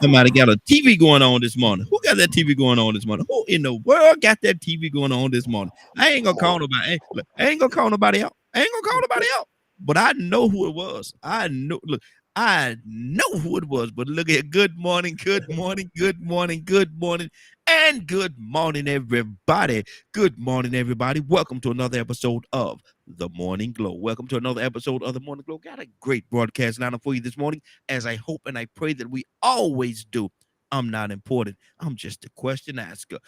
Somebody got a TV going on this morning. Who got that TV going on this morning? Who in the world got that TV going on this morning? I ain't gonna Come call on. nobody. Look, I ain't gonna call nobody out. I ain't gonna call nobody out. But I know who it was. I know. Look, I know who it was. But look at good morning, good morning, good morning, good morning, and good morning, everybody. Good morning, everybody. Welcome to another episode of The Morning Glow. Welcome to another episode of The Morning Glow. Got a great broadcast lineup for you this morning, as I hope and I pray that we always do. I'm not important. I'm just a question asker.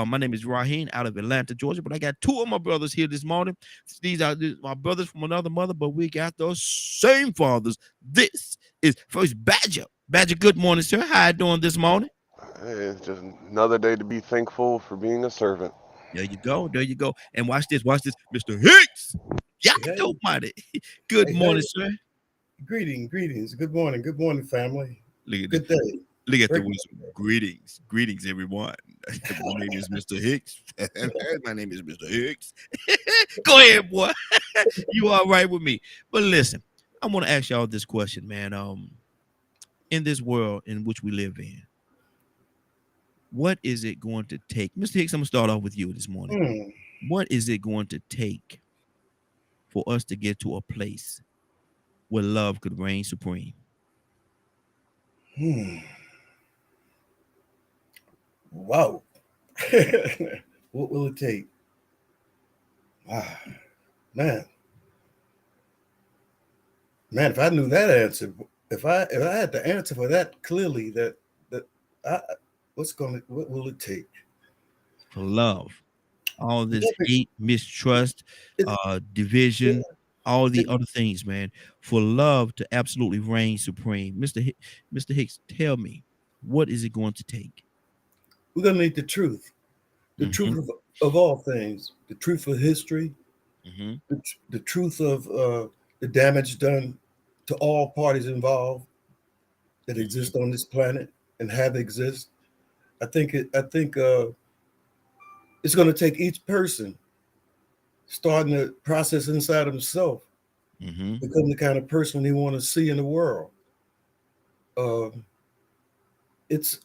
My name is Raheem out of Atlanta, Georgia, but I got two of my brothers here this morning. These are my brothers from another mother, but we got the same fathers. This is first Badger. Badger, good morning, sir. How you doing this morning? Hey, it's just another day to be thankful for being a servant. There you go. There you go. And watch this. Watch this. Mr. Hicks. Yeah, Hey, almighty. Good morning, hey, sir. greetings. Good morning, family. Look at the Good day. look at the Great wisdom. day. Greetings, everyone. My name is Mr. Hicks. My name is Mr. Hicks. Go ahead, boy. You all right with me? But listen, I want to ask y'all this question, man. In this world in which we live in, what is it going to take? Mr. Hicks, I'm gonna start off with you this morning. Hmm, What is it going to take for us to get to a place where love could reign supreme? hmm. Wow. What will it take? Ah, man, man. If I knew that answer, if I had the answer for that clearly, that I, what will it take? For love, all this Yeah, hate, mistrust, it, yeah, division, all the it, other things, man. For love to absolutely reign supreme, Mr. Hicks, tell me, what is it going to take? we're gonna need the Mm-hmm, truth of all things, the truth of history, mm-hmm, the truth of the damage done to all parties involved that mm-hmm, exist on this planet and have exist. I think it's going to take each person starting the process inside of himself, mm-hmm. become the kind of person he want to see in the world. Uh, it's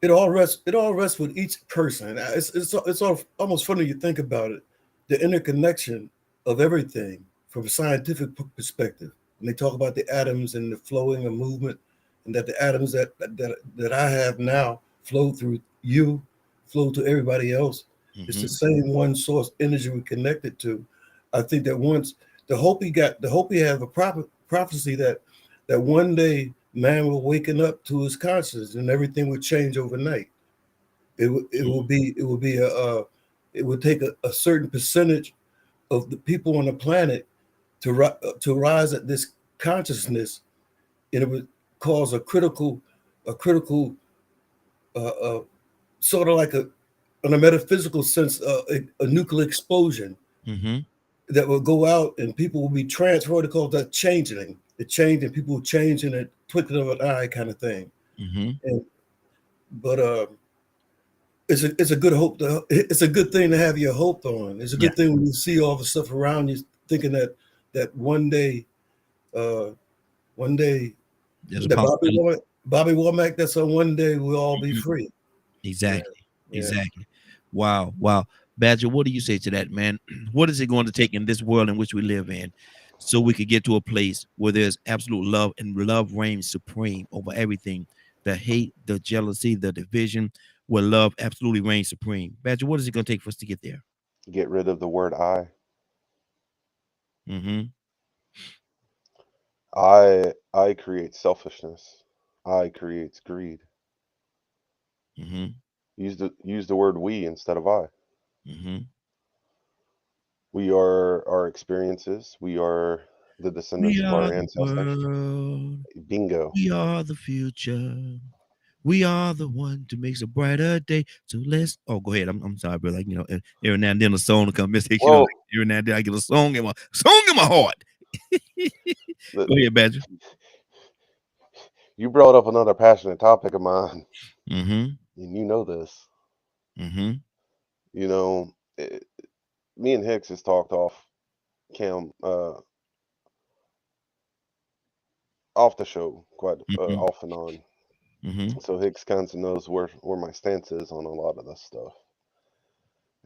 it all rests with each person. It's all, almost funny you think about it, the interconnection of everything from a scientific perspective. When they talk about the atoms and the flowing of movement, and that the atoms that I have now flow through you, flow to everybody else. It's Mm-hmm. the same one source energy we're connected to. I think that once the hope he had a prophecy that one day man will waken up to his consciousness and everything would change overnight. It will be it would take a certain percentage of the people on the planet to rise at this consciousness, and it would cause a critical uh, sort of like in a metaphysical sense, a nuclear explosion Mm-hmm. that will go out and people will be transferred. They call that changing. The change and people will change in a twinkling of an eye kind of thing. Mm-hmm. And but it's a good hope. It's a good thing to have your hope on. It's a Yeah. good thing when you see all the stuff around you, thinking that uh, one day There's a that possibility. Bobby Womack, that so one day we'll all be Mhm. free. Yeah, Exactly. yeah. Exactly. Wow. Wow. Badger, what do you say to that, man? What is it going to take in this world in which we live in so we could get to a place where there's absolute love and love reigns supreme over everything? The hate, the jealousy, the division, where love absolutely reigns supreme. Badger, what is it going to take for us to get there? Get rid of the word I. Mm-hmm. I creates selfishness. I creates greed. Mm-hmm. Use the word we instead of I. Mm-hmm. We are our experiences. We are the We descendants of are our the ancestors. world. Bingo. We are the future. We are the one to make a brighter day. So let's. Oh, go ahead. I'm sorry, bro. Like every now and then a song will come. Miss Hicks, Well, like, every now and then I get a song in my heart. the, Go ahead, Badger. you brought up another passionate topic of mine, Mm-hmm. and you know this. Mm-hmm. You know, me and Hicks has talked off cam off the show quite Mhm. off and on. Mhm. So Hicks kind of knows where my stance is on a lot of this stuff.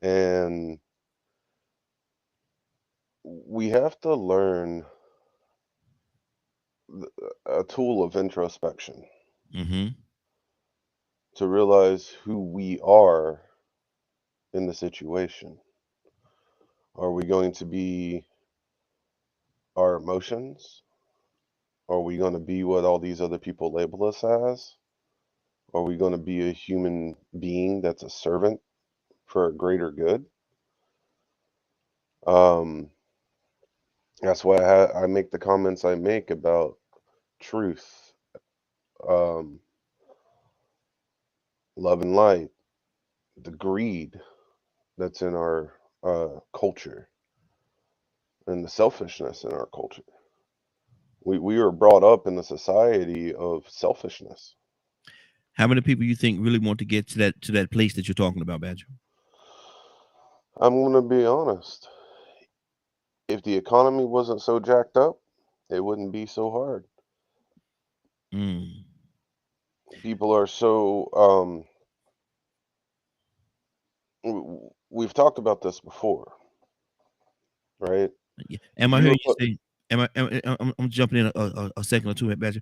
And we have to learn a tool of introspection Mhm. to realize who we are in the situation. Are we going to be our emotions? Are we going to be what all these other people label us as? Are we going to be a human being that's a servant for a greater good? That's why I make the comments I make about truth, um, love and light, the greed that's in our culture, and the selfishness in our culture. We were brought up in a society of selfishness. How many people you think really want to get to that place that you're talking about, Badger? I'm going to be honest. If the economy wasn't so jacked up, it wouldn't be so hard. Mm. People are so we've talked about this before, right? Yeah. If Am I you hearing were you put say? I'm jumping in a second or two, Badger.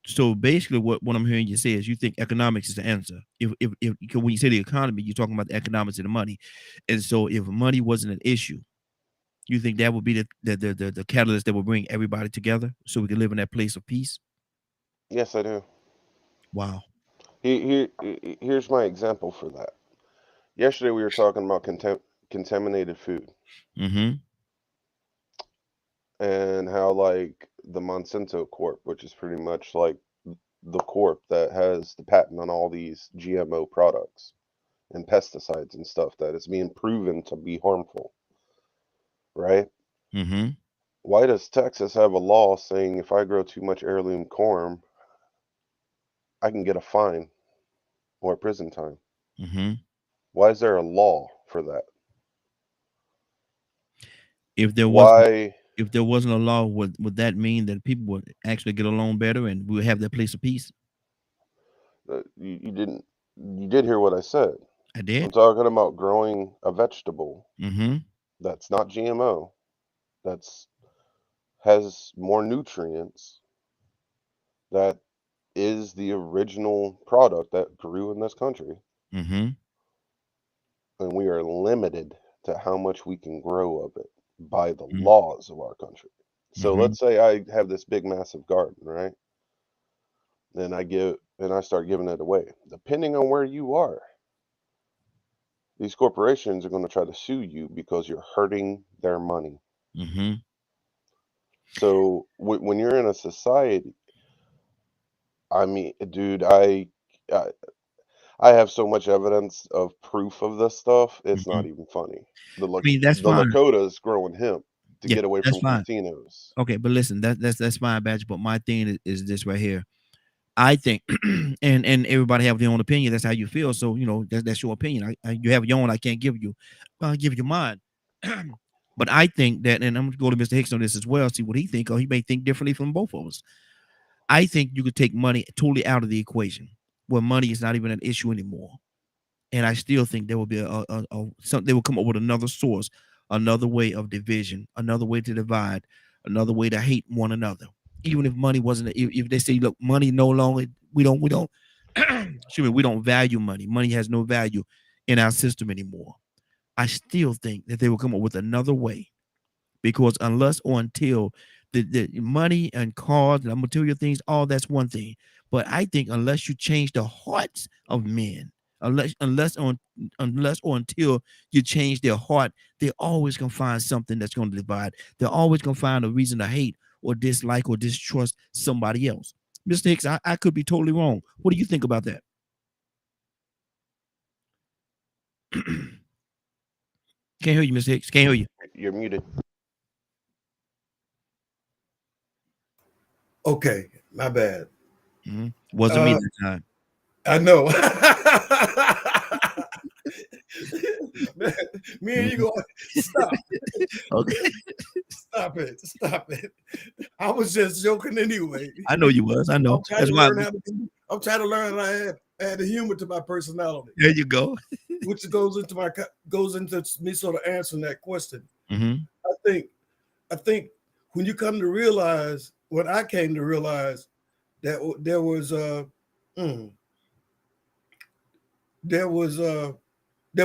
So basically, what I'm hearing you say is you think economics is the answer. If 'cause when you say the economy, you're talking about the economics of the money, and so if money wasn't an issue, you think that would be the catalyst that would bring everybody together, so we can live in that place of peace. yes, I do. Wow. Here's my example for that. Yesterday we were talking about contaminated food Mm-hmm. and how like the Monsanto Corp, which is pretty much like the corp that has the patent on all these GMO products and pesticides and stuff that is being proven to be harmful, right? Mm-hmm. Why does Texas have a law saying if I grow too much heirloom corn, I can get a fine or prison time? Mm-hmm. Why is there a law for that? If there wasn't Why if there wasn't a law, would that mean that people would actually get along better and we would have that place of peace? you did hear what I said. I I'm did. talking about growing a vegetable Mm-hmm. that's not GMO, that's has more nutrients, that is the original product that grew in this country, Mm-hmm. and we are limited to how much we can grow of it by the Mm-hmm. laws of our country. So Mm-hmm. let's say I have this big massive garden, right? And I start giving it away. Depending on where you are, these corporations are going to try to sue you because you're hurting their money. Mm-hmm. So when you're in a society, I mean, dude, I I have so much evidence of proof of this stuff. It's Mm-hmm. not even funny. I mean, that's The fine. Lakotas growing hemp to Yeah, get away that's from fine. casinos. Okay, but listen, that's fine, Badger. But my thing is this right here. I think, and everybody have their own opinion. That's how you feel. So that's your opinion. You have your own. I can't give you mine. But I think that, and I'm gonna go to Mr. Hicks on this as well. See what he think, or he may think differently from both of us. I think you could take money totally out of the equation, where money is not even an issue anymore. And I still think there will be they will come up with another source, another way of division, another way to divide, another way to hate one another. Even if money wasn't, if they say, look, money no longer, we don't, excuse me, we don't value money. Money has no value in our system anymore. I still think that they will come up with another way, because unless or until the money and cars and material things, all that's one thing. But I think unless you change the hearts of men, unless or until you change their heart, they're always gonna find something that's gonna divide. They're always gonna find a reason to hate or dislike or distrust somebody else. Mr. Hicks, I could be totally wrong. What do you think about that? Can't hear you, Mr. Hicks. Can't hear you. You're muted. Okay, my bad. Wasn't me Uh, that time. I know. Me and you Mhm. go stop, Okay. stop it. I was just joking anyway. I know you was. I know. I'm trying That's to why. learn how to be, I'm trying to learn how to add a humor to my personality, There you go. which goes into me sort of answering that question. Mm-hmm. I think when you come to realize, when I came to realize that there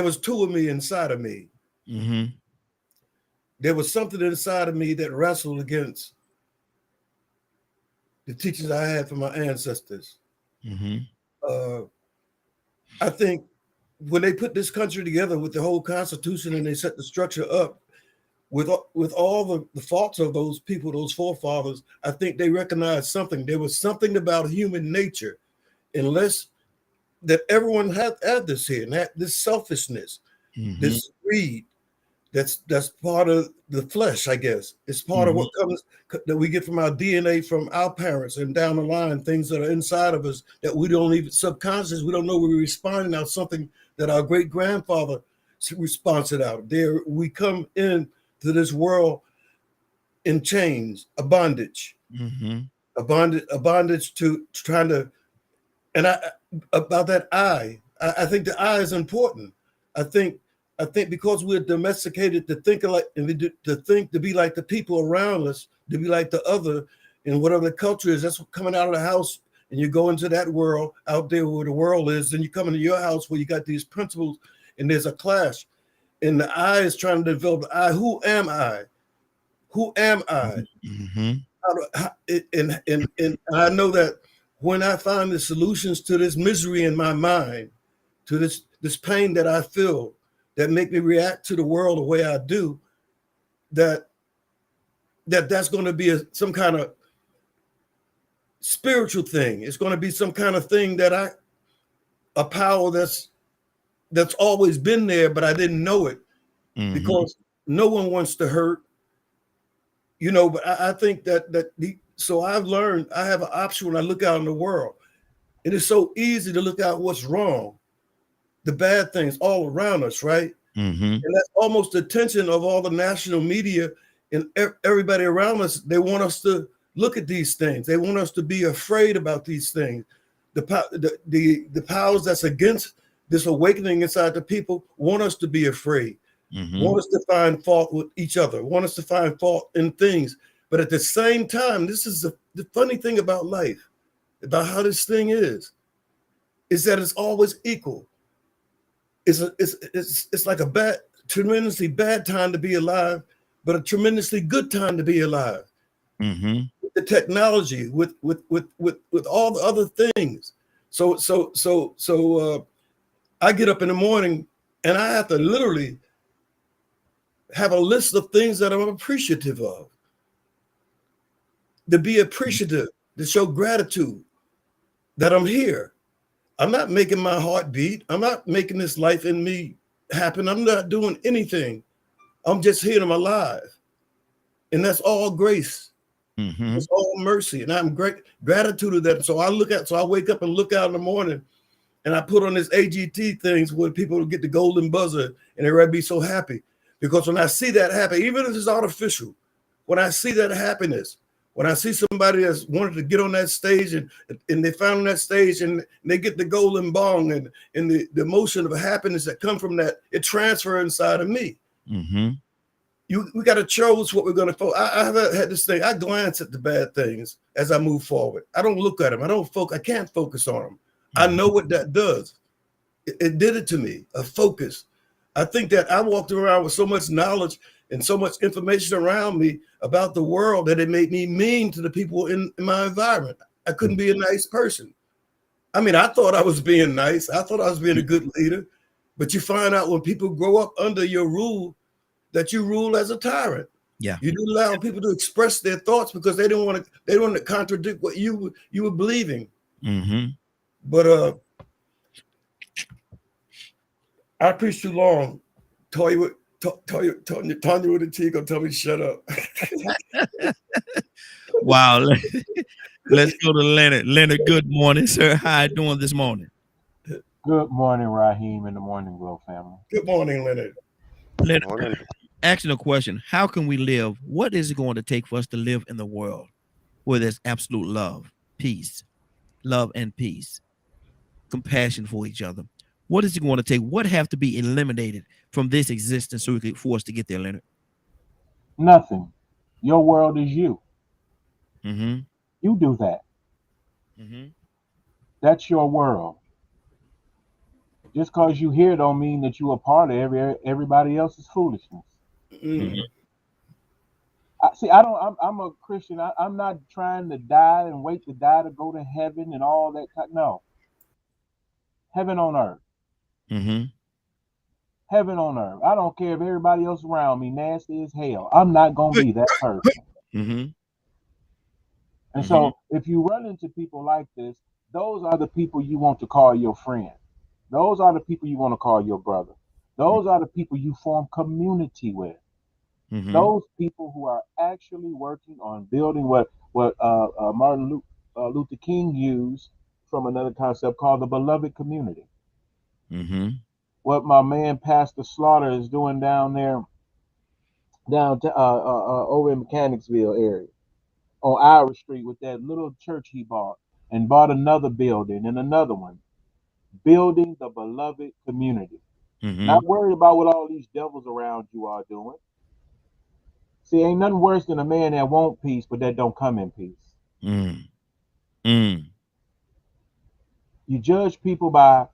was two of me inside of me. Mm-hmm. There was something inside of me that wrestled against the teachings I had from my ancestors. Mm-hmm. I think when they put this country together with the whole Constitution and they set the structure up with all the faults of those people, those forefathers, I think they recognized something. There was something about human nature, unless that everyone had this here, and that this selfishness, this greed, that's part of the flesh, I guess. It's part of what comes that we get from our DNA from our parents and down the line, things that are inside of us that we don't even subconscious, we don't know we're responding out something that our great grandfather responded out. There we come in to this world in chains, a bondage, a bondage to trying to, and about that I think the I is important. I think because we're domesticated to think like, to be like the people around us, to be like the other, and whatever the culture is, that's what coming out of the house, and you go into that world out there where the world is, then you come into your house where you got these principles, and there's a clash, and the I is trying to develop the I. Who am I? Who am I? And I know that when I find the solutions to this misery in my mind, to this pain that I feel, that make me react to the world the way I do, that's going to be some kind of spiritual thing. It's going to be some kind of thing that a power that's always been there, but I didn't know it because no one wants to hurt, but I think so I've learned I have an option when I look out in the world. It is so easy to look out what's wrong, the bad things all around us, right? And that's almost the attention of all the national media and everybody around us. They want us to look at these things. They want us to be afraid about these things. The powers that's against this awakening inside the people want us to be afraid, want us to find fault with each other, want us to find fault in things. But at the same time, this is the funny thing about life, about how this thing is that it's always equal. It's like a tremendously bad time to be alive, but a tremendously good time to be alive. With the technology, with all the other things. So I get up in the morning and I have to literally have a list of things that I'm appreciative of. To be appreciative, to show gratitude that I'm here. I'm not making my heart beat. I'm not making this life in me happen. I'm not doing anything. I'm just here and I'm alive. And that's all grace. It's all mercy. And I'm gratitude of that. So I wake up and look out in the morning and I put on this AGT things where people get the golden buzzer and everybody be so happy. Because when I see that happen, even if it's artificial, when I see that happiness, when I see somebody that's wanted to get on that stage and they found on that stage and they get the golden bong and the emotion of happiness that come from that, it transfers inside of me. We got to choose what we're going to focus. I have had this thing. I glance at the bad things as I move forward. I don't look at them. I can't focus on them. I know what that does. It did it to me, a focus. I think that I walked around with so much knowledge and so much information around me about the world that it made me mean to the people in my environment. I couldn't be a nice person. I mean, I thought I was being nice. I thought I was being a good leader. But you find out when people grow up under your rule that you rule as a tyrant. Yeah. You do allow people to express their thoughts because they don't want to contradict what you were believing. But I preached too long. Tanya with a T gonna tell me to shut up. Wow. Let's go to Leonard. Leonard, good morning, sir. How you doing this morning? Good morning, Raheem, and the Morning Glow family. Good morning, Leonard. Leonard, asking a question. How can we live? What is it going to take for us to live in the world? where there's absolute love, peace, love and peace, compassion for each other. What is it going to take? What have to be eliminated from this existence so we can for us to get there, Leonard? Nothing. Your world is you. Mm-hmm. You do that. Mm-hmm. That's your world. Just because you here don't mean that you are part of everybody else's foolishness. Mm. I don't. I'm a Christian. I'm not trying to die and wait to die to go to heaven and all that. No, heaven on earth. Mm-hmm. Heaven on earth. I don't care if everybody else around me nasty as hell. I'm not gonna be that person. Mm-hmm. And so, if you run into people like this, those are the people you want to call your friend. Those are the people you want to call your brother. Those are the people you form community with. Mm-hmm. Those people who are actually working on building what Martin Luther King used from another concept called the beloved community. Mm-hmm. What my man Pastor Slaughter is doing down there, over in Mechanicsville area on Irish Street with that little church he bought and bought another building and another one, building the beloved community. Mm-hmm. Not worried about what all these devils around you are doing. See, ain't nothing worse than a man that want peace but that don't come in peace. Mm. Mm. You judge people by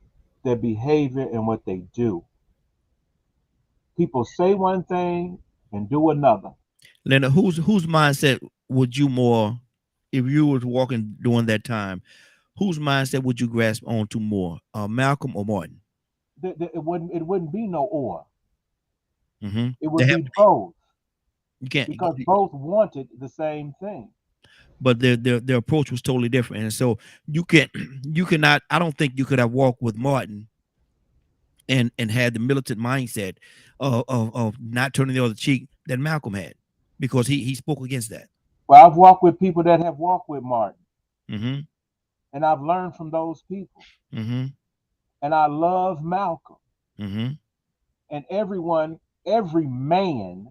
their behavior and what they do. People say one thing and do another. Leonard, whose mindset would you more, if you was walking during that time, whose mindset would you grasp onto more, Malcolm or Martin? It wouldn't be no or. Mm-hmm. It would be both. You can't, because both wanted the same thing. But their approach was totally different, and so you cannot. I don't think you could have walked with Martin and had the militant mindset of not turning the other cheek that Malcolm had, because he spoke against that. Well, I've walked with people that have walked with Martin, Mm-hmm. and I've learned from those people. Mm-hmm. And I love Malcolm. Mm-hmm. And every man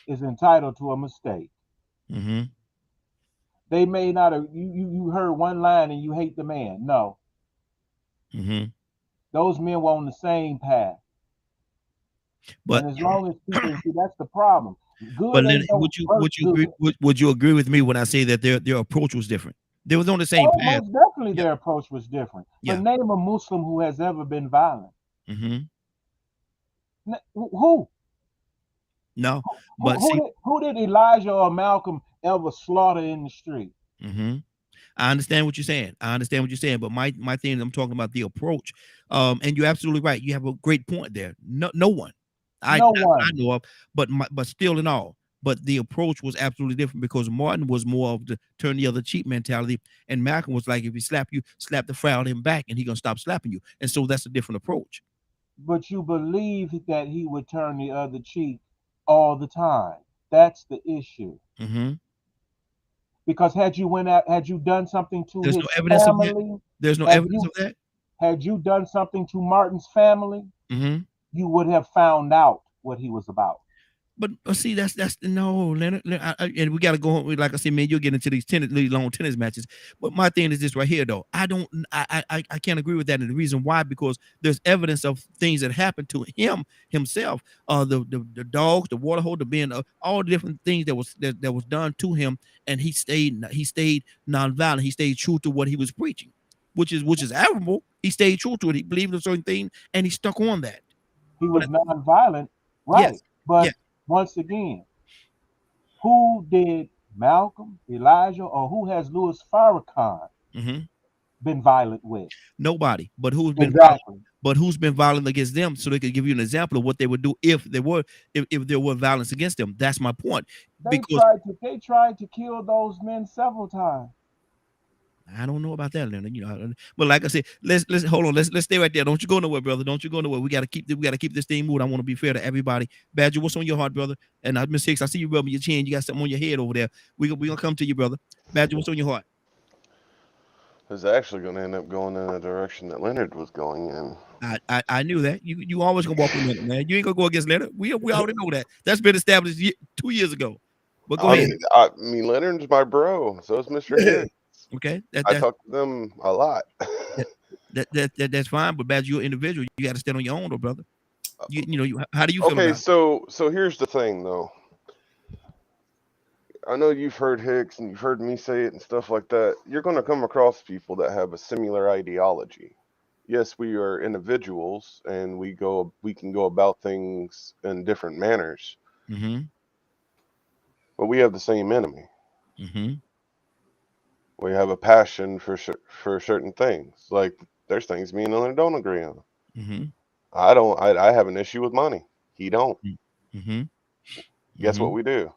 is entitled to a mistake. Mm-hmm. They may not have, you heard one line and you hate the man. No. Mm-hmm. Those men were on the same path. But and as long as people see, that's the problem. Good. But Leonard, would you agree with me when I say that their approach was different? They was on the same path. Most definitely, their approach was different. Yeah. But name a Muslim who has ever been violent. Mm-hmm. Who? No, but who did Elijah or Malcolm ever slaughter in the street? Mm-hmm. I understand what you're saying. But my thing, I'm talking about the approach. And you're absolutely right. You have a great point there. No one. I know of, but still in all. But the approach was absolutely different, because Martin was more of the turn the other cheek mentality, and Malcolm was like, if he slap you, slap the frown him back, and he gonna stop slapping you. And so that's a different approach. But you believe that he would turn the other cheek all the time. That's the issue. Mm-hmm. Because had you done something to There's his no evidence family, of that. There's no evidence of that. Had you done something to Martin's family, mm-hmm. you would have found out what he was about. But see, that's no, Leonard, and we got to go. Like I said, man, you'll get into these long tennis matches. But my thing is this right here, though. I can't agree with that, and the reason why, because there's evidence of things that happened to himself. The dogs, the water hole, the being, all the different things that was done to him, and he stayed nonviolent. He stayed true to what he was preaching, which is admirable. He stayed true to it. He believed in a certain thing, and he stuck on that. He was nonviolent, right? Yes. But yes. Once again, who did Malcolm, Elijah, or who has Louis Farrakhan been violent with? Nobody. But who's been violent? But who's been violent against them, so they could give you an example of what they would do if there were violence against them. That's my point. They tried to kill those men several times. I don't know about that, Leonard. But like I said, let's hold on. Let's stay right there. Don't you go nowhere, brother. Don't you go nowhere. We gotta keep this thing moving. I want to be fair to everybody. Badger, what's on your heart, brother? And Miss Hicks, I see you rubbing your chin. You got something on your head over there. We gonna come to you, brother. Badger, what's on your heart? It's actually going to end up going in the direction that Leonard was going in. I knew that. You always gonna walk with Leonard, man. You ain't gonna go against Leonard. We already know that. That's been established 2 years ago. But go I ahead. mean, Leonard's my bro. So is Mr. Hicks. Okay, I talk to them a lot. that's fine. But as you're an individual, you got to stand on your own, though, brother. How do you feel Okay, about it? so here's the thing, though. I know you've heard Hicks and you've heard me say it and stuff like that. You're going to come across people that have a similar ideology. Yes, we are individuals and we can go about things in different manners, Mm-hmm. but we have the same enemy. Mm-hmm. We have a passion for certain things. Like there's things me and Leonard don't agree on. Mm-hmm. I have an issue with money. He don't. Mm-hmm. Guess Mm-hmm. what we do?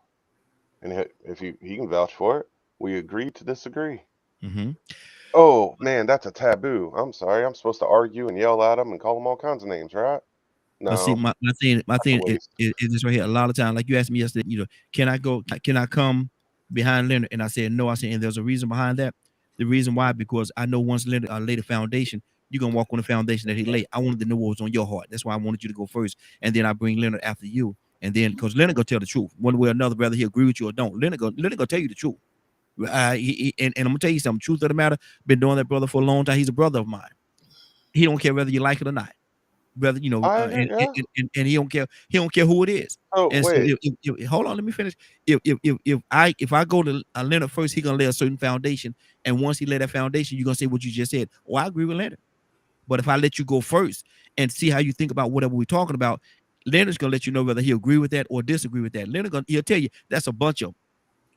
And if he can vouch for it, we agree to disagree. Mm-hmm. Oh man, that's a taboo. I'm sorry. I'm supposed to argue and yell at him and call them all kinds of names, right? But see, No, my thing that's a waste. is this right here. A lot of times, like you asked me yesterday, can I come behind Leonard? And I said no. I said, and there's a reason behind that. The reason why, because I know once Leonard laid a foundation, you're gonna walk on the foundation that he laid. I wanted to know what was on your heart. That's why I wanted you to go first, and then I bring Leonard after you. And then, because Leonard gonna tell the truth one way or another, whether he agree with you or don't. Leonard gonna tell you the truth. And I'm gonna tell you something. Truth of the matter, been doing that brother for a long time. He's a brother of mine. He don't care whether you like it or not. Brother, I agree. Yeah. And he don't care. He don't care who it is. Oh And so, wait. hold on, let me finish. If I go to Leonard first, he gonna lay a certain foundation, and once he lay that foundation, you're gonna say what you just said. Oh, I agree with Leonard. But if I let you go first and see how you think about whatever we're talking about, Leonard's gonna let you know whether he agree with that or disagree with that. He'll tell you that's a bunch of,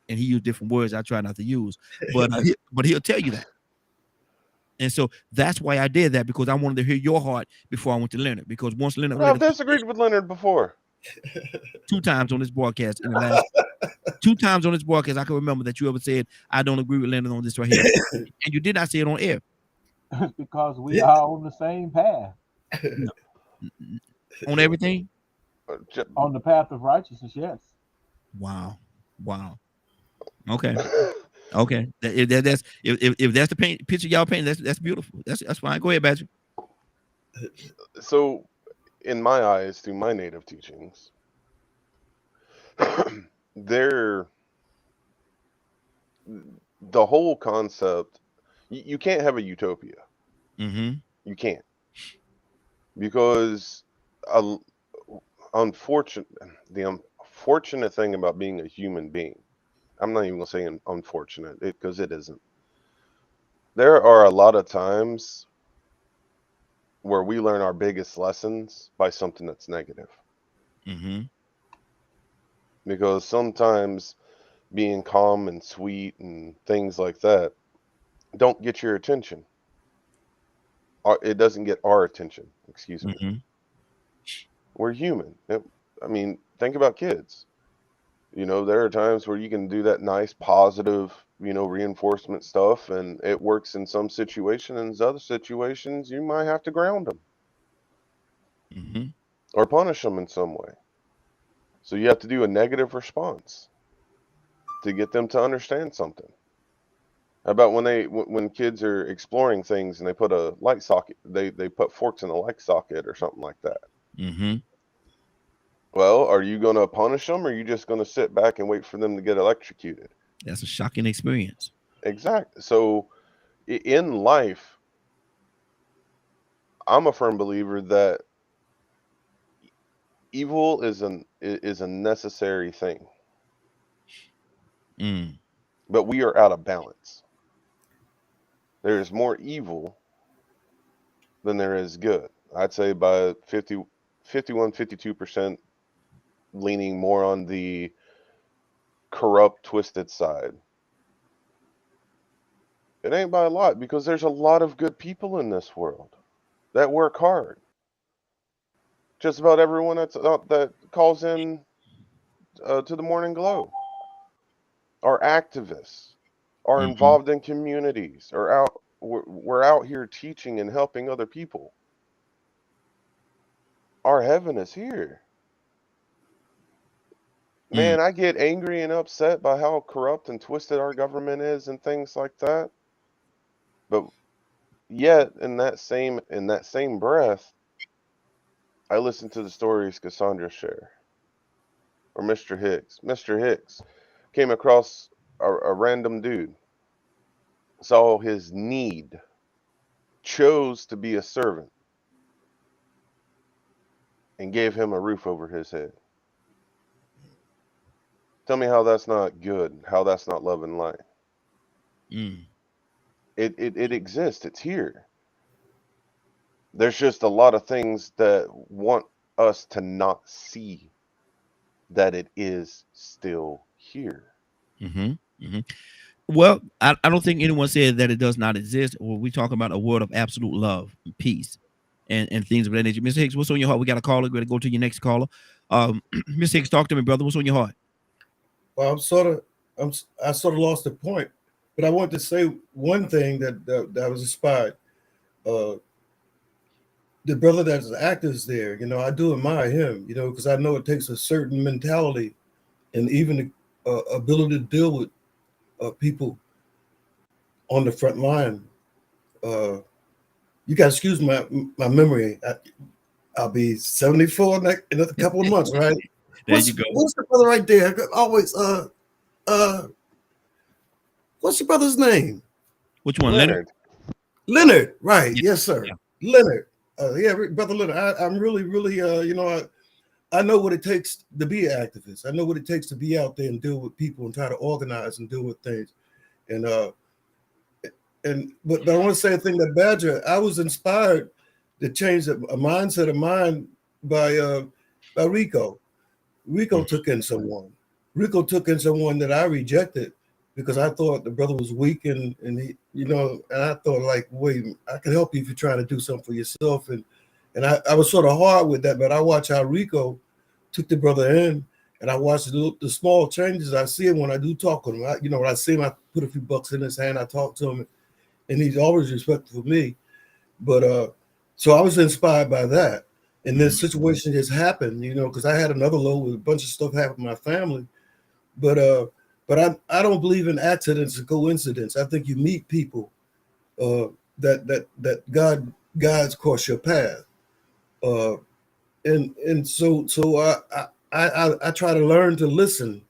and he used different words I try not to use, but he'll tell you that. And so that's why I did that, because I wanted to hear your heart before I went to Leonard. Because once Leonard I've disagreed with Leonard before. 2 times on this broadcast in the last 2 times on this broadcast, I can remember that you ever said, I don't agree with Leonard on this right here. And you did not say it on air. Because we are on the same path. No. On everything? On the path of righteousness, yes. Wow. Okay. Okay. If that's the picture y'all paint, that's beautiful. That's fine. Go ahead, Badger. So, in my eyes, through my native teachings, the whole concept, you can't have a utopia. Mm-hmm. You can't, because the unfortunate thing about being a human being, I'm not even gonna say unfortunate, because it isn't. There are a lot of times where we learn our biggest lessons by something that's negative. Mm-hmm. Because sometimes being calm and sweet and things like that don't get your attention. It doesn't get our attention. Excuse me. Mm-hmm. We're human. Think about kids. There are times where you can do that nice, positive, reinforcement stuff, and it works in some situations. And in other situations, you might have to ground them Mm-hmm. or punish them in some way. So you have to do a negative response to get them to understand something. How about when kids are exploring things and they put a light socket, they put forks in a light socket or something like that. Mm-hmm. Well, are you going to punish them, or are you just going to sit back and wait for them to get electrocuted? That's a shocking experience. Exactly. So in life, I'm a firm believer that evil is a necessary thing. But we are out of balance. There is more evil than there is good. I'd say by 51, 52%, leaning more on the corrupt, twisted side. It ain't by a lot, because there's a lot of good people in this world that work hard. Just about everyone that calls in to the Morning Glow are activists, are involved in communities, we're out here teaching and helping other people. Our heaven is here. Man, I get angry and upset by how corrupt and twisted our government is and things like that. But yet, in that same breath, I listen to the stories Cassandra share, or Mr. Hicks. Mr. Hicks, came across a random dude, saw his need, chose to be a servant, and gave him a roof over his head. Tell me how that's not good, how that's not love and light. Mm. It exists. It's here. There's just a lot of things that want us to not see that it is still here. Mm-hmm. Mm-hmm. Well, I don't think anyone said that it does not exist. Or we talk about a world of absolute love and peace and things of that nature. Mr. Hicks, what's on your heart? We got a caller. We're going to go to your next caller. Mr. Hicks, talk to me, brother. What's on your heart? Well, I sort of lost the point, but I want to say one thing that I was inspired. The brother that's active there, you know, I do admire him, you know, because I know it takes a certain mentality and even ability to deal with people on the front line. You guys excuse my memory. I'll be 74 in a couple of months, right? You go. What's the brother right there? Always what's your brother's name? Which one, Leonard? Leonard, right? Yeah. Yes, sir. Yeah. Leonard. Brother Leonard. I'm really, you know, I know what it takes to be an activist. I know what it takes to be out there and deal with people and try to organize and deal with things. And but I want to say a thing that Badger, I was inspired to change a mindset of mine by Rico. Rico took in someone. Rico took in someone that I rejected because I thought the brother was weak and he, you know, and I thought like, wait, I can help you if you're trying to do something for yourself. And I was sort of hard with that, but I watched how Rico took the brother in, and I watched the small changes. I see him when I do talk with him. You know, when I see him, I put a few bucks in his hand, I talk to him, and he's always respectful for me. But so I was inspired by that. And this situation just happened, you know, because I had another load with a bunch of stuff happened to my family. But I don't believe in accidents and coincidence. I think you meet people that God guides across your path. And so I try to learn to listen.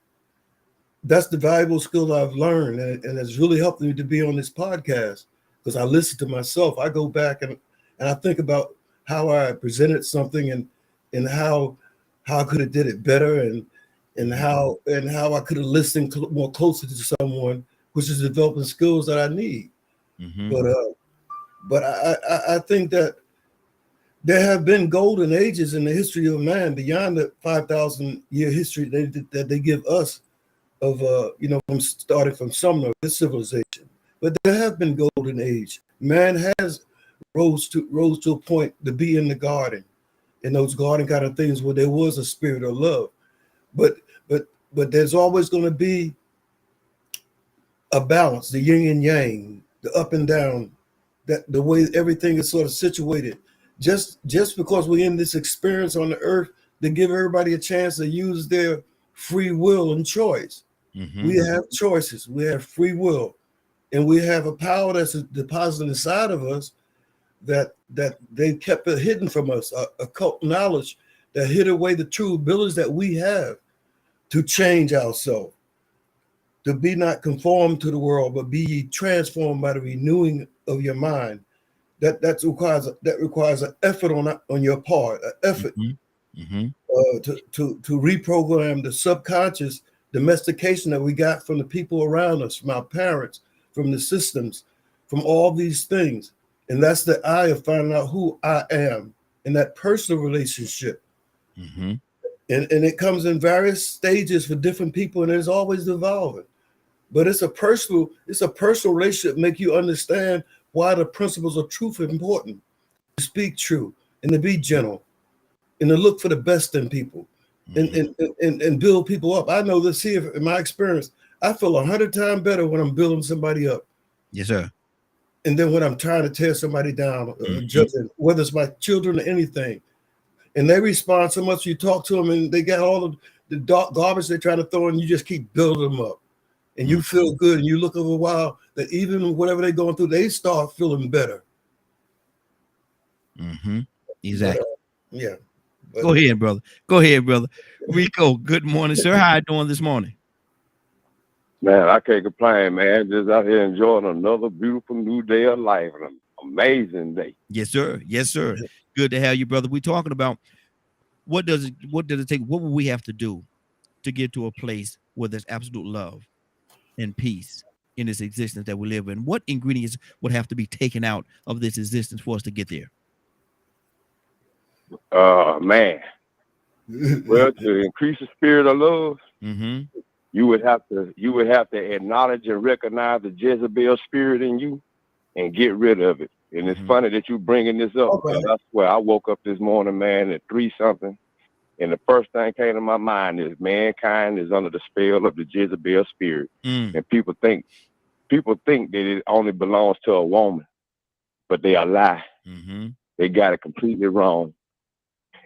That's the valuable skill I've learned, and it's really helped me to be on this podcast because I listen to myself. I go back and I think about how I presented something and how I could have did it better and how I could have listened more closely to someone, which is developing skills that I need. Mm-hmm. But I think that there have been golden ages in the history of man beyond the 5,000 year history that they give us of you know, from starting from Sumner, this civilization. But there have been golden age. Man has rose to a point to be in the garden, in those garden kind of things where there was a spirit of love. But there's always going to be a balance, the yin and yang, the up and down, that the way everything is sort of situated. Just because we're in this experience on the earth, to give everybody a chance to use their free will and choice. Mm-hmm. We have choices, we have free will, and we have a power that's deposited inside of us that they kept it hidden from us, occult knowledge that hid away the true abilities that we have to change ourselves, to be not conformed to the world, but be ye transformed by the renewing of your mind. That requires an effort on your part, an effort to reprogram the subconscious domestication that we got from the people around us, from our parents, from the systems, from all these things. And that's the eye of finding out who I am in that personal relationship. Mm-hmm. And it comes in various stages for different people, and it's always evolving. But it's a personal relationship, make you understand why the principles of truth are important. To speak true and to be gentle and to look for the best in people and build people up. I know this here in my experience. I feel 100 times better when I'm building somebody up. Yes, sir. And then when I'm trying to tear somebody down, judging, whether it's my children or anything, and they respond so much, you talk to them and they got all of the dark garbage they're trying to throw in, you just keep building them up. And you feel good, and you look over a while that even whatever they're going through, they start feeling better. Mm-hmm. Exactly. Yeah. Go ahead, brother. Rico, good morning, sir. How you doing this morning? Man, I can't complain, man. Just out here enjoying another beautiful new day of life. An amazing day. Yes, sir. Yes, sir. Good to have you, brother. We're talking about what does it take? What will we have to do to get to a place where there's absolute love and peace in this existence that we live in? What ingredients would have to be taken out of this existence for us to get there? Man. Well, to increase the spirit of love, Mm-hmm. you would have to acknowledge and recognize the Jezebel spirit in you and get rid of it. And it's funny that you bringing this up, because I swear I woke up this morning, man, at 3-something, and the first thing came to my mind is mankind is under the spell of the Jezebel spirit. And people think that it only belongs to a woman, but they are lie. They got it completely wrong.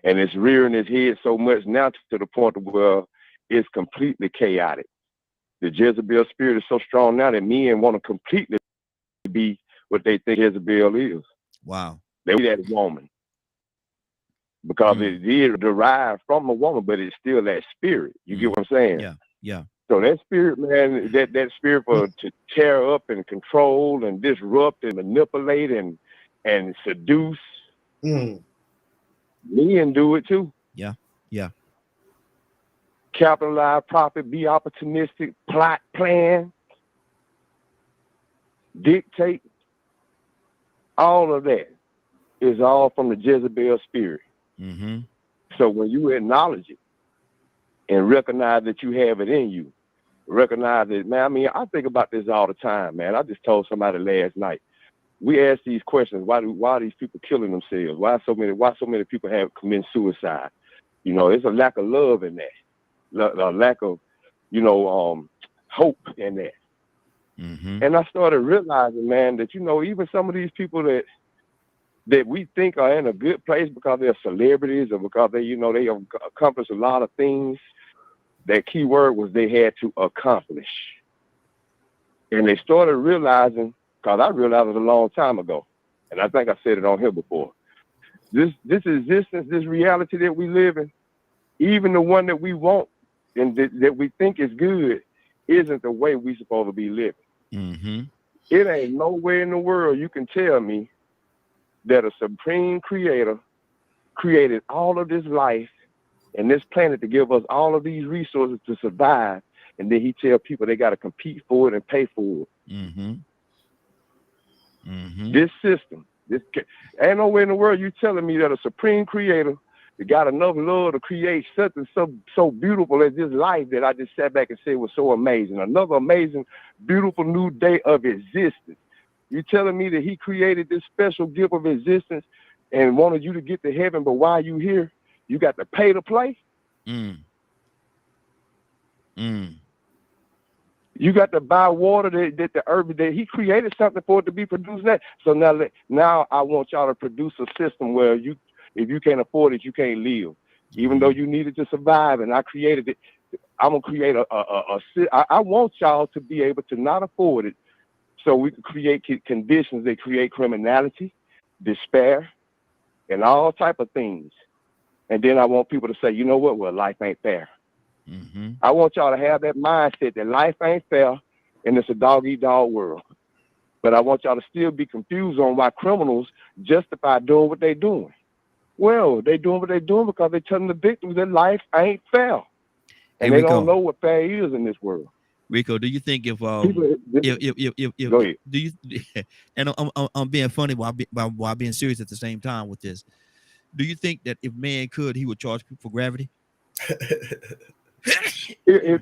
And it's rearing its head so much now to the point where it's completely chaotic. The Jezebel spirit is so strong now that men want to completely be what they think Jezebel is. Wow. They be that woman. Because it did derive from a woman, but it's still that spirit. You get what I'm saying? Yeah, yeah. So that spirit, man, that spirit to tear up and control and disrupt and manipulate and seduce. Men do it too. Yeah, yeah. Capitalize, profit, be opportunistic, plot, plan, dictate. All of that is all from the Jezebel spirit. So when you acknowledge it and recognize that you have it in you, recognize it, man. I mean, I think about this all the time, man. I just told somebody last night. We ask these questions: why are these people killing themselves? Why so many people have committed suicide? You know, it's a lack of love in that, a lack of, hope in that. And I started realizing, man, that even some of these people that we think are in a good place because they're celebrities or because they have accomplished a lot of things. That key word was they had to accomplish, and they started realizing. Because I realized it a long time ago, and I think I said it on here before. This existence, this reality that we live in, even the one that we want and that we think is good, isn't the way we supposed to be living. It ain't nowhere in the world you can tell me that a supreme creator created all of this life and this planet to give us all of these resources to survive, and then he tell people they got to compete for it and pay for it. This system, ain't nowhere in the world you telling me that a supreme creator that got enough love to create something so beautiful as this life that I just sat back and said was so amazing. Another amazing, beautiful new day of existence. You telling me that he created this special gift of existence and wanted you to get to heaven, but while you here, you got to pay to play? You got to buy water that the earth, that he created something for it to be produced. That. So now I want y'all to produce a system where if you can't afford it, you can't live. Even though you need it to survive, and I created it, I'm gonna create I want y'all to be able to not afford it, so we can create conditions that create criminality, despair, and all type of things. And then I want people to say, you know what? Well, life ain't fair. I want y'all to have that mindset that life ain't fair and it's a dog-eat-dog world. But I want y'all to still be confused on why criminals justify doing what they're doing. Well, they doing what they're doing because they're telling the victims that life ain't fair. And they don't know what fair is in this world. Rico, do you think if go ahead. Do you, and I'm being funny while being serious at the same time with this, do you think that if man could, he would charge people for gravity? If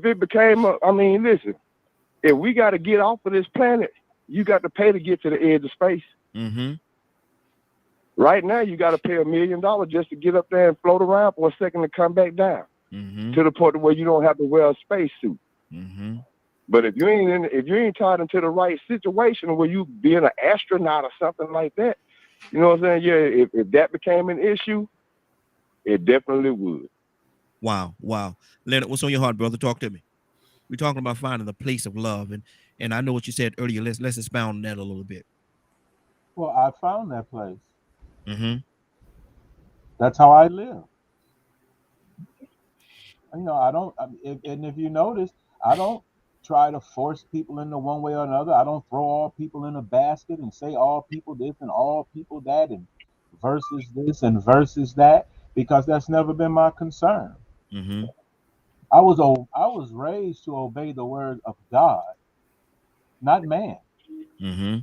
it became listen, if we got to get off of this planet, you got to pay to get to the edge of space. Right now, you got to pay $1 million just to get up there and float around for a second and come back down to the point where you don't have to wear a spacesuit. But if you ain't tied into the right situation where you being an astronaut or something like that, you know what I'm saying? Yeah, if that became an issue, it definitely would. Wow. Leonard, what's on your heart, brother? Talk to me. We're talking about finding the place of love, and I know what you said earlier. Let's expound on that a little bit. Well, I found that place. That's how I live. And if you notice, I don't try to force people into one way or another. I don't throw all people in a basket and say all people this and all people that and versus this and versus that, because that's never been my concern. Mm-hmm. I was raised to obey the word of God, not man. Mm-hmm.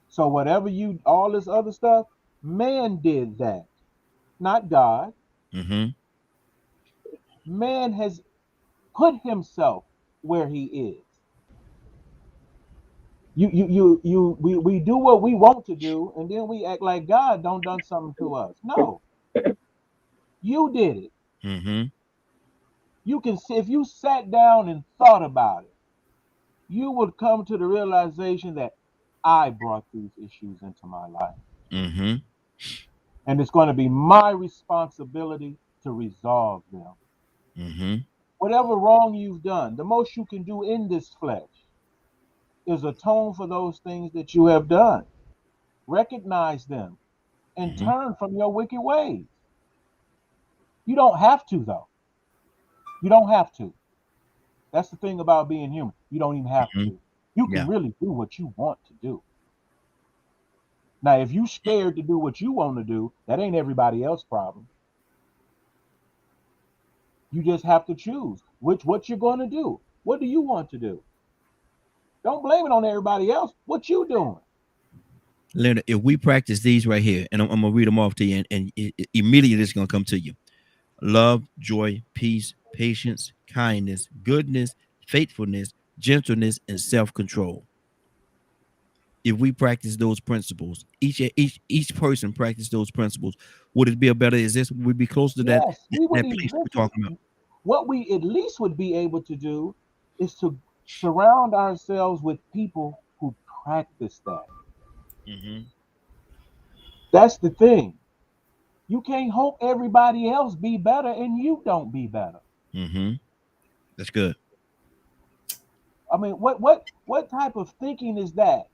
So whatever all this other stuff, man did that, not God. Mm-hmm. Man has put himself where he is. We do what we want to do, and then we act like God don't done something to us. No, you did it. Mm-hmm. You can see, if you sat down and thought about it, you would come to the realization that I brought these issues into my life. Mm-hmm. And it's going to be my responsibility to resolve them. Mm-hmm. Whatever wrong you've done, the most you can do in this flesh is atone for those things that you have done. Recognize them and Mm-hmm. turn from your wicked ways. You don't have to, though. You don't have to. That's the thing about being human. You don't even have Mm-hmm. to. You can Yeah. really do what you want to do. Now, if you're scared to do what you want to do, that ain't everybody else's problem. You just have to choose what you're going to do. What do you want to do? Don't blame it on everybody else. What you doing? Leonard, if we practice these right here, and I'm gonna read them off to you, and immediately it's gonna come to you: love, joy, peace, patience, kindness, goodness, faithfulness, gentleness, and self-control. If we practice those principles, each person practice those principles, would it be a better existence? Would we be closer to that Yes, we would that even place we're listen. talking about? What we at least would be able to do is to surround ourselves with people who practice that. Mm-hmm. That's the thing. You can't hope everybody else be better and you don't be better. Mm-hmm. That's good. I mean, what type of thinking is that?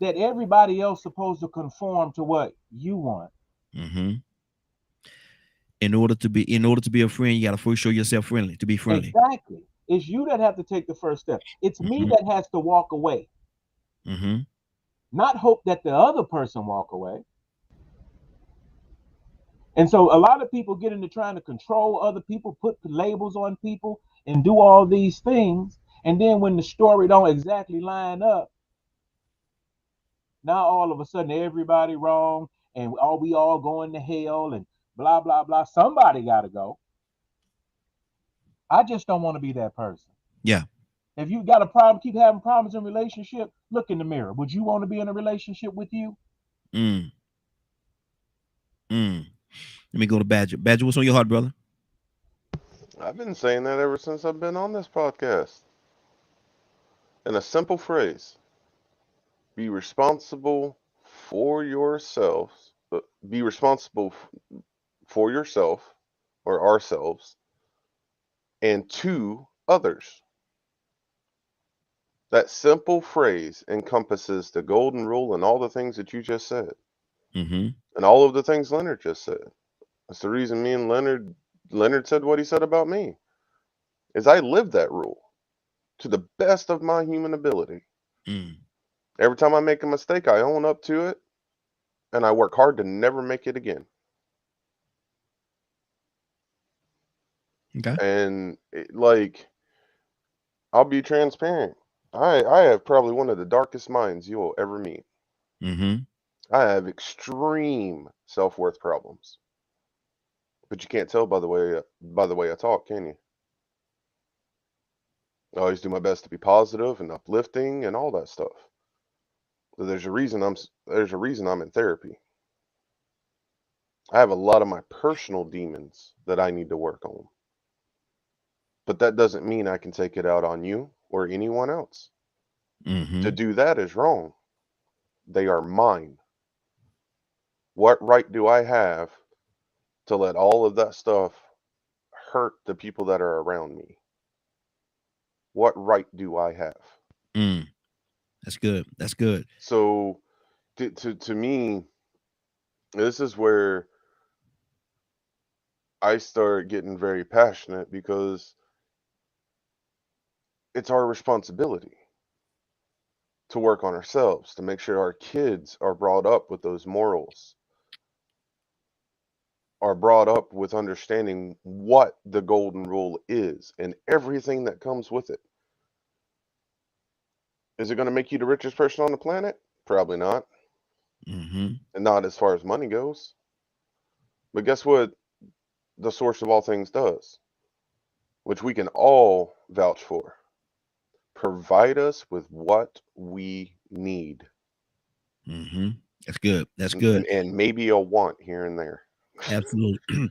That everybody else supposed to conform to what you want? Mm-hmm. In order to be a friend, you gotta first show yourself friendly to be friendly. Exactly. It's you that have to take the first step. It's me Mm-hmm. that has to walk away, Mm-hmm. not hope that the other person walk away. And so a lot of people get into trying to control other people, put labels on people, and do all these things. And then when the story don't exactly line up, now all of a sudden everybody wrong, and we all going to hell, and blah blah blah. Somebody got to go. I just don't want to be that person. Yeah. If you got a problem, keep having problems in relationship, look in the mirror. Would you want to be in a relationship with you? Mm. Mm. Let me go to Badger. Badger, what's on your heart, brother? I've been saying that ever since I've been on this podcast. In a simple phrase, be responsible for yourselves. Be responsible for yourself or ourselves and to others. That simple phrase encompasses the golden rule and all the things that you just said, Mm-hmm. and all of the things Leonard just said. That's the reason me and Leonard said what he said about me. Is I live that rule to the best of my human ability. Mm. Every time I make a mistake, I own up to it, and I work hard to never make it again. Okay. And like, I'll be transparent. I have probably one of the darkest minds you'll ever meet. Mm-hmm. I have extreme self-worth problems, but you can't tell by the way I talk, can you? I always do my best to be positive and uplifting and all that stuff. So there's a reason I'm in therapy. I have a lot of my personal demons that I need to work on. But that doesn't mean I can take it out on you or anyone else. To Mm-hmm. do that is wrong. They are mine. What right do I have to let all of that stuff hurt the people that are around me? What right do I have? Mm. That's good. That's good. So to me, this is where I start getting very passionate because it's our responsibility to work on ourselves, to make sure our kids are brought up with those morals, are brought up with understanding what the golden rule is and everything that comes with it. Is it going to make you the richest person on the planet? Probably not. Mm-hmm. And not as far as money goes. But guess what the source of all things does, which we can all vouch for? Provide us with what we need. Mm-hmm. That's good. That's good. And maybe a want here and there. Absolutely.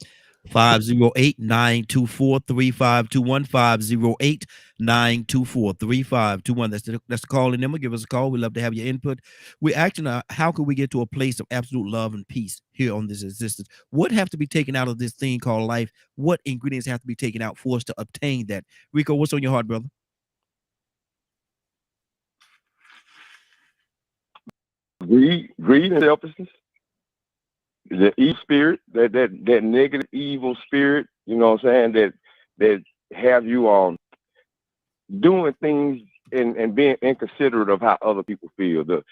508-924-3521. 508-924-3521. That's the calling number. Give us a call. We love to have your input. We're asking how can we get to a place of absolute love and peace here on this existence? What have to be taken out of this thing called life? What ingredients have to be taken out for us to obtain that? Rico, what's on your heart, brother? Greed and selfishness, the evil spirit, that negative evil spirit, you know what I'm saying, that have you on doing things and being inconsiderate of how other people feel. The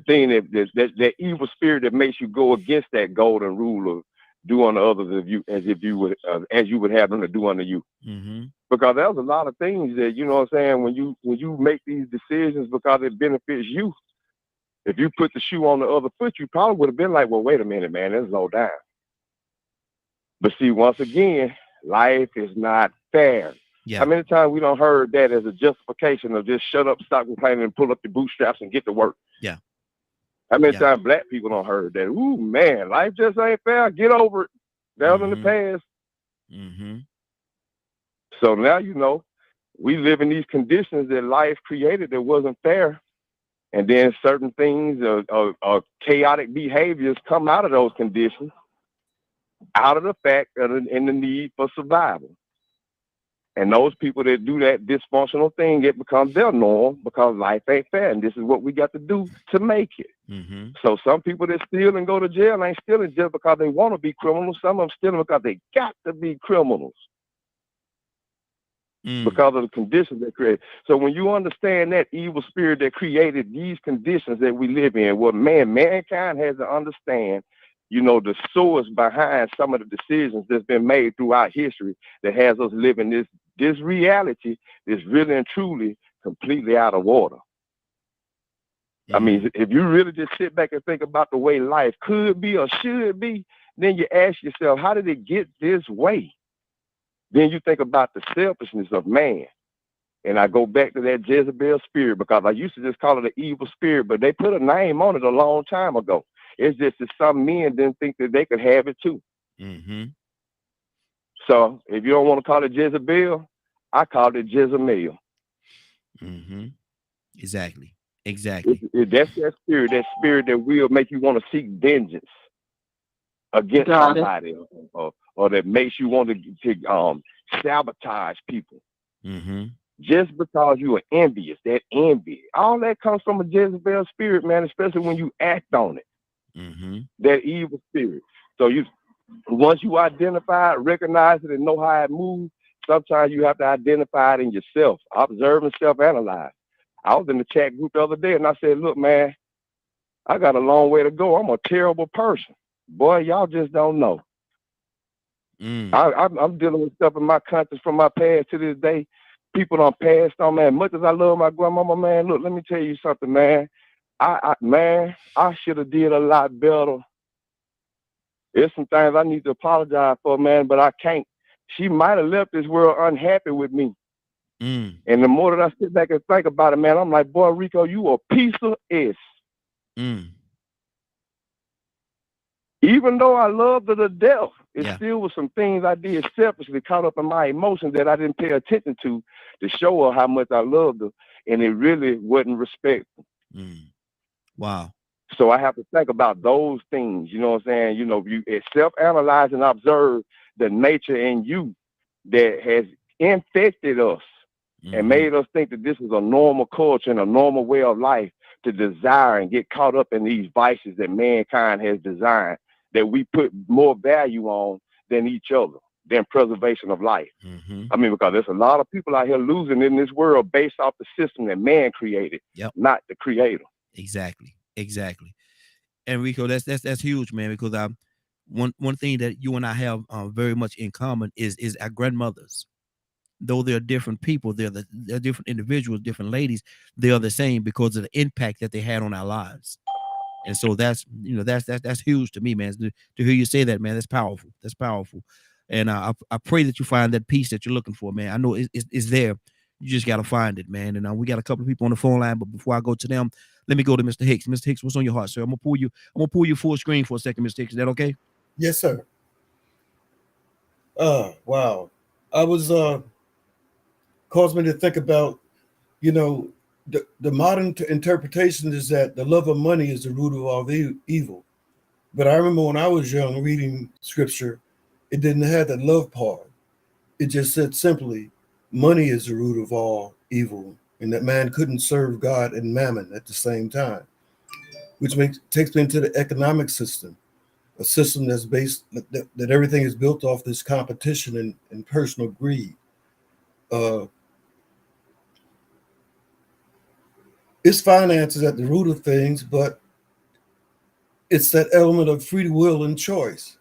thing that evil spirit that makes you go against that golden rule of do unto others as you would have them to do unto you. Mm-hmm. Because there's a lot of things that, you know what I'm saying, when you make these decisions because it benefits you. If you put the shoe on the other foot, you probably would have been like, well, wait a minute, man, let's slow down. But see, once again, life is not fair. Yeah. How many times we don't heard that as a justification of just shut up, stop complaining, and pull up your bootstraps and get to work? Yeah. How many times black people don't heard that? Ooh, man, life just ain't fair. Get over it. Down in the past. Mm-hmm. So now, you know, we live in these conditions that life created that wasn't fair. And then certain things or chaotic behaviors come out of those conditions, out of the fact and the need for survival. And those people that do that dysfunctional thing, it becomes their norm because life ain't fair. And this is what we got to do to make it. Mm-hmm. So some people that steal and go to jail ain't stealing just because they want to be criminals. Some of them stealing because they got to be criminals. Because of the conditions they create. So when you understand that evil spirit that created these conditions that we live in, what mankind has to understand, you know, the source behind some of the decisions that's been made throughout history that has us living this reality is really and truly completely out of order. I mean, if you really just sit back and think about the way life could be or should be, then you ask yourself, how did it get this way? Then you think about the selfishness of man. And I go back to that Jezebel spirit because I used to just call it an evil spirit, but they put a name on it a long time ago. It's just that some men didn't think that they could have it too. Mm-hmm. So if you don't want to call it Jezebel, I call it Jezebel. Mm-hmm. Exactly. Exactly. That's that spirit that will make you want to seek vengeance against somebody or that makes you want to sabotage people. Mm-hmm. Just because you are envious, that envy, all that comes from a Jezebel spirit, man, especially when you act on it. Mm-hmm. That evil spirit. So once you identify it, recognize it, and know how it moves, sometimes you have to identify it in yourself, observe and self-analyze. I was in the chat group the other day and I said, look, man, I got a long way to go. I'm a terrible person. Boy, y'all just don't know. I'm dealing with stuff in my conscience from my past to this day. People done passed on, man. Much as I love my grandmama, man, look, let me tell you something, man. I should have did a lot better. There's some things I need to apologize for, man, but I can't. She might have left this world unhappy with me. And the more that I sit back and think about it, man, I'm like, boy, Rico, you a piece of S. Even though I loved her to death, it still was some things I did selfishly caught up in my emotions that I didn't pay attention to show her how much I loved her. And it really wasn't respectful. Wow. So I have to think about those things, you know what I'm saying? You know, you self-analyze and observe the nature in you that has infected us and made us think that this is a normal culture and a normal way of life to desire and get caught up in these vices that mankind has designed, that we put more value on than each other. than preservation of life. Mm-hmm. I mean, because there's a lot of people out here losing in this world based off the system that man created, not the creator. Exactly. And Rico, that's huge, man, because one thing that you and I have very much in common is our grandmothers. Though they're different people, they're different individuals, different ladies, they are the same because of the impact that they had on our lives. And so that's huge to me, man. To hear you say that, man, that's powerful. And I pray that you find that peace that you're looking for, man. I know it's there. You just got to find it, man. And we got a couple of people on the phone line, but before I go to them, let me go to Mr. Hicks. Mr. Hicks, what's on your heart, sir? I'm gonna pull you full screen for a second, Mr. Hicks. Is that okay? Yes, sir. Wow. I was caused me to think about, the modern interpretation is that the love of money is the root of all evil. But I remember when I was young reading scripture, it didn't have the love part. It just said simply, money is the root of all evil, and that man couldn't serve God and mammon at the same time, which takes me into the economic system, a system that's based, that everything is built off this competition and personal greed. It's finances at the root of things, but it's that element of free will and choice.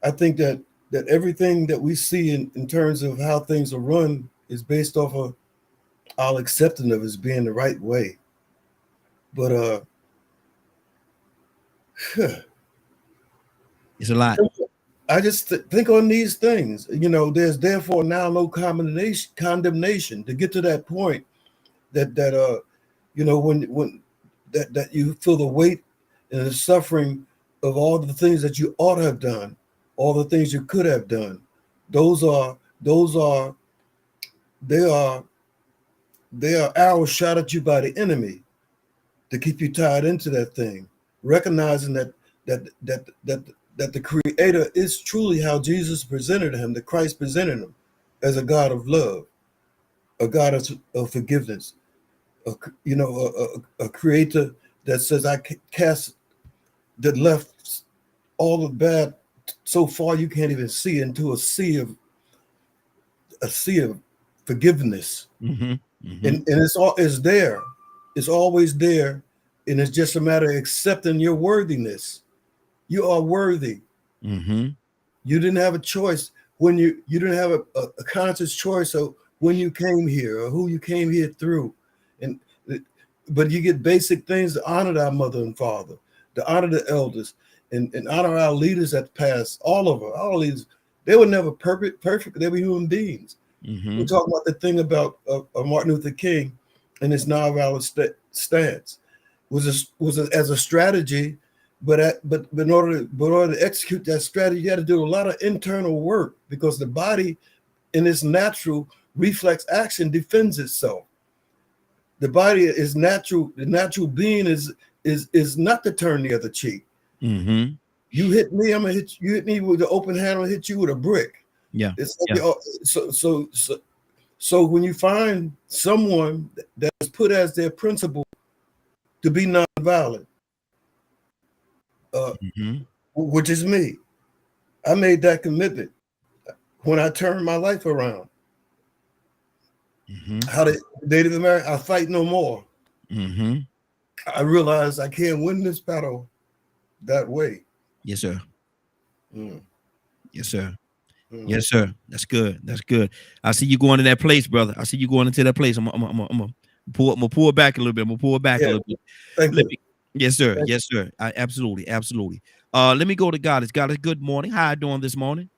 I think that everything that we see in terms of how things are run is based off of our acceptance of as being the right way. But it's a lot. I just think on these things. There's therefore now no condemnation to get to that point that when you feel the weight and the suffering of all the things that you ought to have done, all the things you could have done. They are arrows shot at you by the enemy to keep you tied into that thing, recognizing that the Creator is truly how Jesus presented him, that Christ presented him as a God of love, a God of forgiveness, a creator that says, I cast that left all the bad so far you can't even see into a sea of forgiveness. Mm-hmm. Mm-hmm. And it's there. It's always there. And it's just a matter of accepting your worthiness. You are worthy. Mm-hmm. You didn't have a choice when you didn't have a conscious choice of when you came here or who you came here through. But you get basic things to honor our mother and father, to honor the elders, and honor our leaders that passed. All of them, all leaders, they were never perfect. They were human beings. Mm-hmm. We're talking about the thing about Martin Luther King and his non-violent stance was as a strategy, but in order to execute that strategy, you had to do a lot of internal work because the body, in its natural reflex action, defends itself. The body is natural. The natural being is not to turn the other cheek. Mm-hmm. You hit me, I'm gonna hit you. You hit me with an open hand, I'm gonna hit you with a brick. Yeah. It's like so when you find someone that's put as their principle to be nonviolent, which is me, I made that commitment when I turned my life around. Mm-hmm. How the Native American, I fight no more. Mm-hmm. I realized I can't win this battle that way. Yes, sir. Mm. Yes, sir. Mm. Yes, sir. That's good. That's good. I see you going to that place, brother. I see you going into that place. I'm gonna pull back a little bit. I'm gonna pull back a little bit. Yes, sir. Yes, sir. Absolutely. Let me go to Goddess. Goddess, good morning. How you doing this morning?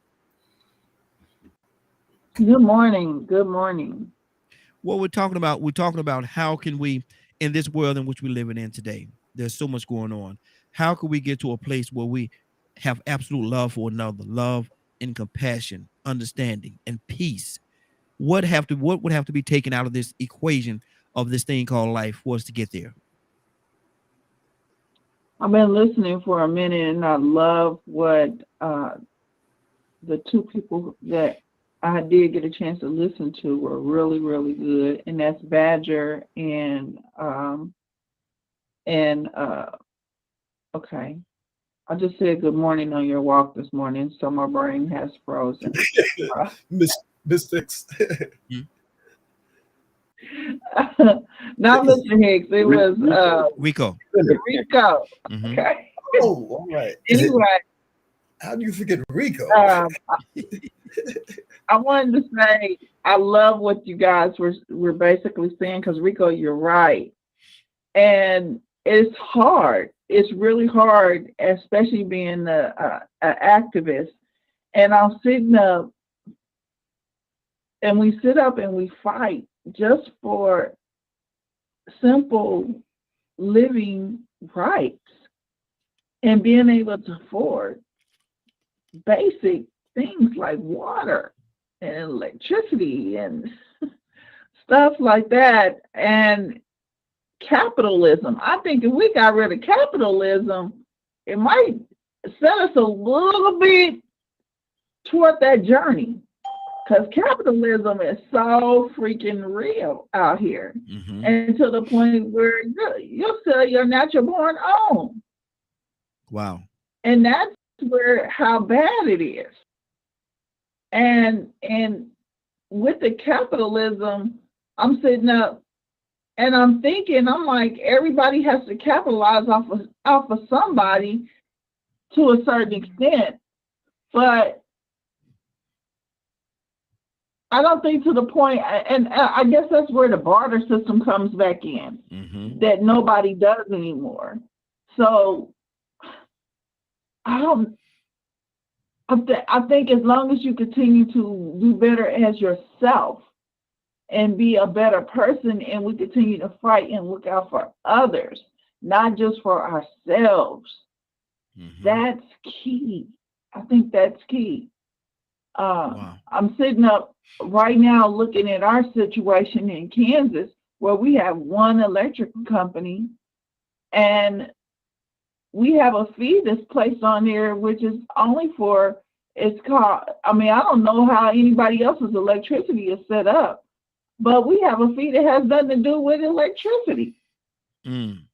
Good morning. Good morning. What we're talking about how can we, in this world in which we're living in today, there's so much going on. How can we get to a place where we have absolute love for another, love and compassion, understanding and peace? What would have to be taken out of this equation of this thing called life for us to get there? I've been listening for a minute, and I love what the two people that I did get a chance to listen to were really, really good, and that's Badger and okay, I just said good morning on your walk this morning, so my brain has frozen. Mistakes. Not Mr. Hicks. It was Rico. Rico. Mhm. Okay. Oh, all right. Anyway, How do you forget Rico? I wanted to say I love what you guys were basically saying, because Rico, you're right. And it's hard. It's really hard, especially being an activist. And I'm sitting up, and we sit up and we fight just for simple living rights and being able to afford basic things like water and electricity and stuff like that. And capitalism, I think if we got rid of capitalism, it might set us a little bit toward that journey, because capitalism is so freaking real out here. Mhm. And to the point where you'll sell your natural born own. Wow. And that's where how bad it is. And with the capitalism, I'm sitting up and I'm thinking, I'm like, everybody has to capitalize off of somebody to a certain extent. But I don't think to the point, and I guess that's where the barter system comes back in, Mhm. that nobody does anymore. So I think as long as you continue to do better as yourself and be a better person, and we continue to fight and look out for others, not just for ourselves, Mhm. that's key. I think that's key. Wow. I'm sitting up right now looking at our situation in Kansas, where we have one electric company, and we have a fee that's placed on there, which is only for, it's called, I mean, I don't know how anybody else's electricity is set up, but we have a fee that has nothing to do with electricity. Mm.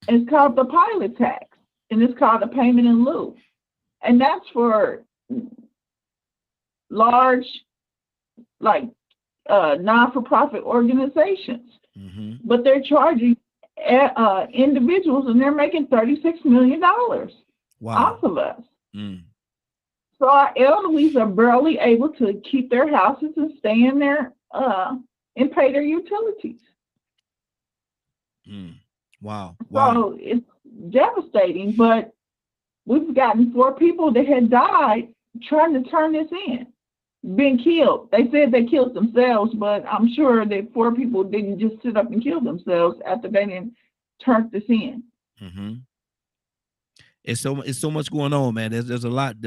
It's called the pilot tax, and it's called the payment in lieu. And that's for large, like, non-for-profit organizations. Mhm. But they're charging individuals, and they're making $36 million Wow. off of us. Mm. So our elderlies are barely able to keep their houses and stay in there and pay their utilities. Mm. Wow. Wow. So it's devastating, but we've gotten 4 people that had died trying to turn this in, been killed. They said they killed themselves, but I'm sure that 4 people didn't just sit up and kill themselves after they didn't turn this in. Mhm. It's so much going on, man. There's a lot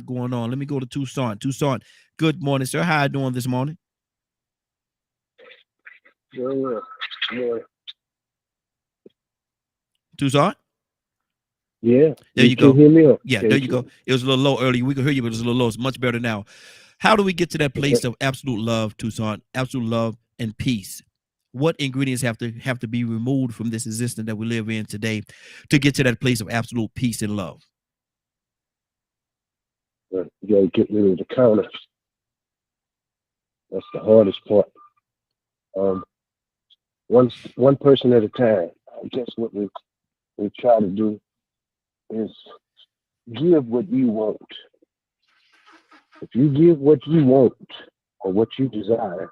going on. Let me go to Tucson. Tucson, good morning, sir. How you doing this morning? Yeah. Tucson? Yeah. There you can go. hear me? Yeah, there you go. It was a little low earlier. We could hear you, but it's a little low. It's much better now. How do we get to that place of absolute love, Tucson? Absolute love and peace. What ingredients have to be removed from this existence that we live in today to get to that place of absolute peace and love? You gotta get rid of the counter. That's the hardest part. One person at a time. I guess what we try to do is give what you want. If you give what you want or what you desire,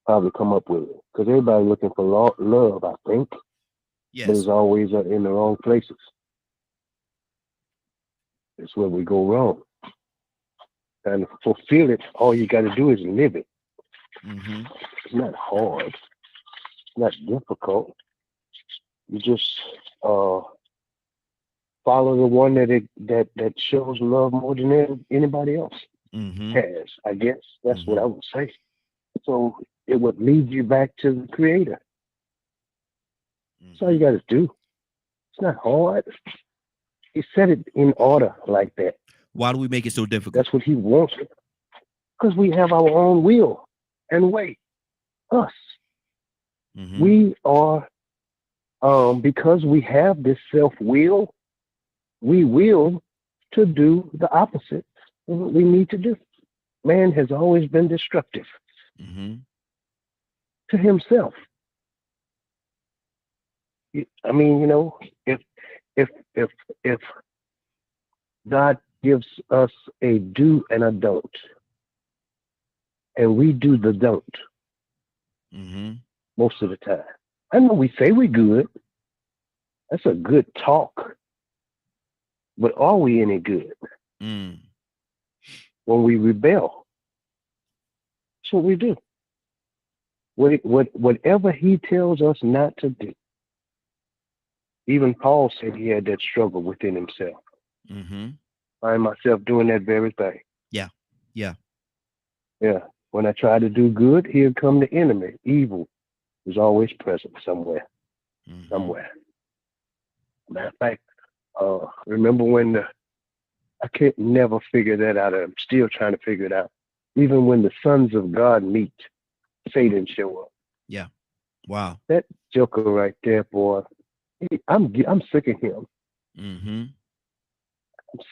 probably come up with it. Because everybody's looking for love, I think. Yes. But it's always in the wrong places. That's where we go wrong. And to fulfill it, all you got to do is live it. Mm-hmm. It's not hard. It's not difficult. You just follow the one that shows love more than anybody else has. I guess that's what I would say. So it would lead you back to the Creator. That's all you got to do. It's not hard. He set it in order like that. Why do we make it so difficult? That's what He wants. Because we have our own will and way. Us. Mm-hmm. We are, because we have this self-will, we will to do the opposite of what we need to do. Man has always been destructive to himself. I mean, you know, if God gives us a do and a don't, and we do the don't most of the time. I know we say we're good. That's a good talk. But are we any good? When we rebel, that's what we do. Whatever he tells us not to do. Even Paul said he had that struggle within himself. I find myself doing that very thing. Yeah. When I try to do good, here come the enemy. Evil is always present somewhere. Matter of fact, remember when I can't never figure that out. I'm still trying to figure it out. Even when the sons of God meet, Satan show up. Yeah. Wow. That joker right there, boy. I'm sick of him. I'm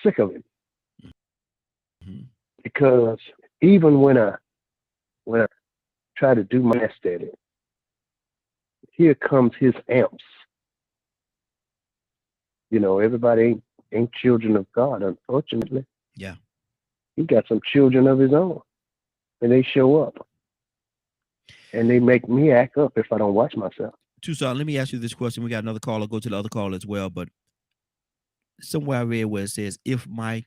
sick of him. Because even when I try to do my best at it, here comes his amps. You know, everybody ain't children of God, unfortunately. Yeah. He got some children of his own, and they show up, and they make me act up if I don't watch myself. Tucson, let me ask you this question. We got another caller. Go to the other caller as well. But somewhere I read where it says, if my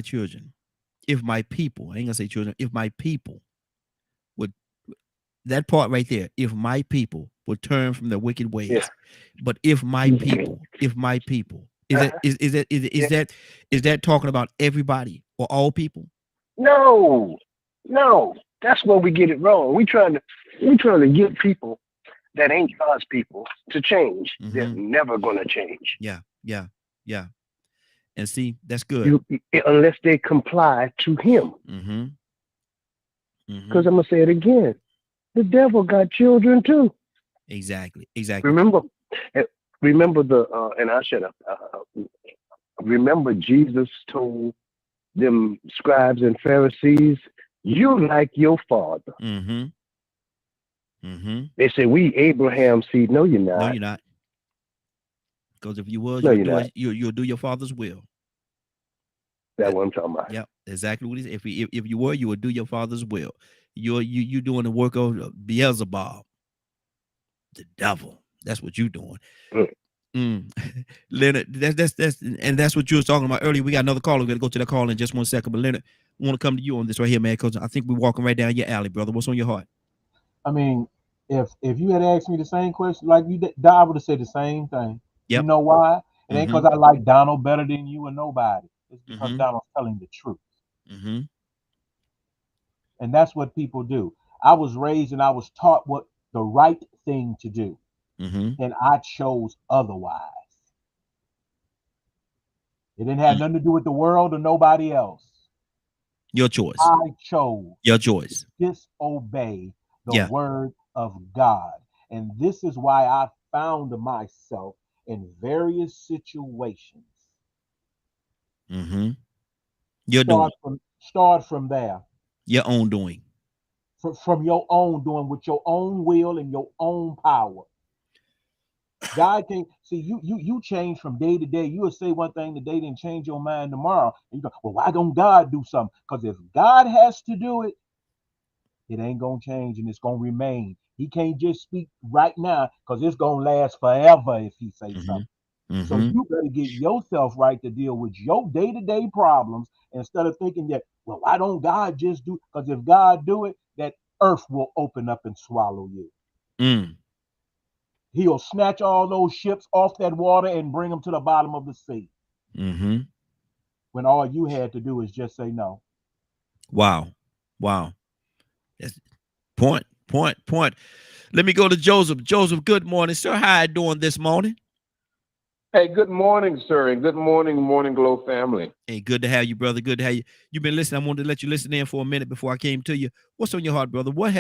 children, if my people, I ain't gonna say children, if my people would, that part right there, if my people would turn from their wicked ways. Yeah. But if my people, is that talking about everybody or all people? No, that's where we get it wrong. We trying to get people that ain't God's people to change. They're never gonna change. Yeah. And see, that's good. Unless they comply to him. Because I'm gonna say it again. The devil got children too. Exactly. Remember the and I shut up. Remember Jesus told them scribes and Pharisees, "You like your father." They say, "We Abraham's seed." No, you're not. No, you're not. Because if you was, you'll do your father's will. That's what I'm talking about. Yep, exactly what he said. If you were, you would do your father's will. You doing the work of Beelzebub, the devil. That's what you doing. Leonard, that's what you was talking about earlier. We got another caller. We're gonna go to the call in just 1 second. But Leonard, I want to come to you on this right here, man, because I think we're walking right down your alley, brother. What's on your heart? I mean, if you had asked me the same question like you did, I would have said the same thing. Yep. You know why? It ain't because I like Donald better than you or nobody. It's because Donald's telling the truth. And that's what people do. I was raised and I was taught what the right thing to do. And I chose otherwise. It didn't have nothing to do with the world or nobody else. Your choice. I chose. Your choice. To disobey the word of God. And this is why I found myself in various situations. Your doing. Start from there. Your own doing. From your own doing with your own will and your own power. God can see you change from day to day. You will say one thing today, then change your mind tomorrow. And you go, well, why don't God do something? Because if God has to do it, it ain't gonna change and it's gonna remain. He can't just speak right now because it's gonna last forever if he says something. So you better get yourself right to deal with your day-to-day problems instead of thinking that, well, why don't God just do? Because if God do it, that earth will open up and swallow you. He'll snatch all those ships off that water and bring them to the bottom of the sea. When all you had to do is just say no. Wow. That's point. Let me go to Joseph. Joseph, good morning, sir. How you doing this morning? Hey, good morning, sir, and good morning, Morning Glow family. Hey, good to have you, brother. Good to have you. You've been listening. I wanted to let you listen in for a minute before I came to you. What's on your heart, brother? What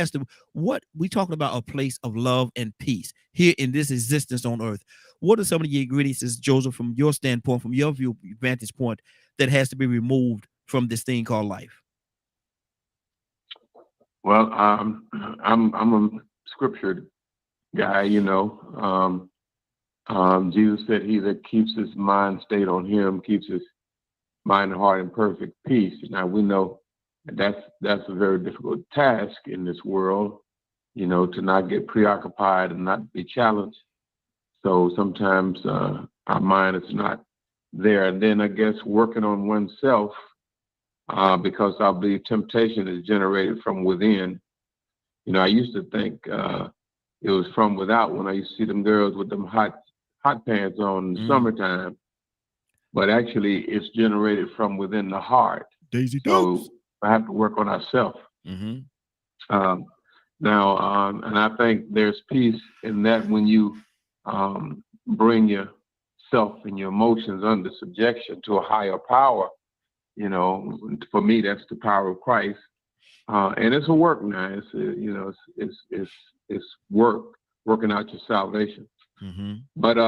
we talking about a place of love and peace here in this existence on earth? What are some of the ingredients, Joseph, from your standpoint, from your vantage point, that has to be removed from this thing called life? Well, I'm a scripture guy, you know. Jesus said, "He that keeps his mind stayed on Him keeps his mind and heart in perfect peace." Now we know that's a very difficult task in this world, you know, to not get preoccupied and not be challenged. So sometimes our mind is not there, and then I guess working on oneself. Because I believe temptation is generated from within. You know, I used to think it was from without when I used to see them girls with them hot pants on in the summertime. But actually, it's generated from within the heart. Daisy so Dukes. I have to work on ourselves. Mm-hmm. Now, and I think there's peace in that when you bring yourself and your emotions under subjection to a higher power. You know, for me, that's the power of Christ, and it's a work now. It's you know, it's working out your salvation. Mm-hmm. But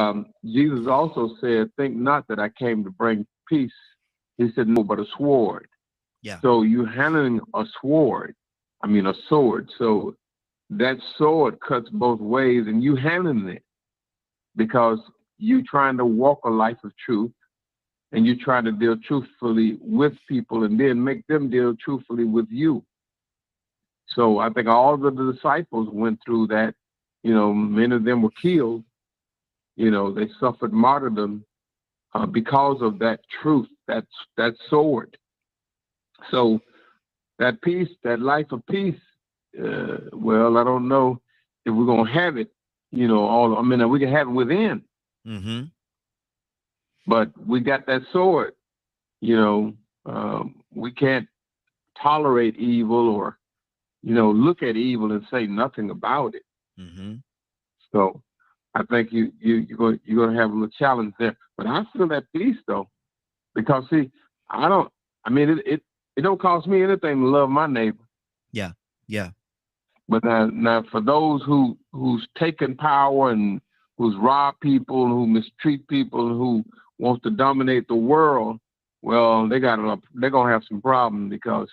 Jesus also said, "Think not that I came to bring peace." He said, "No, but a sword." Yeah. So you handling a sword, a sword. So that sword cuts both ways, and you handling it because you trying to walk a life of truth. And you try to deal truthfully with people and then make them deal truthfully with you. So I think all of the disciples went through that. You know, many of them were killed. You know, they suffered martyrdom because of that truth, that sword. So that peace, that life of peace, well, I don't know if we're going to have it, you know, we can have it within. Mm-hmm. But we got that sword, you know, we can't tolerate evil or, you know, look at evil and say nothing about it. Mm-hmm. So I think you're going to have a little challenge there. But I feel that peace though, because see, it don't cost me anything to love my neighbor. Yeah. Yeah. But now for those who's taken power and who's robbed people, who mistreat people, who wants to dominate the world, well, they're gonna have some problems because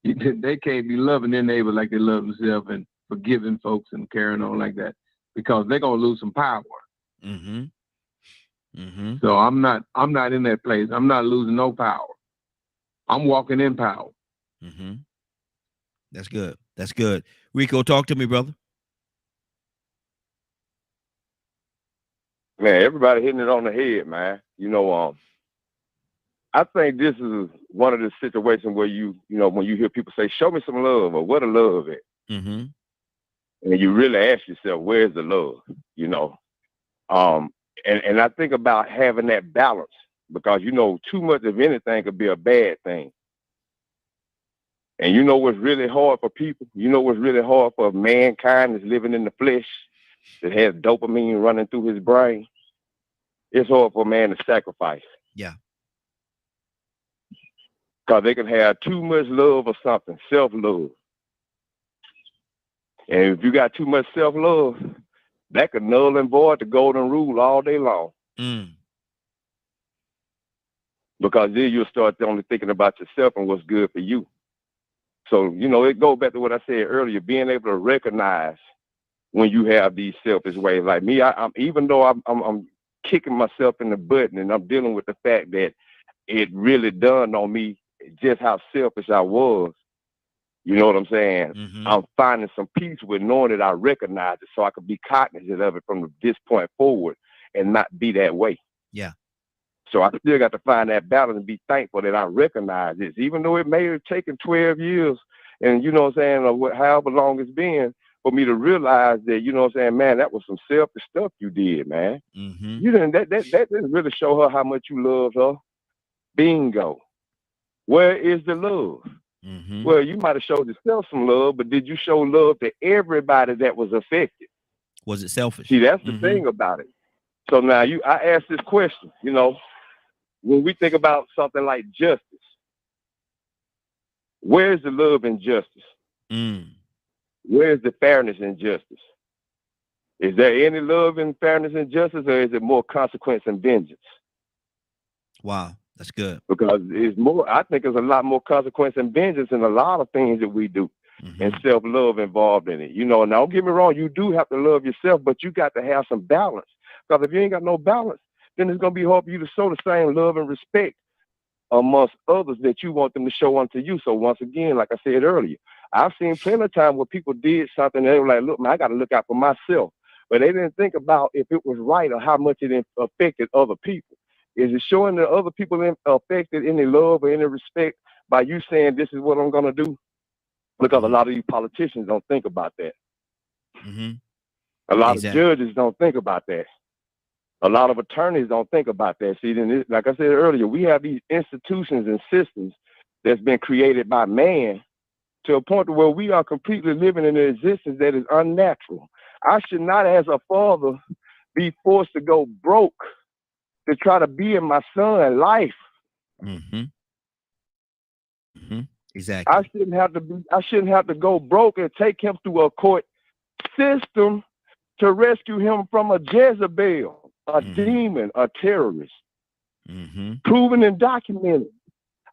they can't be loving their neighbor like they love themselves and forgiving folks and carrying on like that because they're gonna lose some power. Mm-hmm. Mm-hmm. So I'm not in that place. I'm not losing no power. I'm walking in power. Mm-hmm. That's good. That's good. Rico, talk to me, brother. Man, everybody hitting it on the head, man. You know, I think this is one of the situations where when you hear people say, "Show me some love," or "What a love at," Mm-hmm. and you really ask yourself, "Where's the love?" You know, and I think about having that balance because too much of anything could be a bad thing. And you know what's really hard for people? You know what's really hard for mankind that's living in the flesh that has dopamine running through his brain? It's hard for a man to sacrifice. Yeah. Because they can have too much love or something, self-love. And if you got too much self-love, that could null and void the golden rule all day long. Mm. Because then you'll start only thinking about yourself and what's good for you. So, it goes back to what I said earlier, being able to recognize when you have these selfish ways. Like me, I'm even though I'm kicking myself in the butt and I'm dealing with the fact that it really dawned on me just how selfish I was. You know what I'm saying? Mm-hmm. I'm finding some peace with knowing that I recognize it so I could be cognizant of it from this point forward and not be that way. Yeah. So I still got to find that balance and be thankful that I recognize this, even though it may have taken 12 years and, or however long it's been for me to realize that, man, that was some selfish stuff you did, man. Mm-hmm. You didn't, that didn't really show her how much you loved her. Bingo. Where is the love? Mm-hmm. Well, you might have showed yourself some love, but did you show love to everybody that was affected? Was it selfish? See, that's the thing about it. So now I ask this question, when we think about something like justice, where's the love in justice? Mm. Where's the fairness in justice? Is there any love and fairness and justice, or is it more consequence and vengeance? Wow, that's good. Because it's more, I think there's a lot more consequence and vengeance in a lot of things that we do, and self-love involved in it. You know, now don't get me wrong, you do have to love yourself, but you got to have some balance. Because if you ain't got no balance, then it's going to be hard for you to show the same love and respect amongst others that you want them to show unto you. So once again, like I said earlier, I've seen plenty of times where people did something and they were like, look, man, I got to look out for myself. But they didn't think about if it was right or how much it affected other people. Is it showing that other people affected any love or any respect by you saying this is what I'm going to do? Because a lot of these politicians don't think about that. A lot of judges don't think about that. A lot of attorneys don't think about that. See, then, like I said earlier, we have these institutions and systems that's been created by man to a point where we are completely living in an existence that is unnatural. I should not, as a father, be forced to go broke to try to be in my son's life. Exactly. I shouldn't have to go broke and take him through a court system to rescue him from a Jezebel, a demon, a terrorist, proven and documented.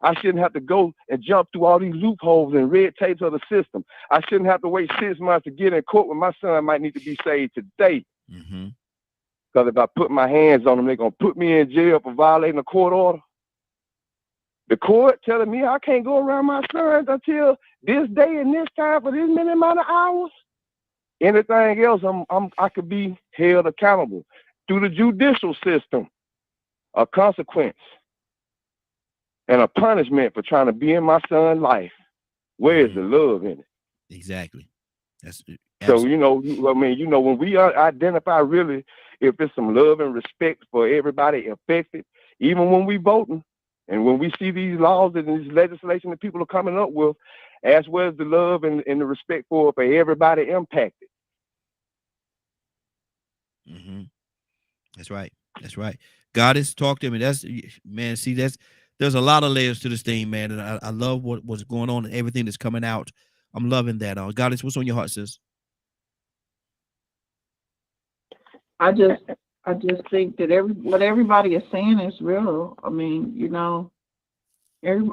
I shouldn't have to go and jump through all these loopholes and red tapes of the system. I shouldn't have to wait 6 months to get in court when my son might need to be saved today. Because if I put my hands on them, they're going to put me in jail for violating a court order. The court telling me I can't go around my sons until this day and this time for this many amount of hours. Anything else, I could be held accountable through the judicial system. A consequence and a punishment for trying to be in my son's life. Where is the love in it? Exactly. That's so, you know, I mean, you know, when we identify really if it's some love and respect for everybody affected, even when we voting and when we see these laws and this legislation that people are coming up with, as well as the love and the respect for everybody impacted. That's right. That's right. God has talked to me. That's, man, see, there's a lot of layers to this thing, man. And I love what's going on and everything that's coming out. I'm loving that. God, what's on your heart, sis? I just think that what everybody is saying is real. I mean, you know,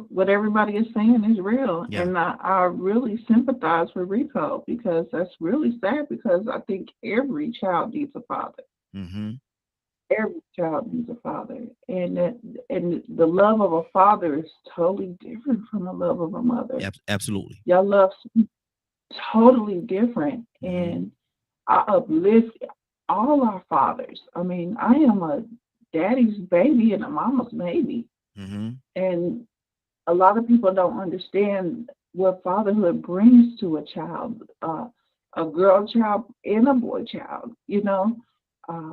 what everybody is saying is real. Yeah. And I really sympathize with Rico because that's really sad because I think every child needs a father. Every child needs a father. And the love of a father is totally different from the love of a mother. Absolutely. Y'all love totally different. And I uplift all our fathers. I mean, I am a daddy's baby and a mama's baby. And a lot of people don't understand what fatherhood brings to a child, a girl child and a boy child. You know,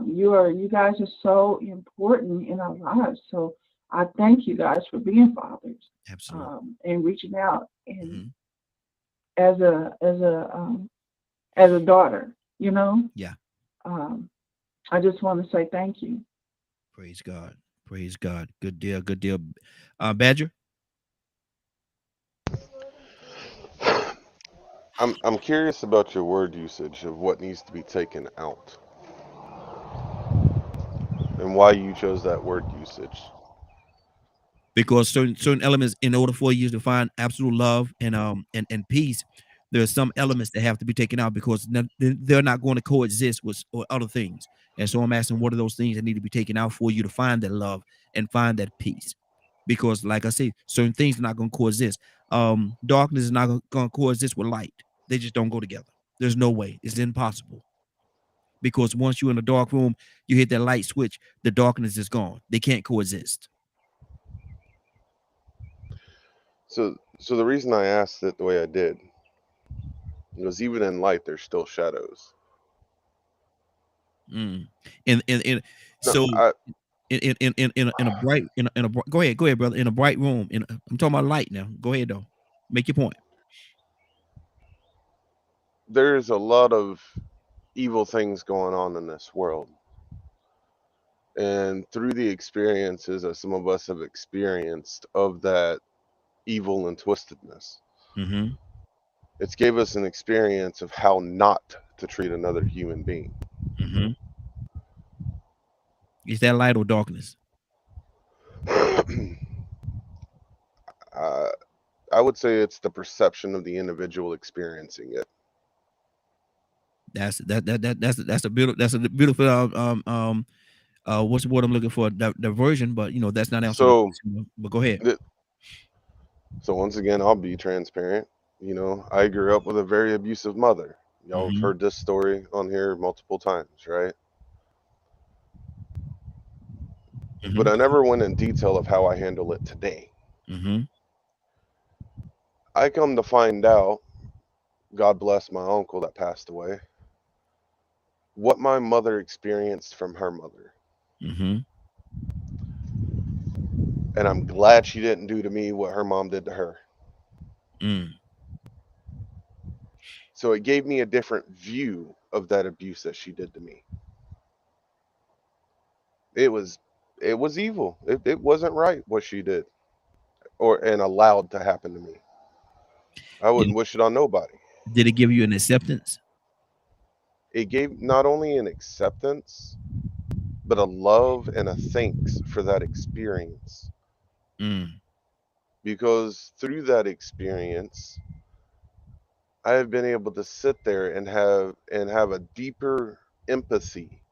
you guys are so important in our lives. So I thank you guys for being fathers. Absolutely. And reaching out and as a daughter, you know. Yeah. I just want to say thank you. Praise God. Praise God. Good deal. Good deal. Badger? I'm curious about your word usage of what needs to be taken out and why you chose that word usage. Because certain elements, in order for you to find absolute love and peace, there are some elements that have to be taken out because they're not going to coexist with other things. And so I'm asking, what are those things that need to be taken out for you to find that love and find that peace? Because, like I say, certain things are not going to coexist. Darkness is not going to coexist with light. They just don't go together. There's no way. It's impossible. Because once you're in a dark room, you hit that light switch, the darkness is gone. They can't coexist. So the reason I asked it the way I did was even in light, there's still shadows. In a bright go ahead, brother. In a bright room, I'm talking about light now. Go ahead though. Make your point. There's a lot of evil things going on in this world. And through the experiences that some of us have experienced of that evil and twistedness, it's gave us an experience of how not to treat another human being. Mm-hmm. Is that light or darkness? I would say it's the perception of the individual experiencing it. That's a beautiful what's the word I'm looking for? Diversion, but you know that's not answering the question. But go ahead. So once again, I'll be transparent. You know, I grew up with a very abusive mother. Y'all have heard this story on here multiple times, right? But I never went in detail of how I handle it today. I come to find out, God bless my uncle that passed away, what my mother experienced from her mother. And I'm glad she didn't do to me what her mom did to her. So it gave me a different view of that abuse that she did to me. It was evil. It wasn't right what she did and allowed to happen to me. I wouldn't wish it on nobody. Did it give you an acceptance? It gave not only an acceptance, but a love and a thanks for that experience. Because through that experience, I have been able to sit there and have a deeper empathy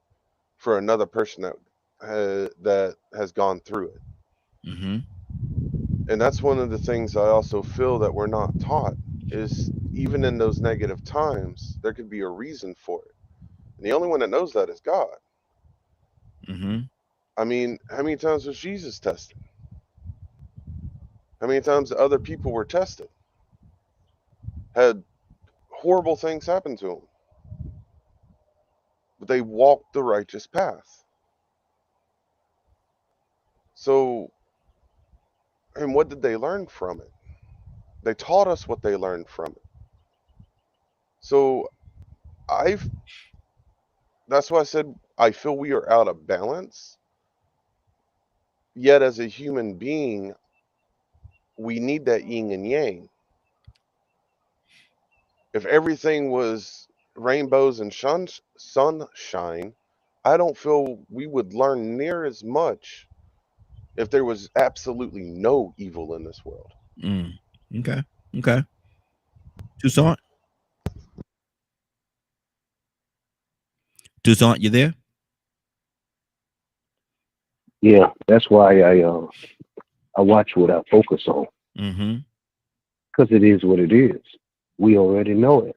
for another person that has gone through it. And that's one of the things I also feel that we're not taught is even in those negative times, there could be a reason for it. And the only one that knows that is God. I mean, how many times was Jesus tested? How many times other people were tested? Had horrible things happen to them. But they walked the righteous path. So, and what did they learn from it? They taught us what they learned from it. So that's why I said I feel we are out of balance. Yet as a human being, we need that yin and yang. If everything was rainbows and sunshine, I don't feel we would learn near as much if there was absolutely no evil in this world. Okay. Toussaint, you there? Yeah, that's why I watch what I focus on. Because it is what it is. We already know it.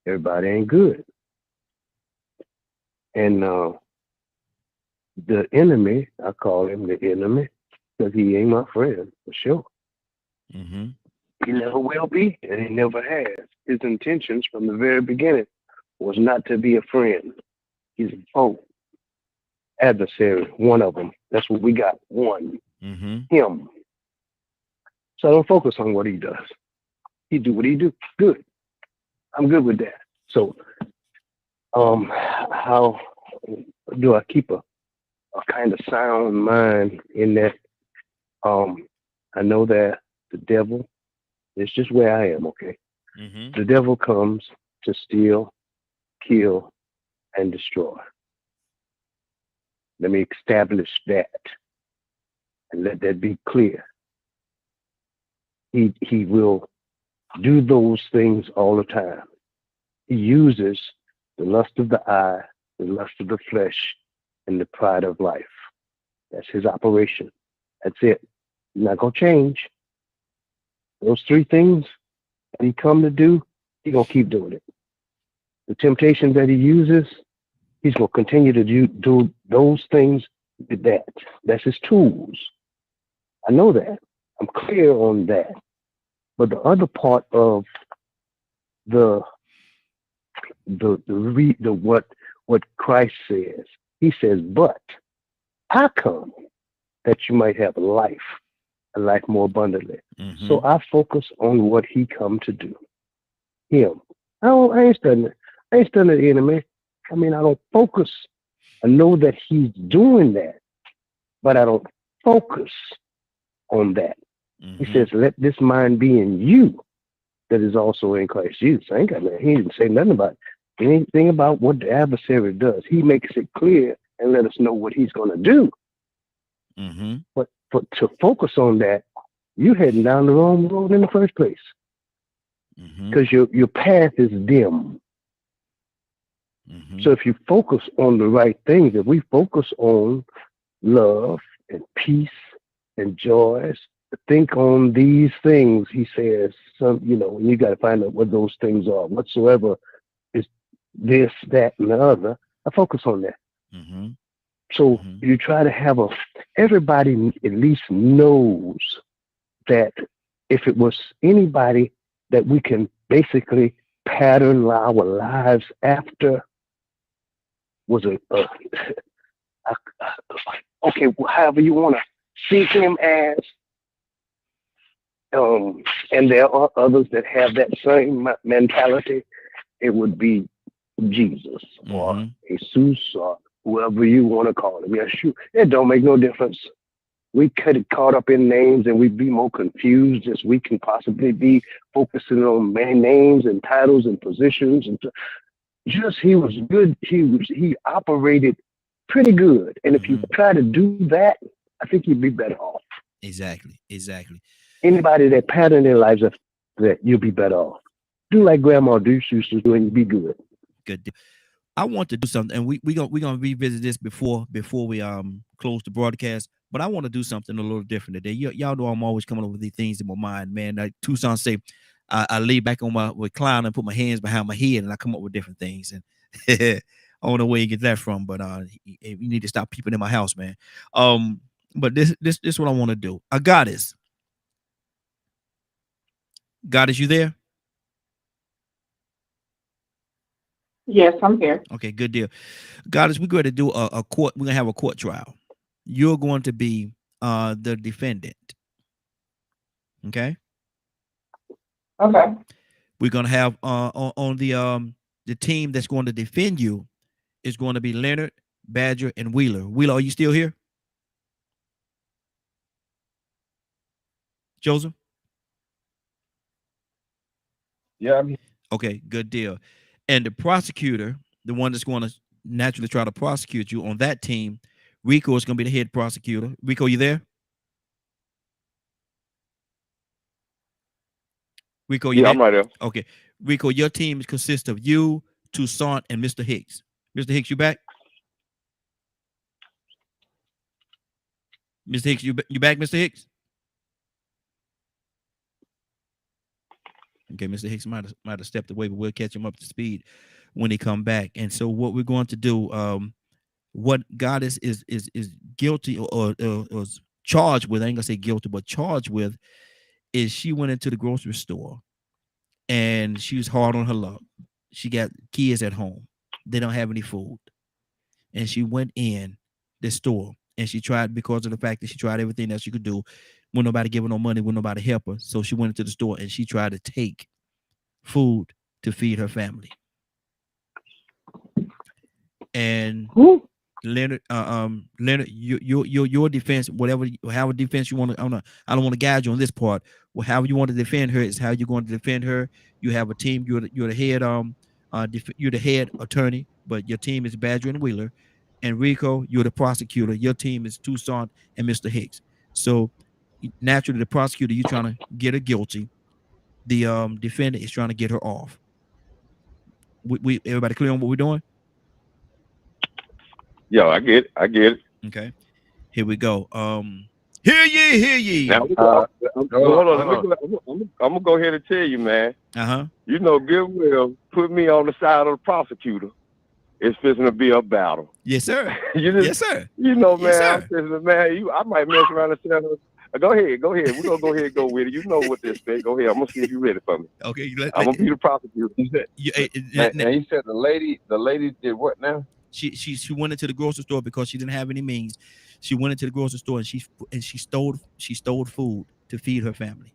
Everybody ain't good. And the enemy, I call him the enemy, because he ain't my friend, for sure. He never will be, and he never has. His intentions from the very beginning was not to be a friend. He's a foe. Adversary, one of them. That's what we got, one. Him. So I don't focus on what he does. He do what he do. Good. I'm good with that. So how do I keep a kind of sound mind in that? I know that the devil, it's just where I am, okay? The devil comes to steal, kill, and destroy. Let me establish that and let that be clear. He will do those things all the time. He uses the lust of the eye, the lust of the flesh, and the pride of life. That's his operation. That's it. He's not going to change. Those three things that he come to do, he's going to keep doing it. The temptation that he uses, he's going to continue to do those things with that. That's his tools. I know that. I'm clear on that. But the other part of what Christ says, he says, but I come that you might have life, a life more abundantly. So I focus on what he come to do. Him. I ain't studying the enemy. I mean, I don't focus. I know that he's doing that, but I don't focus on that. He says, let this mind be in you that is also in Christ Jesus. He didn't say nothing about anything about what the adversary does. He makes it clear and let us know what he's going to do. Mm-hmm. But to focus on that, you're heading down the wrong road in the first place, because your path is dim. So if you focus on the right things, if we focus on love and peace and joys, think on these things, he says, you got to find out what those things are. Whatsoever is this, that, and the other, I focus on that. So you try to have everybody at least knows that if it was anybody that we can basically pattern our lives after, was okay, however you want to see him as, and there are others that have that same mentality, it would be Jesus or Jesus or whoever you want to call him. Yeah, shoot, it don't make no difference. We get caught up in names and we'd be more confused as we can possibly be, focusing on names and titles and positions. And just, he was good. He operated pretty good. And if you try to do that, I think you'd be better off. Exactly. Anybody that pattern their lives after that, you'll be better off. Do like Grandma Deuce used to do, and you'll be good. Good. I want to do something, and we're gonna revisit this before we close the broadcast. But I want to do something a little different today. Y'all know I'm always coming up with these things in my mind, man. Like Tucson say, I lay back on my recliner and put my hands behind my head, and I come up with different things. And I don't know where you get that from, but you need to stop peeping in my house, man. But this is what I want to do. A Goddess, you there? Yes, I'm here. Okay, good deal. Goddess, we're going to do a court. We're going to have a court trial. You're going to be the defendant. Okay. Okay. We're going to have on the team that's going to defend you is going to be Leonard, Badger, and Wheeler. Wheeler, are you still here? Joseph? Yeah, I'm here. Okay, good deal. And the prosecutor, the one that's going to naturally try to prosecute you on that team, Rico is going to be the head prosecutor. Rico, you there? Rico, you there? I'm right there. Okay. Rico, your team consists of you, Toussaint, and Mr. Hicks. Mr. Hicks, you back? Mr. Hicks, you back, Mr. Hicks? Okay, Mr. Hicks might have stepped away, but we'll catch him up to speed when he come back. And so what we're going to do, what Goddess is guilty or charged with, I ain't gonna say guilty, but charged with, is she went into the grocery store and she was hard on her luck. She got kids at home. They don't have any food. And she went in the store and she tried, because of the fact that she tried everything that she could do, when nobody gave her no money, when nobody help her. So she went into the store and she tried to take food to feed her family. And Leonard, your defense, however defense you want to, I don't want to guide you on this part. Well, however you want to defend her is how you're going to defend her. You have a team. You're the head you're the head attorney, but your team is Badger and Wheeler. And Rico, you're the prosecutor. Your team is Toussaint and Mr. Hicks. So naturally, the prosecutor, you're trying to get her guilty. The defendant is trying to get her off. We everybody clear on what we're doing? Yeah, I get it. Okay, here we go. Hear ye. Now, hold on. I'm gonna go ahead and tell you, man. You know, Goodwill put me on the side of the prosecutor. It's fixing to be a battle. Yes, sir. Yes, sir. You know, man, I might mess around and tell her. Go ahead. We're gonna go ahead and go with it. You know what this thing. Go ahead. I'm gonna see if you're ready for me. Okay. I'm gonna be the prosecutor. And he said the lady did what now? She went into the grocery store because she didn't have any means. She went into the grocery store and she stole food to feed her family.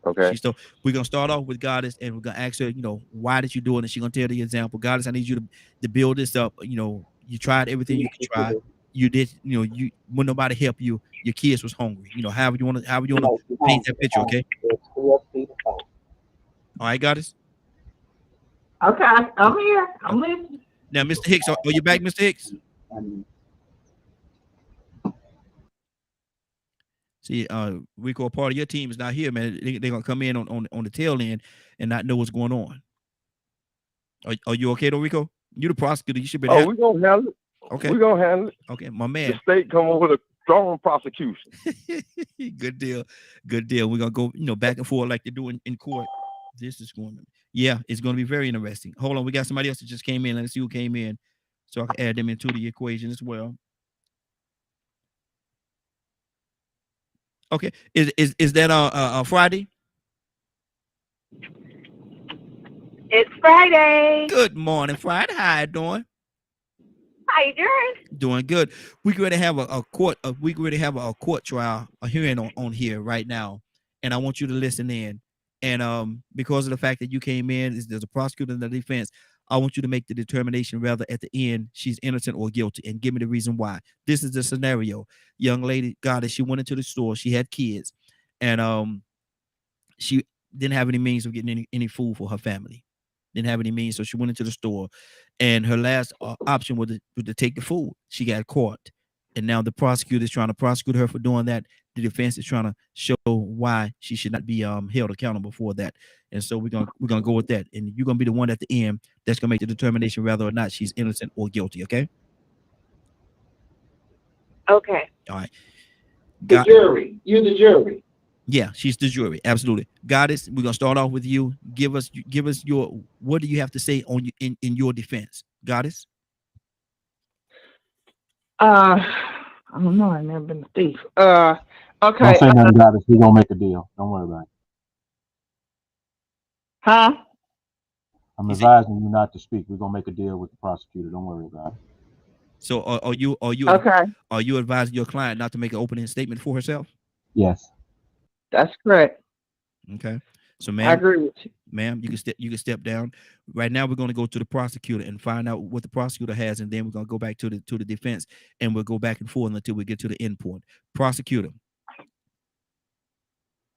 Okay. We're gonna start off with Goddess, and we're gonna ask her, why did you do it? And she's gonna tell the example. Goddess, I need you to build this up. You tried everything you could try. You did, when nobody helped you, your kids was hungry. However you want to paint that picture, okay? All right, Goddess. Okay, I'm here. I'm listening. Now, Mr. Hicks, are you back, Mr. Hicks? See, Rico, part of your team is not here, man. They're gonna come in on the tail end and not know what's going on. Are you okay though, Rico? You the prosecutor. You should be. Oh, we're gonna handle it. Okay. We're gonna handle it. Okay, my man. The state come up with a strong prosecution. Good deal. Good deal. We're gonna go, back and forth like they do in court. This is going to, it's going to be very interesting. Hold on, we got somebody else that just came in. Let's see who came in, so I can add them into the equation as well. Okay, is that a Friday? It's Friday. Good morning, Friday. How you doing? How you doing? Doing good. We going to have a court trial, a hearing on here right now, and I want you to listen in. And because of the fact that you came in, there's a prosecutor and the defense. I want you to make the determination rather at the end she's innocent or guilty, and give me the reason why. This is the scenario. Young lady, Goddess, she went into the store. She had kids, and she didn't have any means of getting any food for her family. Didn't have any means, so she went into the store, and her last option was to take the food. She got caught, and now the prosecutor is trying to prosecute her for doing that. The defense is trying to show why she should not be held accountable for that. And so we're gonna go with that, and you're gonna be the one at the end that's gonna make the determination whether or not she's innocent or guilty. Okay. Okay. All right. The jury. You're the jury. Yeah, she's the jury. Absolutely. Goddess, we're gonna start off with you. Give us your, what do you have to say on in your defense, Goddess? I don't know. I've never been a thief. Okay. Don't say nothing about it. We're gonna make a deal. Don't worry about it. Huh? I'm advising you not to speak. We're gonna make a deal with the prosecutor. Don't worry about it. So are you okay? Are you advising your client not to make an opening statement for herself? Yes. That's correct. Okay. So, I ma'am, agree with you. Ma'am, you can step down. Right now, we're going to go to the prosecutor and find out what the prosecutor has, and then we're going to go back to the defense, and we'll go back and forth until we get to the end point. Prosecutor.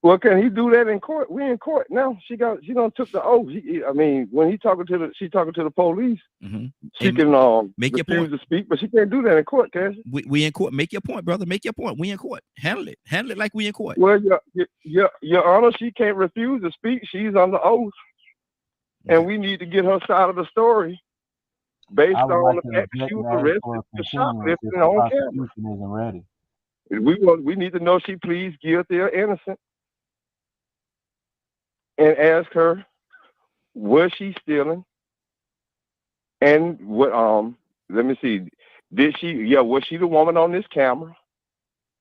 Well, can he do that in court? We in court now. She done took the oath. When she talking to the police, she can make your point to speak, but she can't do that in court, can she? We in court. Make your point, brother. Make your point. We in court. Handle it like we in court. Well, your Honor, she can't refuse to speak. She's under oath, and we need to get her side of the story based on the fact that she was arrested for shoplifting on camera. Isn't ready. We need to know she pleads guilty or innocent. And ask her, was she stealing? And what let me see. Was she the woman on this camera?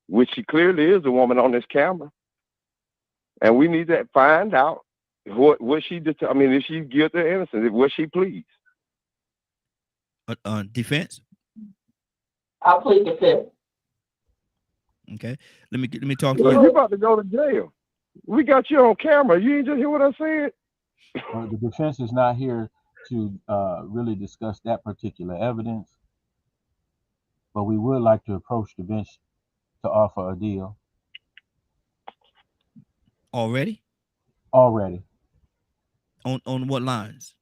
Which she clearly is the woman on this camera. And we need to find out what she did. If she's guilty or innocent, what she pleads. Defense? I'll plead defense. Okay. Let me talk to you. you. You're about to go to jail. We got you on camera. You ain't just hear what I said? The defense is not here to really discuss that particular evidence, but we would like to approach the bench to offer a deal. Already? Already. On what lines?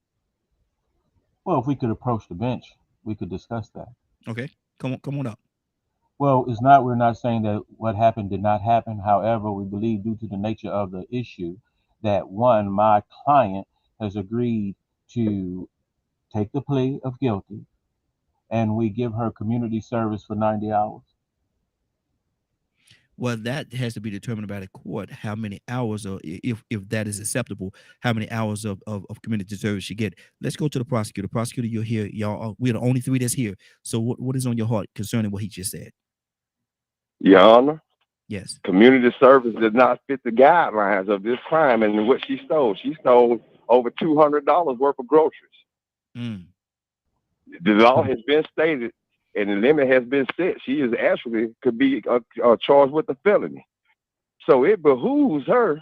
Well, if we could approach the bench, we could discuss that. Okay. Come on up. Well, we're not saying that what happened did not happen. However, we believe due to the nature of the issue that my client has agreed to take the plea of guilty, and we give her community service for 90 hours. Well, that has to be determined by the court, how many hours, or if that is acceptable, how many hours of community service she get. Let's go to the prosecutor. Prosecutor, you're here. Y'all, we're the only three that's here. So what is on your heart concerning what he just said? Your Honor? Yes. Community service did not fit the guidelines of this crime and what she stole. She stole over $200 worth of groceries. The law has been stated and the limit has been set. She is actually could be charged with a felony. So it behooves her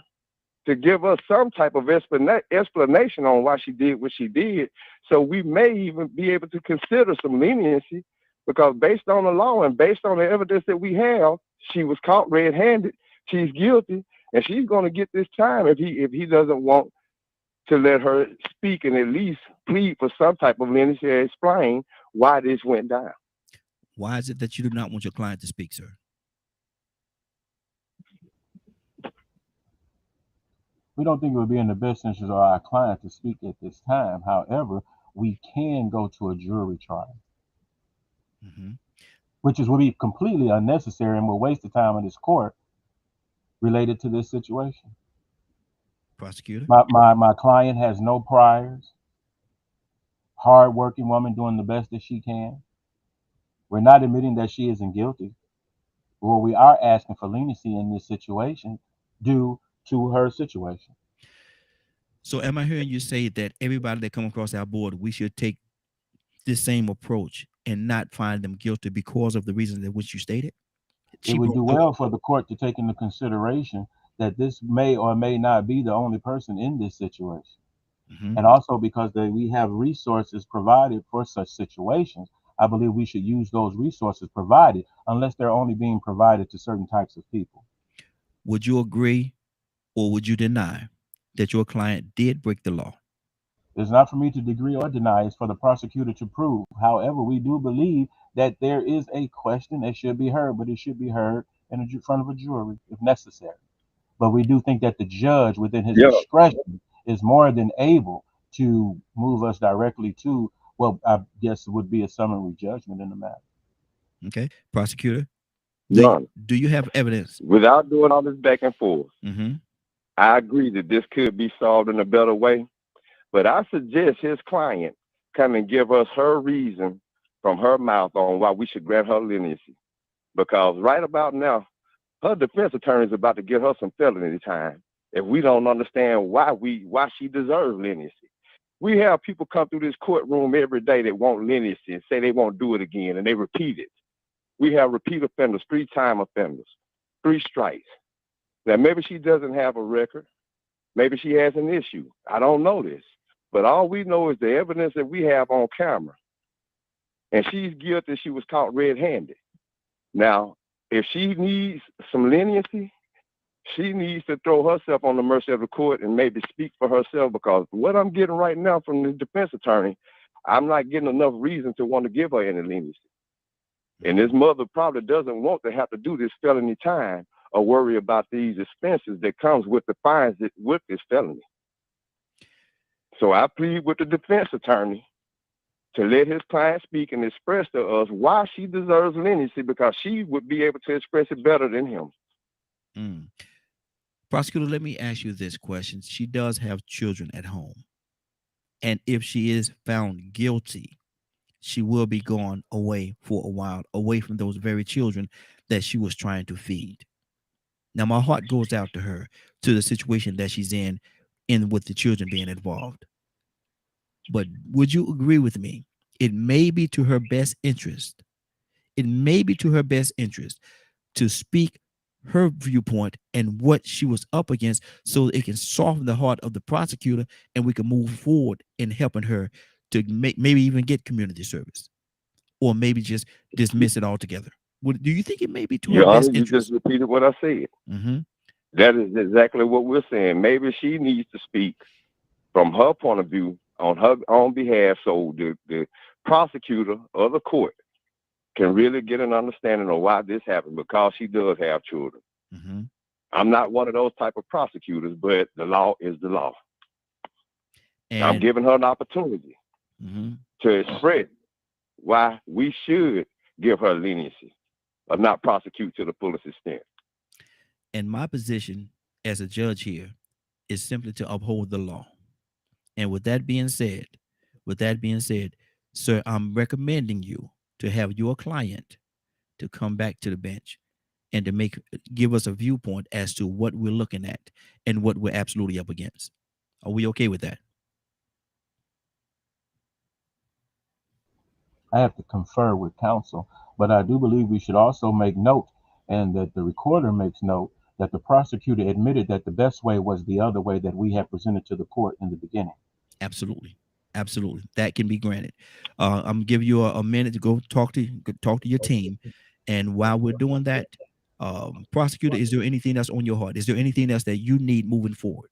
to give us some type of explanation on why she did what she did. So we may even be able to consider some leniency, because based on the law and based on the evidence that we have, she was caught red-handed. She's guilty, and she's going to get this time if he doesn't want to let her speak and at least plead for some type of leniency to explain why this went down. Why is it that you do not want your client to speak, sir? We don't think it would be in the best interest of our client to speak at this time. However, we can go to a jury trial, which would be completely unnecessary and will waste the time in this court related to this situation. Prosecutor? My client has no priors. Hard-working woman doing the best that she can. We're not admitting that she isn't guilty. Well, we are asking for leniency in this situation due to her situation. So am I hearing you say that everybody that come across our board, we should take this same approach and not find them guilty because of the reasons in which you stated? It would do well for the court to take into consideration that this may or may not be the only person in this situation. And also because we have resources provided for such situations, I believe we should use those resources provided unless they're only being provided to certain types of people. Would you agree or would you deny that your client did break the law? It's not for me to agree or deny, it's for the prosecutor to prove. However, we do believe that there is a question that should be heard, but it should be heard in front of a jury if necessary. But we do think that the judge within his discretion is more than able to move us directly to, well, I guess it would be a summary judgment in the matter. Okay. Prosecutor, John, do you have evidence? Without doing all this back and forth, I agree that this could be solved in a better way, but I suggest his client come and give us her reason from her mouth on why we should grant her leniency. Because right about now, her defense attorney is about to get her some felony time if we don't understand why she deserves leniency. We have people come through this courtroom every day that want leniency and say they won't do it again, and they repeat it. We have repeat offenders, 3-time offenders, 3 strikes. Now, maybe she doesn't have a record. Maybe she has an issue. I don't know this. But all we know is the evidence that we have on camera. And she's guilty. She was caught red-handed. Now, if she needs some leniency, she needs to throw herself on the mercy of the court and maybe speak for herself, because what I'm getting right now from the defense attorney, I'm not getting enough reason to want to give her any leniency. And this mother probably doesn't want to have to do this felony time or worry about these expenses that comes with the fines with this felony. So I plead with the defense attorney to let his client speak and express to us why she deserves leniency, because she would be able to express it better than him. Prosecutor, let me ask you this question. She does have children at home. And if she is found guilty, she will be gone away for a while, away from those very children that she was trying to feed. Now, my heart goes out to her, to the situation that she's in with the children being involved. But would you agree with me? It may be to her best interest. It may be to her best interest to speak her viewpoint and what she was up against, so it can soften the heart of the prosecutor and we can move forward in helping her to maybe even get community service, or maybe just dismiss it altogether. Do you think it may be to her best interest? You just repeated what I said. That is exactly what we're saying. Maybe she needs to speak from her point of view on her own behalf, so the prosecutor or the court can really get an understanding of why this happened, because she does have children. I'm not one of those type of prosecutors, but the law is the law. And I'm giving her an opportunity to express why we should give her leniency or not prosecute to the fullest extent. And my position as a judge here is simply to uphold the law. And with that being said, sir, I'm recommending you to have your client to come back to the bench and to give us a viewpoint as to what we're looking at and what we're absolutely up against. Are we okay with that? I have to confer with counsel, but I do believe we should also make note, and that the recorder makes note, that the prosecutor admitted that the best way was the other way that we had presented to the court in the beginning. Absolutely. That can be granted. I'm giving you a minute to go talk to your team. And while we're doing that, prosecutor, is there anything else on your heart? Is there anything else that you need moving forward?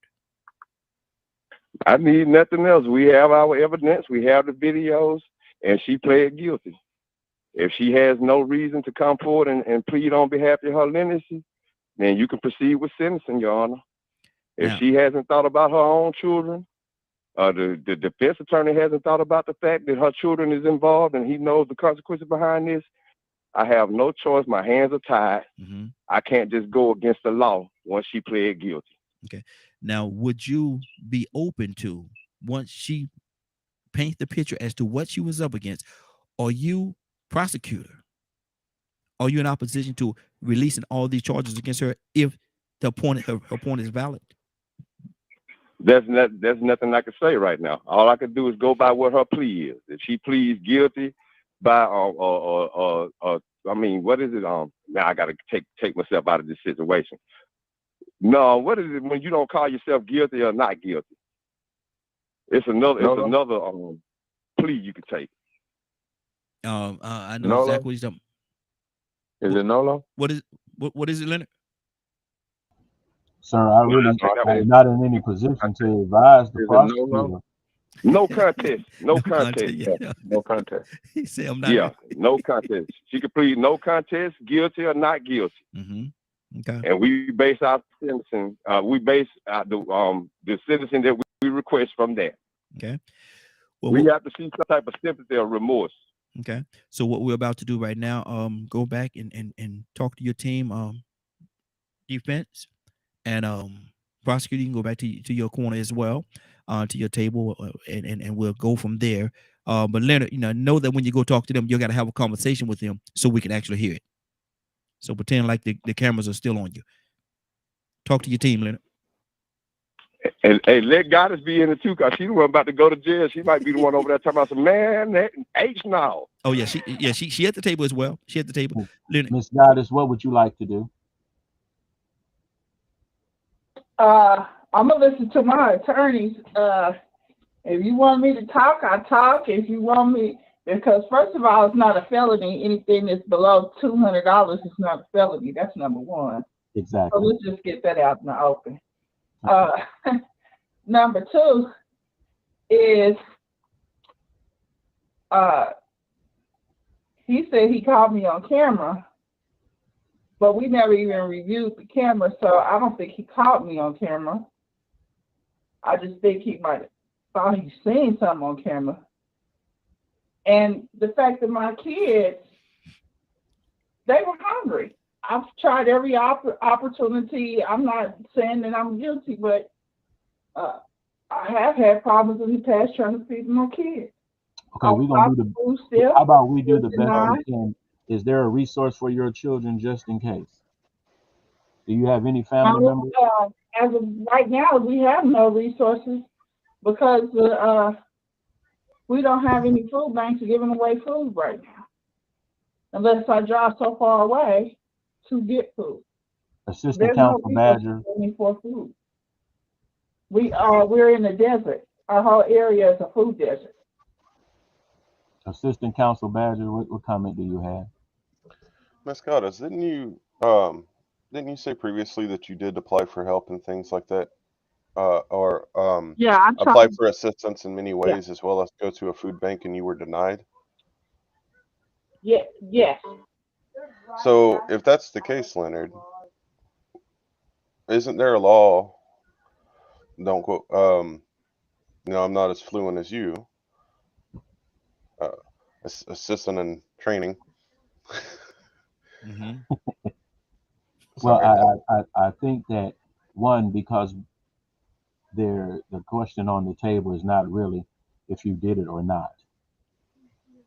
I need nothing else. We have our evidence. We have the videos, and she pled guilty. If she has no reason to come forward and plead on behalf of her lineage, then you can proceed with sentencing, Your Honor. If Now, she hasn't thought about her own children, the defense attorney hasn't thought about the fact that her children is involved and he knows the consequences behind this, I have no choice. My hands are tied. mm-hmm. I can't just go against the law once she pled guilty. Okay. Now, would you be open to, once she paints the picture as to what she was up against, are you prosecutor? Are you in opposition to releasing all these charges against her if the point her point is valid? There's nothing I can say right now. All I can do is go by what her plea is. If she pleads guilty by I mean, what is it? Now I gotta take myself out of this situation. No, what is it when you don't call yourself guilty or not guilty? It's another plea you could take. I know exactly what he's talking. Is it Nolo? What is it, Leonard? Sir, I'm not in any position to advise the prosecutor. No contest. No contest. Yeah. No contest. He said, "I'm not." Yeah, no contest. She could plead no contest, guilty or not guilty. Mm-hmm. Okay. And we base our sentencing. We base the sentencing that we request from that. Okay. Well, we have to see some type of sympathy or remorse. Okay. So what we're about to do right now, go back and talk to your team, defense, and prosecutor. You can go back to your corner as well, to your table, and we'll go from there. But Leonard, know that when you go talk to them, you got to have a conversation with them so we can actually hear it. So pretend like the cameras are still on you. Talk to your team, Leonard. And hey, let Goddess be in it too, because she's the one about to go to jail. She might be the one over there talking about some man that H now. Oh yeah, she at the table as well. She at the table. Leonard. Miss Goddess, what would you like to do? I'm gonna listen to my attorneys. If you want me to talk, I talk. If you want me, because first of all, it's not a felony. Anything that's below $200 is not a felony. That's number one. Exactly. So let's just get that out in the open. Number two is he said he called me on camera, but we never even reviewed the camera, so I don't think he caught me on camera. I just think he might have thought he seen something on camera. And the fact that my kids, they were hungry. I've tried every opportunity. I'm not saying that I'm guilty, but I have had problems in the past trying to feed my kids. Okay, we're gonna do the. How about we do the best we can? Is there a resource for your children just in case? Do you have any family members? As of right now, we have no resources because we don't have any food banks giving away food right now, unless I drive so far away to get food. Assistant Counsel Badger. For food. We're in the desert. Our whole area is a food desert. Assistant Counsel Badger, what comment do you have? Ms. Goddess, didn't you say previously that you did apply for help and things like that? Yeah, apply for assistance in many ways, as well as go to a food bank and you were denied? Yeah, yes. So if that's the case, Leonard, isn't there a law? Don't quote. I'm not as fluent as you. Assistant in training. Mm-hmm. Well, I think that one, because the question on the table is not really if you did it or not.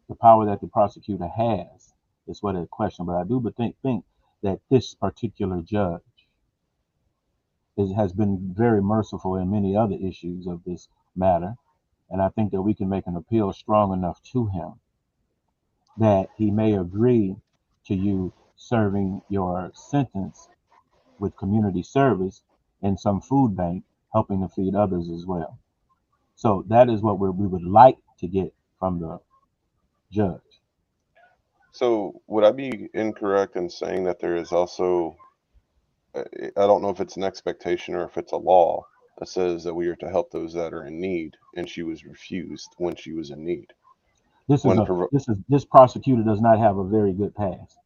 The power that the prosecutor has is what a question. But I do think that this particular judge has been very merciful in many other issues of this matter, and I think that we can make an appeal strong enough to him that he may agree to you serving your sentence with community service in some food bank, helping to feed others as well. So that is what we would like to get from the judge. So would I be incorrect in saying that there is also, I don't know if it's an expectation or if it's a law, that says that we are to help those that are in need, and she was refused when she was in need. This prosecutor does not have a very good past.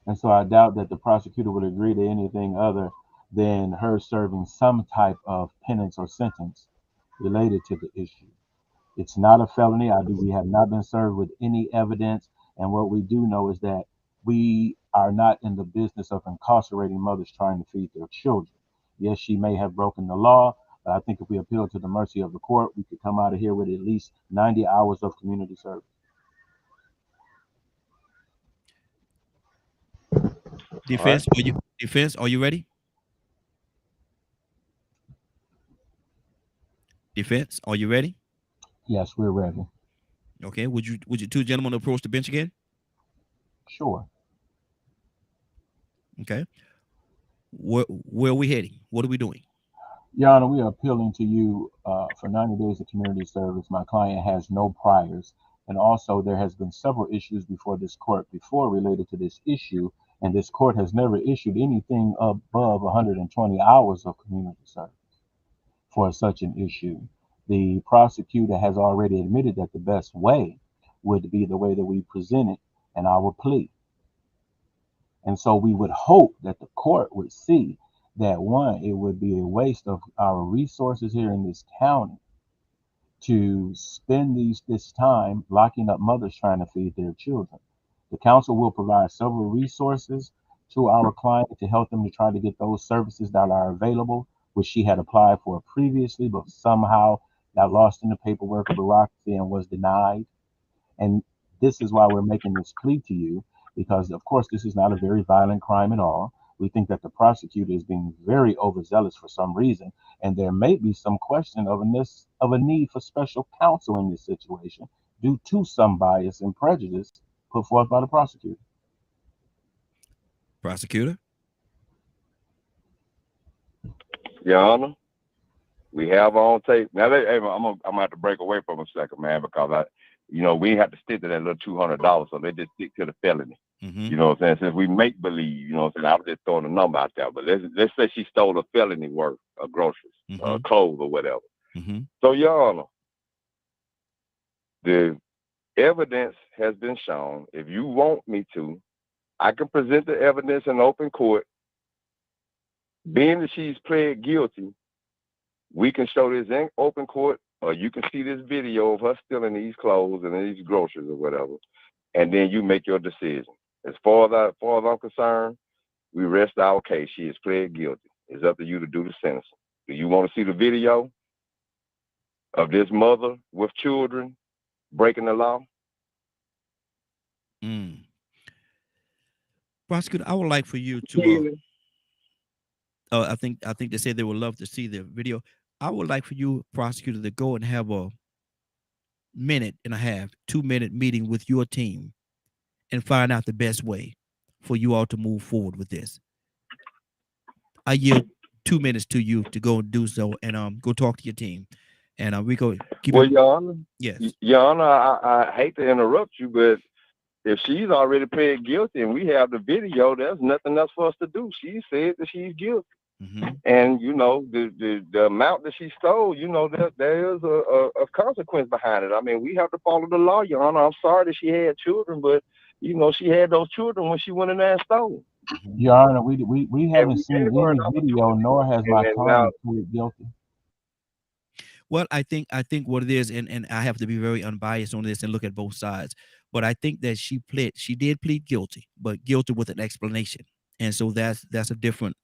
And so I doubt that the prosecutor would agree to anything other than her serving some type of penance or sentence related to the issue. It's not a felony. We have not been served with any evidence. And what we do know is that we are not in the business of incarcerating mothers trying to feed their children. Yes, she may have broken the law, but I think if we appeal to the mercy of the court, we could come out of here with at least 90 hours of community service. Defense, are you ready? Defense, are you ready? Yes, we're ready. Okay. Would you two gentlemen approach the bench again? Sure. Okay. Where are we heading? What are we doing? Your Honor, we are appealing to you for 90 days of community service. My client has no priors. And also there has been several issues before this court before related to this issue. And this court has never issued anything above 120 hours of community service for such an issue. The prosecutor has already admitted that the best way would be the way that we present it in our plea. And so we would hope that the court would see that, one, it would be a waste of our resources here in this county to spend this time locking up mothers trying to feed their children. The council will provide several resources to our client to help them to try to get those services that are available, which she had applied for previously, but somehow got lost in the paperwork of bureaucracy and was denied. And this is why we're making this plea to you, because of course this is not a very violent crime at all. We think that the prosecutor is being very overzealous for some reason, and there may be some question of a need for special counsel in this situation due to some bias and prejudice put forth by the prosecutor. Prosecutor? Your Honor, we have on tape. Now, I'm gonna have to break away from a second, man, because we have to stick to that little $200, so they just stick to the felony. Mm-hmm. You know what I'm saying? Since we make believe, you know what I'm saying? I was just throwing a number out there, but let's say she stole a felony worth of groceries, clothes or whatever. Mm-hmm. So, Your Honor, the evidence has been shown. If you want me to, I can present the evidence in open court. Being that she's pled guilty, we can show this in open court, or you can see this video of her stealing these clothes and these groceries or whatever, and then you make your decision. As far as I'm concerned, we rest our case. She is pled guilty. It's up to you to do the sentencing. Do you want to see the video of this mother with children breaking the law? Prosecutor, I would like for you to. I think they said they would love to see the video. I would like for you, prosecutor, to go and have a 2-minute meeting with your team and find out the best way for you all to move forward with this. I yield 2 minutes to you to go and do so, and go talk to your team, and we go. Your Honor. Yes. Your Honor, I hate to interrupt you, but if she's already pled guilty and we have the video, there's nothing else for us to do. She said that she's guilty. Mm-hmm. And the amount that she stole, there is a consequence behind it. I mean, we have to follow the law, Your Honor. I'm sorry that she had children, but she had those children when she went in there and stole. Your Honor, we haven't seen any video, nor has my client pleaded guilty. Well, I think what it is, and I have to be very unbiased on this and look at both sides, but I think that she did plead guilty, but guilty with an explanation, and so that's a different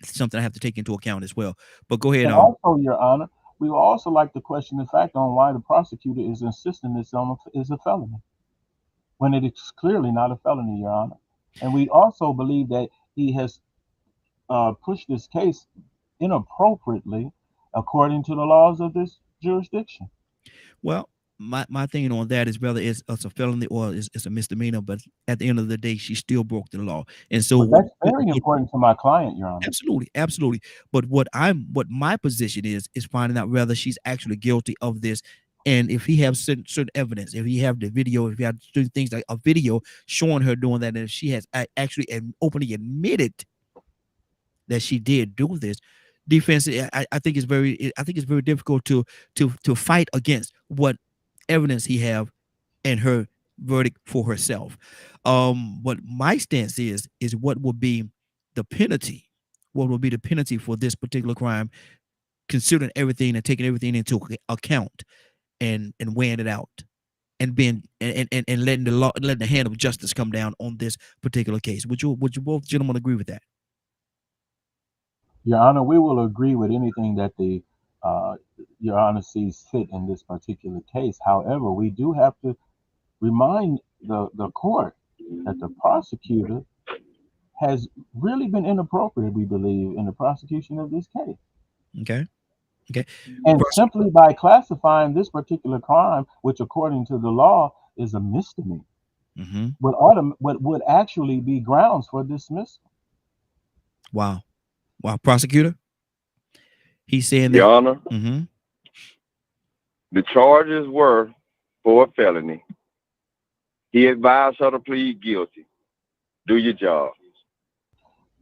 something I have to take into account as well. But go ahead. Also, Your Honor, we would also like to question the fact on why the prosecutor is insisting this is a felony, when it is clearly not a felony, Your Honor. And we also believe that he has pushed this case inappropriately according to the laws of this jurisdiction. Well, my thing on that is whether it's a felony or it's a misdemeanor, but at the end of the day, she still broke the law, and so that's very important to my client, Your Honor. Absolutely. But what my position is finding out whether she's actually guilty of this, and if he has certain evidence, if he have the video, if he have certain things like a video showing her doing that, and if she has actually openly admitted that she did do this, defense, I think it's very difficult to fight against what evidence he have and her verdict for herself. What my stance is what will be the penalty? What will be the penalty for this particular crime, considering everything and taking everything into account and weighing it out and being and letting the hand of justice come down on this particular case. Would you both gentlemen agree with that? Your Honor, we will agree with anything that the Your Honor sees fit in this particular case. However, we do have to remind the court that the prosecutor has really been inappropriate, we believe, in the prosecution of this case. Okay. And simply by classifying this particular crime, which according to the law is a misdemeanor, would actually be grounds for dismissal. Wow. Prosecutor? He's saying that. Your Honor, the charges were for a felony. He advised her to plead guilty. Do your job.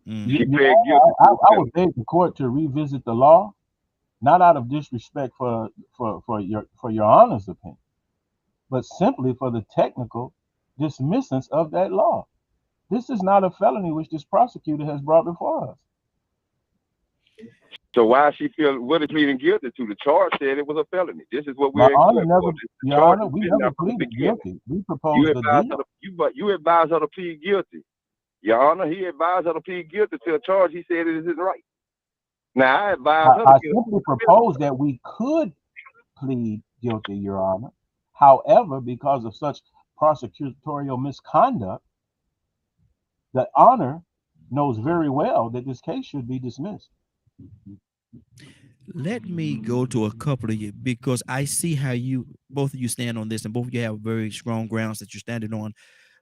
She pled guilty. I would beg the court to revisit the law, not out of disrespect for your Honor's opinion, but simply for the technical dismissance of that law. This is not a felony which this prosecutor has brought before us. So why she feel what is pleading guilty to? The charge said it was a felony. This is what Your we're Honor, Your Honor, we never pleaded guilty. We proposed the deal. You advised her to plead guilty. Your Honor, he advised her to plead guilty to a charge he said it isn't right. Now I advised her. I simply proposed that we could plead guilty, Your Honor. However, because of such prosecutorial misconduct, the Honor knows very well that this case should be dismissed. Let me go to a couple of you, because I see how both of you stand on this, and both of you have very strong grounds that you're standing on.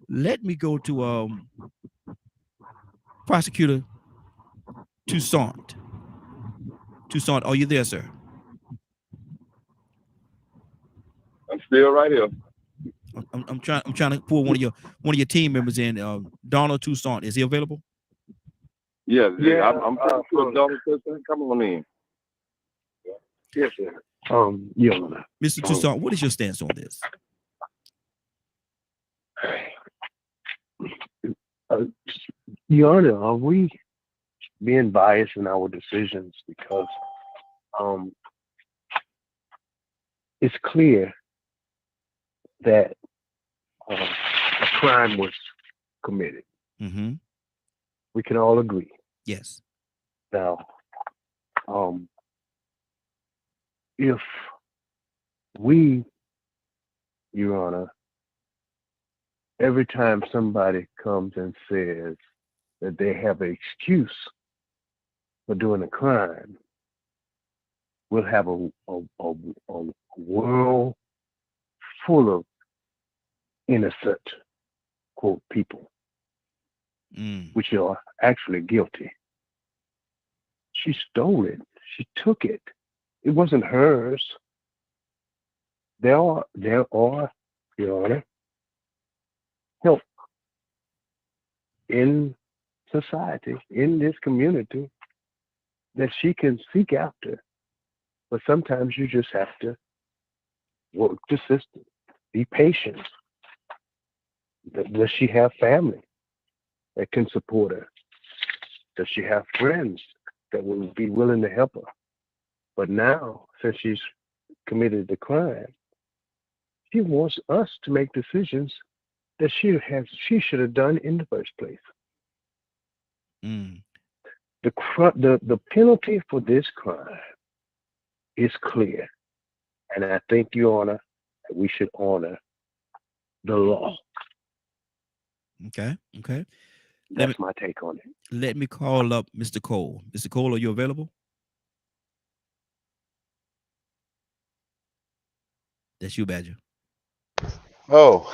Let me go to Prosecutor Toussaint. Toussaint, are you there, sir? I'm still right here. I'm trying to pull one of your team members in. Donald Toussaint, is he available? Yeah. I'm trying to put Donald Toussaint. Come on in. Yes, sir. Mr. Toussaint, what is your stance on this? Your Honor, are we being biased in our decisions? Because it's clear that a crime was committed. We can all agree. Yes. Now, if we, Your Honor, every time somebody comes and says that they have an excuse for doing a crime, we'll have a world full of innocent, quote, people, which are actually guilty. She stole it. She took it. It wasn't hers. There are, Your Honor, help in society, in this community, that she can seek after. But sometimes you just have to work the system. Be patient. Does she have family that can support her? Does she have friends that will be willing to help her? But now, since she's committed the crime, she wants us to make decisions that she should have done in the first place. The penalty for this crime is clear, and I think, Your Honor, that we should honor the law. Okay. That's my take on it. Let me call up Mr. Cole. Mr. Cole, are you available? That's you, Badger. Oh.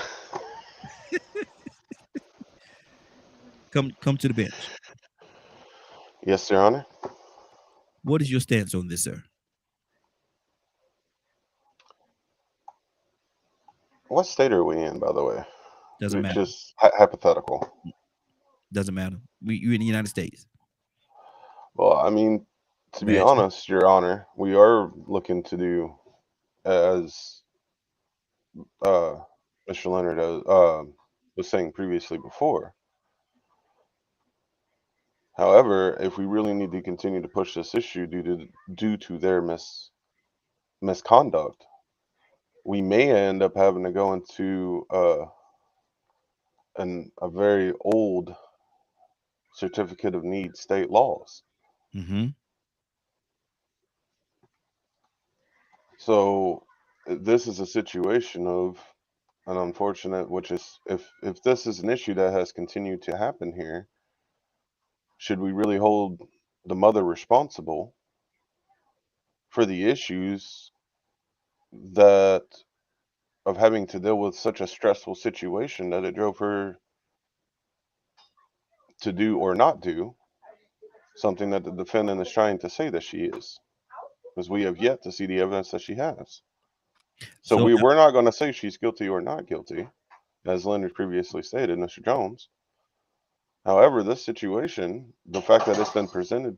Come to the bench. Yes, Your Honor. What is your stance on this, sir? What state are we in, by the way? Doesn't matter. Just hypothetical. Doesn't matter. You're in the United States. Well, I mean, to be Badger. honest, Your Honor, we are looking to do, as Mr. Leonard was saying previously before. However, if we really need to continue to push this issue due to their misconduct, we may end up having to go into a very old certificate of need state laws. Mm-hmm. So this is a situation of an unfortunate, which is if this is an issue that has continued to happen here, should we really hold the mother responsible for the issues that of having to deal with such a stressful situation that it drove her to do or not do something that the defendant is trying to say that she is, because we have yet to see the evidence that she has. So So we're not going to say she's guilty or not guilty, as Leonard previously stated, Mr. Jones. However, this situation, the fact that it's been presented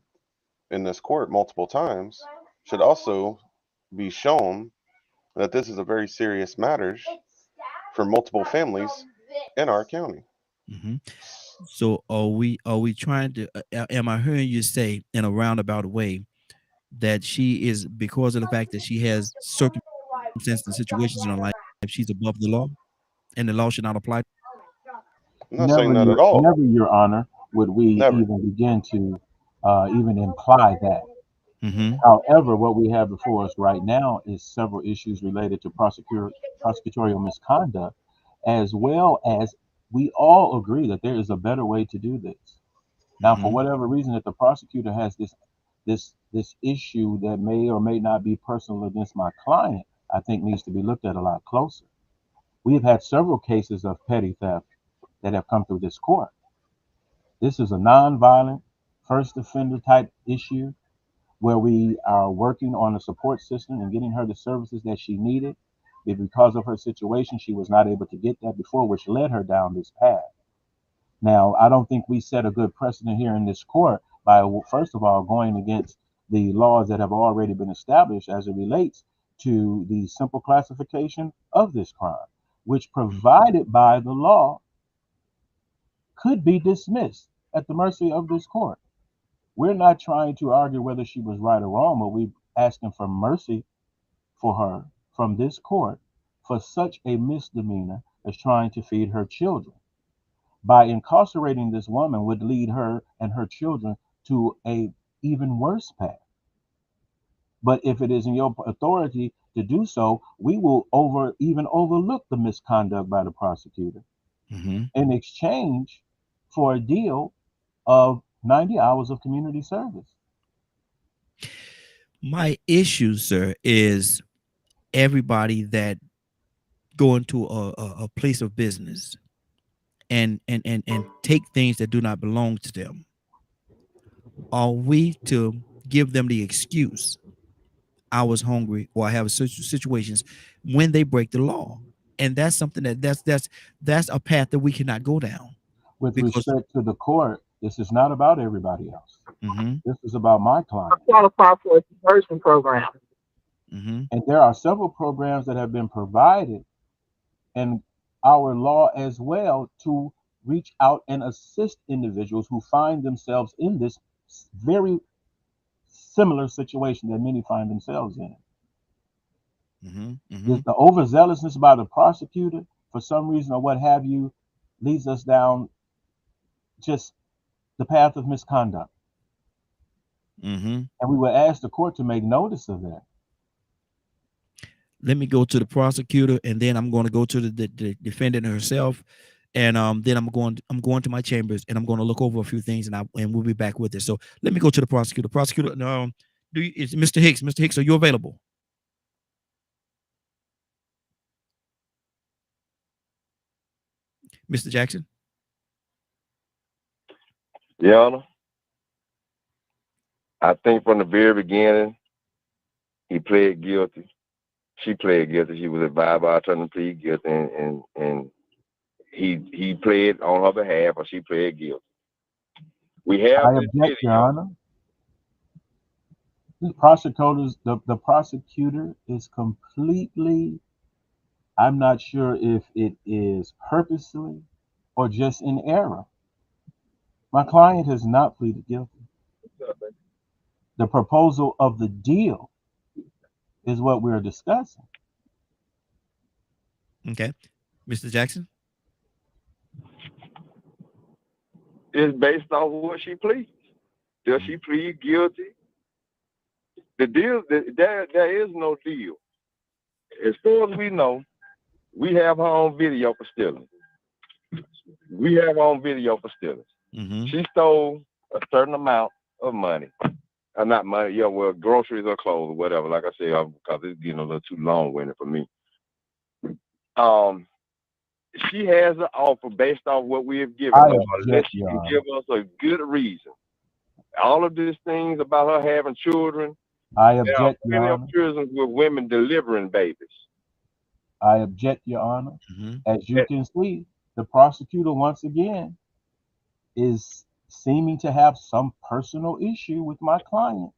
in this court multiple times, should also be shown that this is a very serious matter for multiple families in our county. mm-hmm. So are we trying to am I hearing you say in a roundabout way that she is, because of the fact that she has circumstances and situations in her life, she's above the law and the law should not apply? I'm not saying that at all. Never, Your Honor, would we Never. even begin to even imply that. Mm-hmm. However, what we have before us right now is several issues related to prosecutorial misconduct, as well as we all agree that there is a better way to do this. Now, for Mm-hmm. whatever reason, if the prosecutor has this issue that may or may not be personal against my client, I think needs to be looked at a lot closer. We have had several cases of petty theft that have come through this court. This is a non-violent first offender type issue where we are working on a support system and getting her the services that she needed. But because of her situation, she was not able to get that before, which led her down this path. Now, I don't think we set a good precedent here in this court by, first of all, going against the laws that have already been established as it relates to the simple classification of this crime, which, provided by the law, could be dismissed at the mercy of this court. We're not trying to argue whether she was right or wrong, but we're asking for mercy for her from this court for such a misdemeanor as trying to feed her children. By incarcerating this woman would lead her and her children to a even worse path. But if it is in your authority to do so, we will even overlook the misconduct by the prosecutor Mm-hmm. in exchange for a deal of 90 hours of community service. My issue, sir, is everybody that go into a place of business and take things that do not belong to them. Are we to give them the excuse, I was hungry, or I have situations when they break the law? And that's something that's a path that we cannot go down. With Because- respect to the court, this is not about everybody else. Mm-hmm. This is about my client. Qualify for a conversion program. Mm-hmm. And there are several programs that have been provided in our law as well to reach out and assist individuals who find themselves in this very similar situation that many find themselves in. Mm-hmm. Mm-hmm. The overzealousness by the prosecutor, for some reason or what have you, leads us down just the path of misconduct. Mm-hmm. And we would ask the court to make notice of that. Let me go to the prosecutor, and then I'm going to go to the defendant herself, and then I'm going to my chambers, and I'm going to look over a few things, and we'll be back with it. So let me go to the prosecutor. Prosecutor, is Mr. Hicks? Mr. Hicks, are you available? Mr. Jackson? Your Honor, I think from the very beginning, he pled guilty. She pled guilty. She was advised by attorney to plead guilty, and he pled on her behalf, or she pled guilty. We have I this object, Your video. Honor. The prosecutor is completely, I'm not sure if it is purposely or just in error. My client has not pleaded guilty. The proposal of the deal is what we're discussing. Okay. Mr. Jackson? It's based off what she pleads. Does she plead guilty? The deal, there is no deal. As far as we know, we have her on video for stealing. She stole a certain amount of money. Not money, yeah, well, groceries or clothes or whatever. Like I said, because it's getting a little too long-winded for me. She has an offer based off what we have given her, unless she can give us a good reason. All of these things about her having children, I there are object, plenty Your of Honor. prisons with women delivering babies. I object, Your Honor. As you can see, the prosecutor once again is seeming to have some personal issue with my client.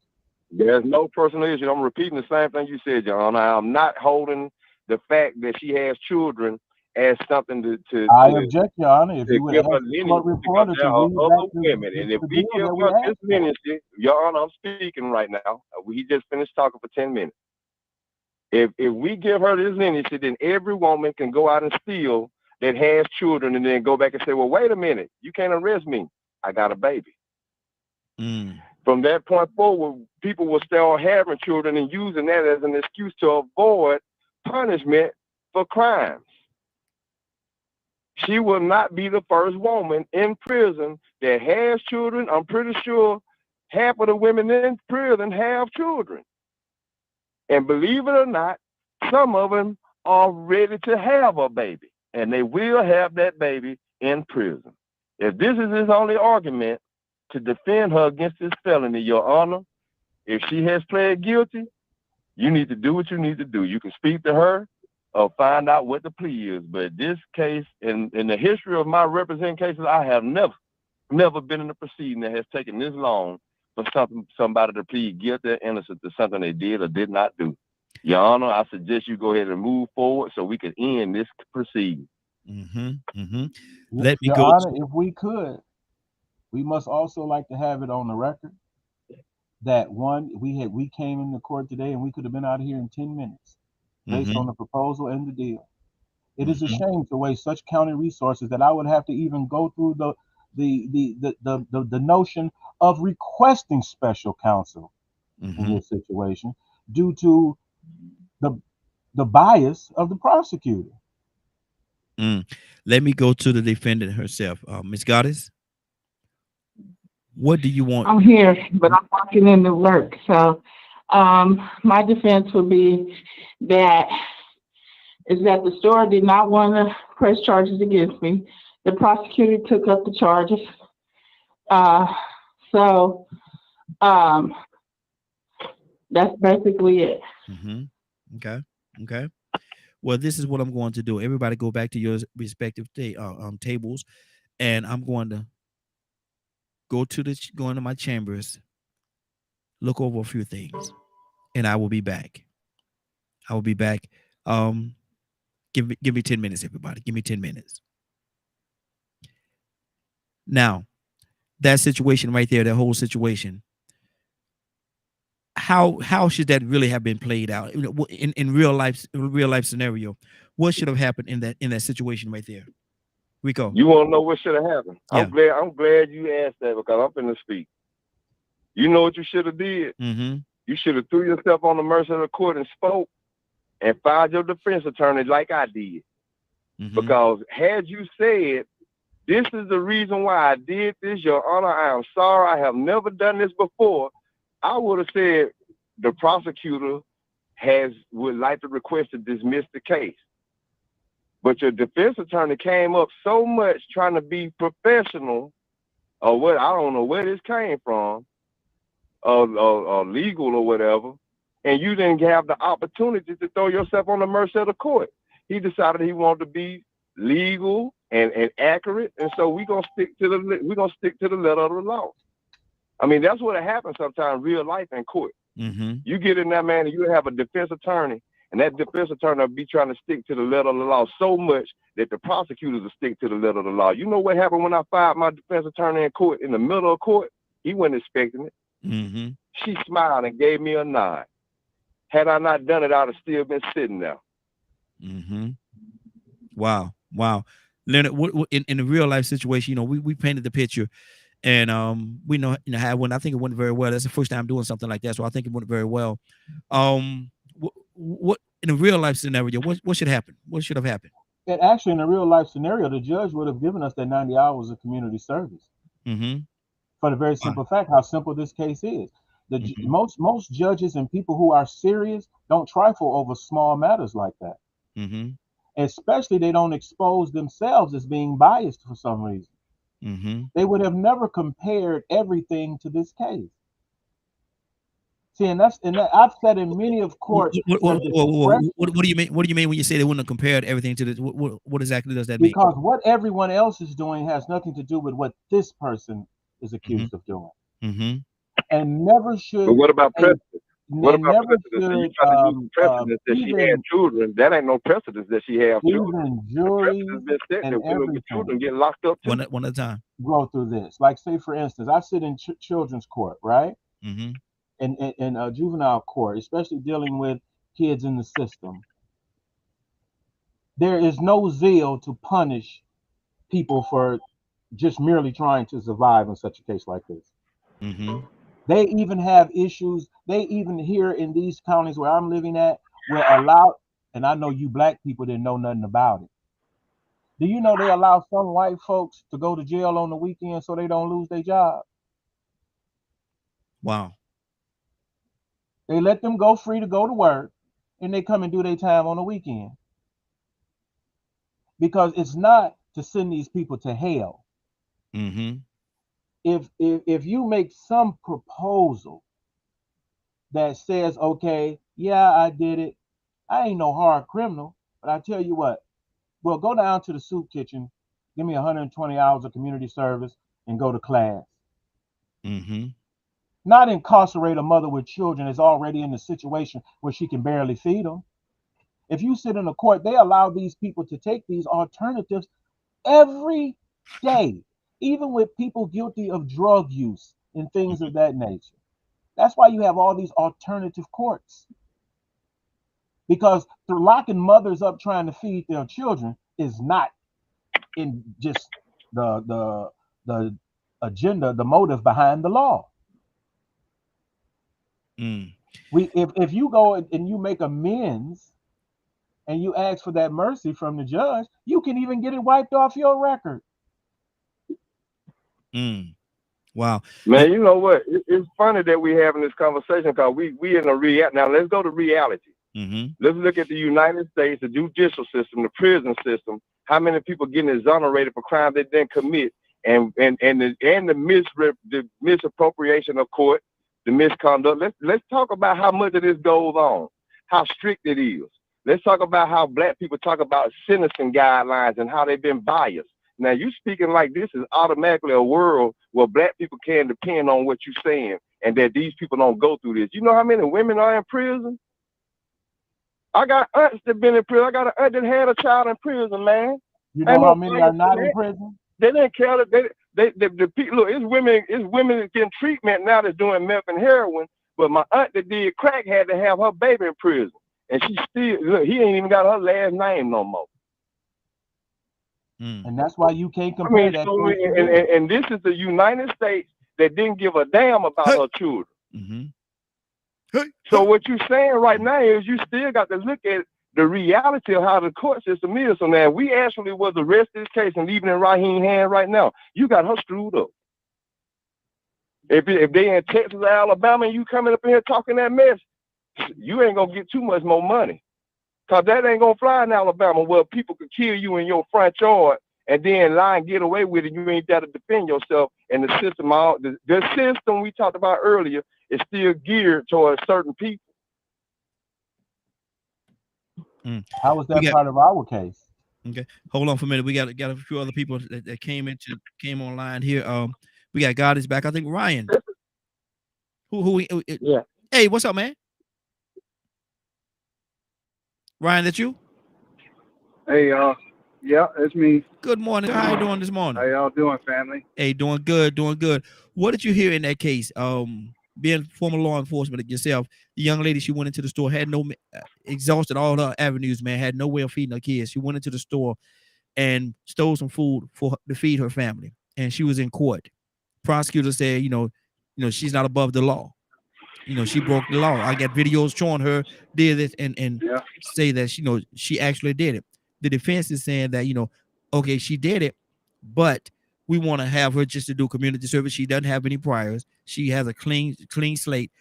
There's no personal issue. I'm repeating the same thing you said, Your Honor. I'm not holding the fact that she has children as something to I object, Your Honor. If to you would give ask her the lineage, court because reporter there to are read other back women, and if the we deal give that we her asked this for. lineage, Your Honor, I'm speaking right now. We just finished talking for 10 minutes. If we give her this lineage, then every woman can go out and steal that has children, and then go back and say, well, wait a minute, you can't arrest me. I got a baby. From that point forward, people will start having children and using that as an excuse to avoid punishment for crimes. She will not be the first woman in prison that has children. I'm pretty sure half of the women in prison have children. And believe it or not, some of them are ready to have a baby, and they will have that baby in prison. If this is his only argument to defend her against this felony, Your Honor, if she has pled guilty, you need to do what you need to do. You can speak to her or find out what the plea is. But this case, in the history of my representing cases, I have never been in a proceeding that has taken this long for somebody to plead guilty or innocent to something they did or did not do. Your Honor, I suggest you go ahead and move forward so we can end this proceeding. Let me Your go. Honor, if we could, we must also like to have it on the record that we came into court today and we could have been out of here in 10 minutes based on the proposal and the deal. It is a shame to waste such county resources that I would have to even go through the notion of requesting special counsel in this situation due to the bias of the prosecutor. Let me go to the defendant herself. Ms. Goddess, what do you want? I'm here, but I'm walking into work. So my defense would be that the store did not want to press charges against me. The prosecutor took up the charges. So that's basically it. Okay. Well, this is what I'm going to do. Everybody go back to your respective tables, and I'm going to go into my chambers, look over a few things, and I will be back. Give me 10 minutes, everybody. Give me 10 minutes. Now, that situation right there, that whole situation, how should that really have been played out in real life scenario? What should have happened in that situation right there? Rico, you want to know what should have happened? Yeah. I'm glad you asked that, because I'm finna speak. You know what you should have did? You should have threw yourself on the mercy of the court and spoke and fired your defense attorney like I did. Because had you said, this is the reason why I did this, Your Honor, I am sorry, I have never done this before, I would have said the prosecutor would like to request to dismiss the case. But your defense attorney came up so much trying to be professional, or what, I don't know where this came from, or legal or whatever, and you didn't have the opportunity to throw yourself on the mercy of the court. He decided he wanted to be legal and accurate, and so we're gonna stick to the letter of the law. I mean, that's what happens sometimes in real life in court. You get in there, man, and you have a defense attorney, and that defense attorney will be trying to stick to the letter of the law so much that the prosecutors will stick to the letter of the law. You know what happened when I fired my defense attorney in court, in the middle of court? He wasn't expecting it. She smiled and gave me a nod. Had I not done it, I'd have still been sitting there. Wow. Leonard, in a real life situation, you know, we painted the picture, and we know, you know, how when I think it went very well. That's the first time doing something like that, so I think it went very well. What in a real life scenario, what should happen? What should have happened? And actually, in a real life scenario, the judge would have given us that 90 hours of community service. For the very simple fact how simple this case is. Most judges and people who are serious don't trifle over small matters like that. Especially they don't expose themselves as being biased for some reason. They would have never compared everything to this case. See, and I've said in many of courts. What do you mean? What do you mean when you say they wouldn't have compared everything to this? What exactly does that mean? Because what everyone else is doing has nothing to do with what this person is accused of doing. And never should. But what about precedent? What about precedent? You try to use precedent that she had children. That ain't no precedent that she had children. Even juries and everything. Children get locked up too. One at a time. Go through this. Like, say, for instance, I sit in children's court, right? In a juvenile court, especially dealing with kids in the system. There is no zeal to punish people for just merely trying to survive in such a case like this. They even have issues. They even here in these counties where I'm living at, will allow, and I know you black people didn't know nothing about it. Do you know they allow some white folks to go to jail on the weekend so they don't lose their job? Wow. They let them go free to go to work, and they come and do their time on the weekend. Because it's not to send these people to hell. If you make some proposal that says, okay, yeah, I did it. I ain't no hard criminal, but I tell you what, well, go down to the soup kitchen, give me 120 hours of community service, and go to class. Not incarcerate a mother with children that's already in a situation where she can barely feed them. If you sit in a court, they allow these people to take these alternatives every day, even with people guilty of drug use and things of that nature. That's why you have all these alternative courts. Because through locking mothers up trying to feed their children is not in just the agenda, the motive behind the law. If you go and you make amends and you ask for that mercy from the judge, you can even get it wiped off your record. Wow. Man, you know what? It's funny that we're having this conversation because we in a reality. Now let's go to reality. Let's look at the United States, the judicial system, the prison system. How many people getting exonerated for crimes they didn't commit, and the misappropriation of court, the misconduct. Let's talk about how much of this goes on, how strict it is. Let's talk about how black people talk about sentencing guidelines and how they've been biased. Now you speaking like this is automatically a world where black people can depend on what you're saying and that these people don't go through this. You know how many women are in prison? I got aunts that been in prison. I got an aunt that had a child in prison, man. You know how many are not in prison? They didn't care that the people. Look, it's women getting treatment now that's doing meth and heroin. But my aunt that did crack had to have her baby in prison, and she still look. He ain't even got her last name no more. And that's why you can't compare that. So, and this is the United States that didn't give a damn about her children. So what you're saying right now is you still got to look at the reality of how the court system is. So now we actually was arrested this case and leaving in Raheem's hand right now. You got her screwed up. If they in Texas or Alabama and you coming up in here talking that mess, you ain't gonna get too much more money. Cause that ain't gonna fly in Alabama where people could kill you in your front yard and then lie and get away with it. You ain't got to defend yourself. And the system, the system we talked about earlier is still geared towards certain people. How was that part of our case? Okay, hold on for a minute. We got a few other people that came online here. We got God is back. I think Ryan. Yeah. Hey, what's up, man? Ryan, that you? Hey, y'all. Yeah, it's me. Good morning. How you doing this How morning? y'all doing, family? Hey, doing good, doing good. What did you hear in that case? Being former law enforcement yourself, the young lady, she went into the store, had no exhausted all her avenues, man, had no way of feeding her kids. She went into the store and stole some food to feed her family, and she was in court. Prosecutor said, you know, she's not above the law. You know, she broke the law. I got videos showing her did this and Yeah. say that she actually did it. The defense is saying that, okay, she did it, but we want to have her just to do community service. She doesn't have any priors. She has a clean slate.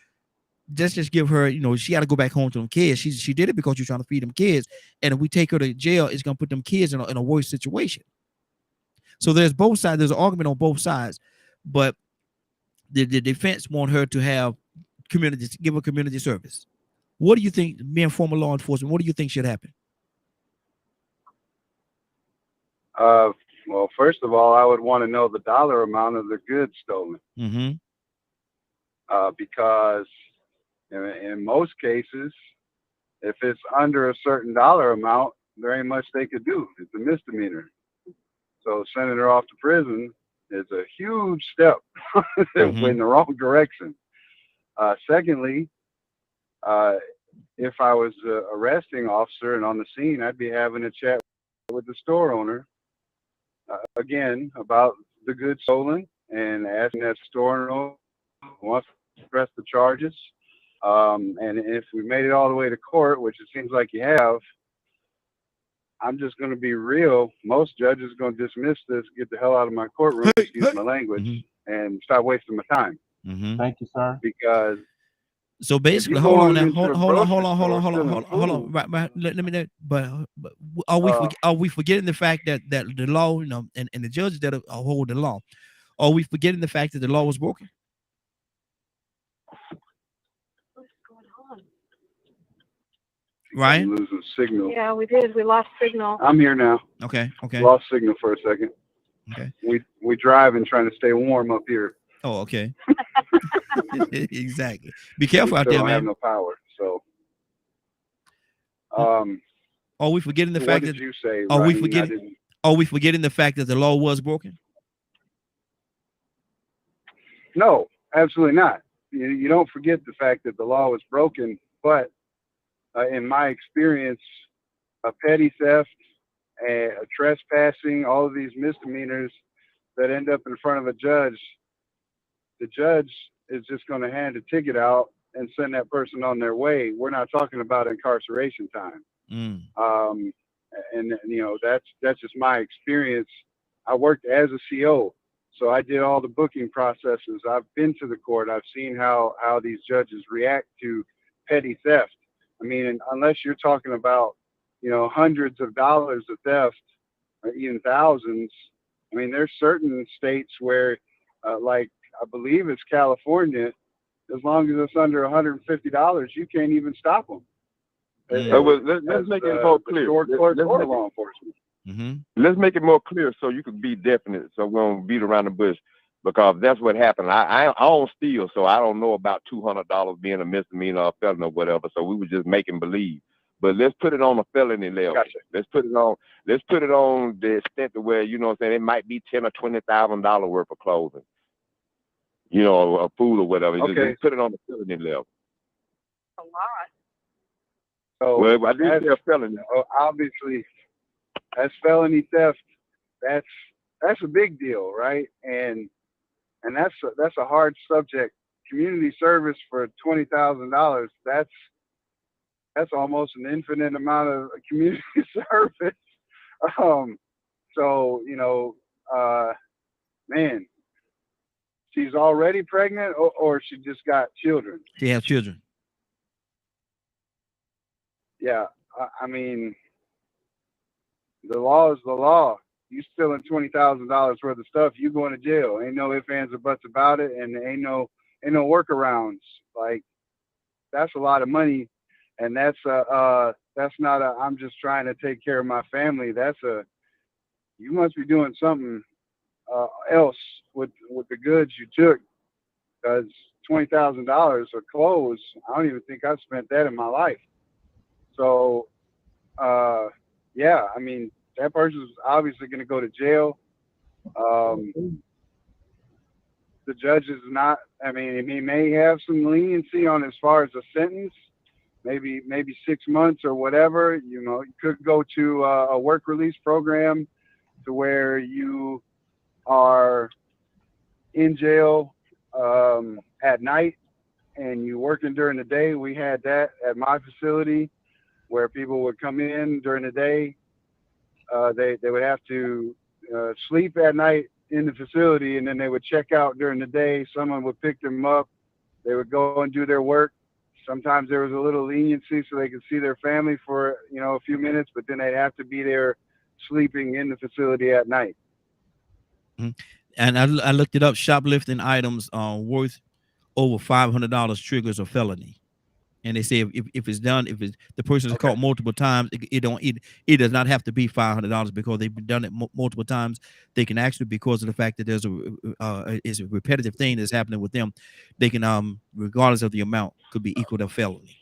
Just give her, she got to go back home to them kids. She did it because you're trying to feed them kids. And if we take her to jail, it's gonna put them kids in a worse situation. So there's both sides. There's an argument on both sides, but the defense want her to have give her community service. What do you think, being former law enforcement, what do you think should happen? Well, first of all, I would want to know the dollar amount of the goods stolen. Mm-hmm. Because in most cases, if it's under a certain dollar amount, there ain't much they could do. It's a misdemeanor. So sending her off to prison is a huge step in the wrong direction. Secondly, if I was an arresting officer and on the scene, I'd be having a chat with the store owner again about the goods stolen and asking that store owner wants to press the charges. And if we made it all the way to court, which it seems like you have, I'm just going to be real. Most judges are going to dismiss this, get the hell out of my courtroom, excuse my language, and stop wasting my time. Thank you, sir. Because so basically, hold on. Right. Let me. But are we forgetting the fact that the law, and the judges that are holding the law, are we forgetting the fact that the law was broken? What's going on? Right. I'm losing signal. Yeah, we did. We lost signal. I'm here now. Okay. Lost signal for a second. Okay. We driving, trying to stay warm up here. Oh, okay. Exactly. Be careful out there, don't man. have no power. So, are we forgetting the fact what did you say? Are we Ryan? forgetting the fact that the law was broken? No, absolutely not. You don't forget the fact that the law was broken, but in my experience, a petty theft, a trespassing, all of these misdemeanors that end up in front of a judge, the judge is just going to hand a ticket out and send that person on their way. We're not talking about incarceration time. And that's just my experience. I worked as a CO, so I did all the booking processes. I've been to the court. I've seen how these judges react to petty theft. I mean, unless you're talking about, hundreds of dollars of theft, or even thousands. I mean, there's certain states where, like I believe it's California, as long as it's under $150, you can't even stop them. Let's make it more clear. Law enforcement. Let's make it more clear so you can be definite. So we don't beat around the bush, because that's what happened. I don't steal, so I don't know about $200 being a misdemeanor or a felony or whatever. So we were just making believe. But let's put it on a felony level. Gotcha. Let's put it on the extent to where, it might be $10,000 or $20,000 worth of clothing, or food or whatever. Okay. Just put it on the felony level. A lot. So well, I did say a felony. Obviously, that's felony theft. That's a big deal, right? And that's a hard subject. Community service for $20,000. That's almost an infinite amount of community service. So man, she's already pregnant, or she just got children. She has children. Yeah, I mean, the law is the law. You stealing $20,000 worth of stuff, you going to jail. Ain't no ifs, ands, or buts about it, and ain't no workarounds. Like, that's a lot of money, and that's not a I'm just trying to take care of my family. That's you must be doing something else with the goods you took, because $20,000 of clothes. I don't even think I've spent that in my life. So, yeah, I mean, that person's obviously going to go to jail. The judge is not, I mean, he may have some leniency on as far as a sentence, maybe 6 months or whatever. You know, you could go to a work release program to where you are in jail at night and you working during the day. We had that at my facility where people would come in during the day. They would have to sleep at night in the facility, and then they would check out during the day. Someone would pick them up. They would go and do their work. Sometimes there was a little leniency so they could see their family for, you know, a few minutes, but then they'd have to be there sleeping in the facility at night. And I looked it up. Shoplifting items worth over $500 triggers a felony. And they say if it's done, if it's the person is caught multiple times, it does not have to be $500 because they've done it multiple times. They can actually, because of the fact that there's a repetitive thing that's happening with them, they can regardless of the amount, could be equal to felony.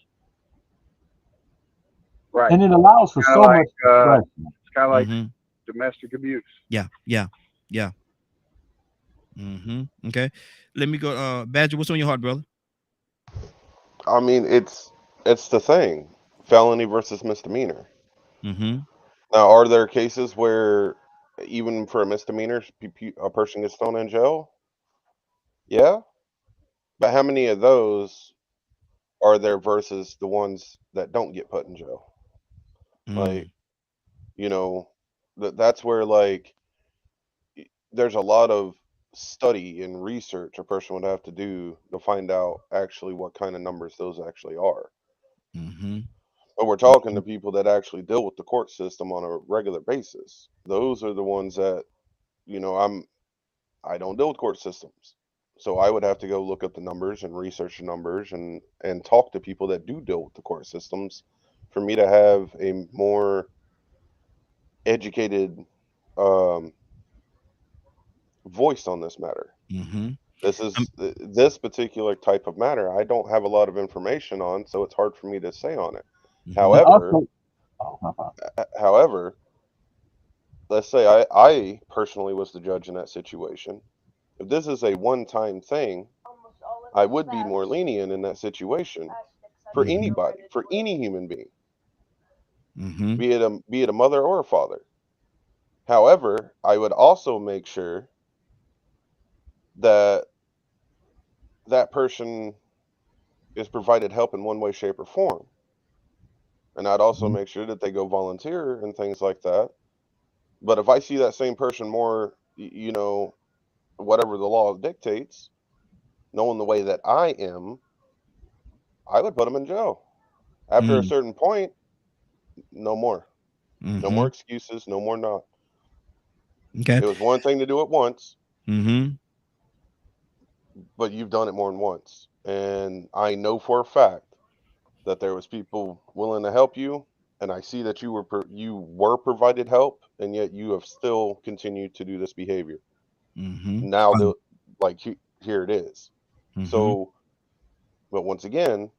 Right. And it allows for so much discretion. It's kind of like domestic abuse. Yeah. Okay. Let me go. Badger, what's on your heart, brother? I mean, it's the thing, felony versus misdemeanor. Now, are there cases where even for a misdemeanor, a person gets thrown in jail? Yeah, but how many of those are there versus the ones that don't get put in jail? Like, you know, that's where, like, there's a lot of study and research a person would have to do to find out actually what kind of numbers those actually are. But we're talking to people that actually deal with the court system on a regular basis. Those are the ones that, you know, I don't deal with court systems, so I would have to go look up the numbers and research the numbers and talk to people that do deal with the court systems for me to have a more educated voice on this matter. This is this particular type of matter I don't have a lot of information on, so it's hard for me to say on it. However, let's say I personally was the judge in that situation. If this is a one-time thing, I would be more lenient in that situation for anybody, for any human being, be it a mother or a father. However, I would also make sure that person is provided help in one way, shape, or form. And I'd also make sure that they go volunteer and things like that. But if I see that same person more, you know, whatever the law dictates, knowing the way that I am, I would put them in jail. After a certain point, no more. No more excuses, no more not. Okay. It was one thing to do it once. But you've done it more than once. And I know for a fact that there was people willing to help you, and I see that you were provided help, and yet you have still continued to do this behavior. Now, like, here it is. So, but once again,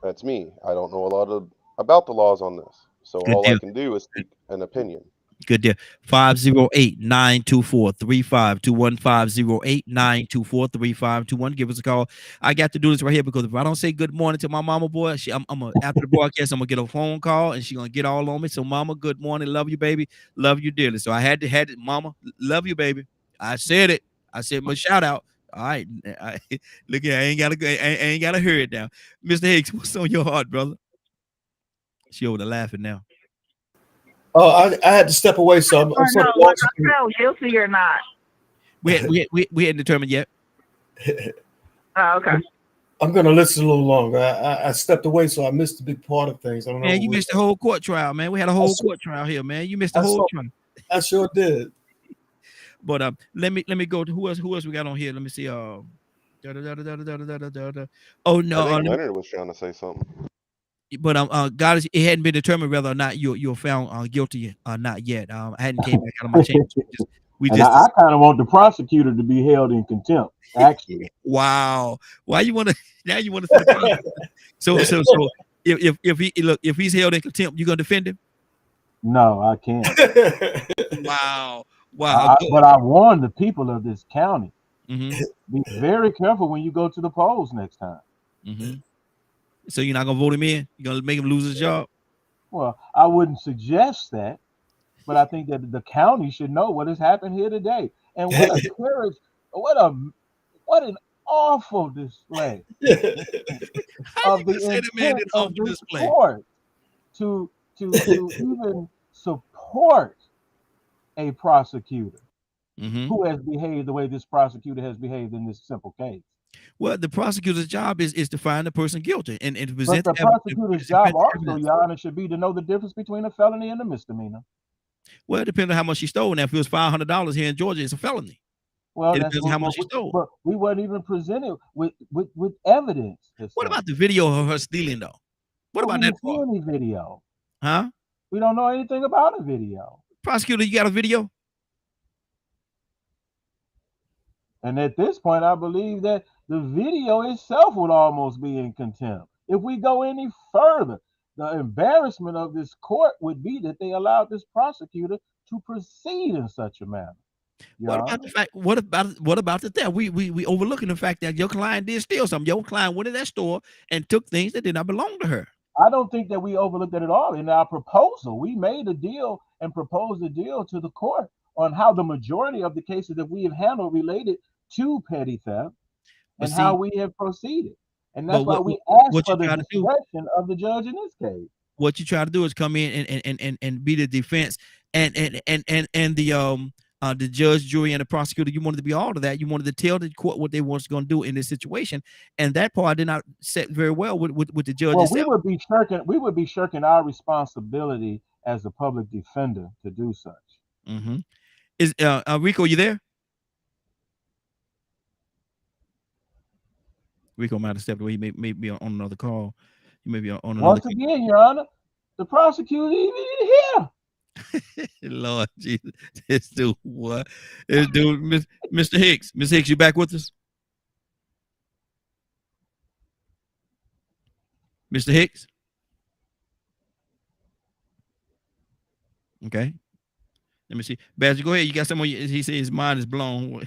that's me. I don't know a lot about the laws on this, so all I can do is speak an opinion. Good deal. 508-924-3521. 508-924-3521. Give us a call. I got to do this right here because if I don't say good morning to my mama, boy, after the broadcast, I'm gonna get a phone call and she's gonna get all on me. So, mama, good morning. Love you, baby. Love you dearly. So I had it. Mama, love you, baby. I said it. I said my shout out. All right. Look here, I ain't gotta hear it now. Mr. Hicks, what's on your heart, brother? She over there laughing now. Oh, I had to step away, so I'm sort of lost. Guilty or not? We hadn't determined yet. Oh, okay. I'm gonna listen a little longer. I stepped away, so I missed a big part of things. I don't know. Man, you missed the whole court trial, man. We had a whole court trial here, man. You missed the whole trial. I sure did. But let me go to who else we got on here. Let me see. Oh no, I think Leonard was trying to say something. But God, it hadn't been determined whether or not you're found guilty or not yet. I hadn't came back out of my chamber. We And just I kind of want the prosecutor to be held in contempt, actually. wow. Why you want to now you want to so if he's held in contempt, you gonna defend him? No, I can't. Wow. Wow. But I warn the people of this county, Mm-hmm. be very careful when you go to the polls next time. Mm-hmm. So you're not gonna vote him in? You're gonna make him lose his job? Well, I wouldn't suggest that, but I think that the county should know what has happened here today. And what a courage, what an awful display of the intent of this court to even support a prosecutor who has behaved the way this prosecutor has behaved in this simple case. Well, the prosecutor's job is to find the person guilty and to present. But the prosecutor's job also, Your Honor, should be to know the difference between a felony and a misdemeanor. Well, it depends on how much she stole. Now, if it was $500 here in Georgia, it's a felony. Well, it depends on how much she stole. But we weren't even presented with evidence. What about the video of her stealing, though? What about that part? Any video? Huh? We don't know anything about a video. Prosecutor, you got a video? And at this point, I believe that the video itself would almost be in contempt. If we go any further, the embarrassment of this court would be that they allowed this prosecutor to proceed in such a manner. What about the fact? What about the theft? We overlooking the fact that your client did steal something. Your client went to that store and took things that did not belong to her. I don't think that we overlooked it at all. In our proposal, we made a deal and proposed a deal to the court on how the majority of the cases that we have handled related to petty theft and how we have proceeded. And that's why we asked for the discretion of the judge in this case. What you try to do is come in and be the defense and the judge, jury, and the prosecutor. You wanted to be all of that. You wanted to tell the court what they was going to do in this situation, and that part did not set very well with the judge. Well, we would be shirking our responsibility as a public defender to do such. Mm-hmm. Is Rico, you there? Rico might have stepped away. He may be on another call. He may be on another. Once again, Your Honor, the prosecutor even here. Lord Jesus, this dude, what? This dude, Mr. Hicks. Ms. Hicks, you back with us? Mr. Hicks? Okay. Let me see. Badger, go ahead. You got someone, he said his mind is blown.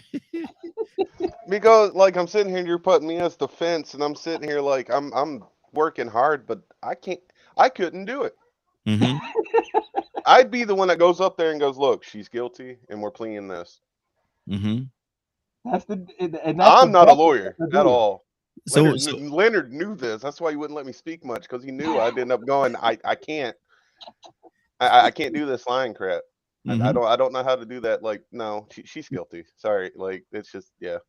Because like I'm sitting here and you're putting me as defense and I'm sitting here like I'm working hard, but I couldn't do it. Mm-hmm. I'd be the one that goes up there and goes, look, she's guilty and we're pleading this. Mm-hmm. I'm not a lawyer at all. So Leonard knew this. That's why he wouldn't let me speak much, because he knew I'd end up going, I can't do this lying crap. Mm-hmm. I don't know how to do that. Like, no, she's guilty. Sorry. Like, it's just, yeah.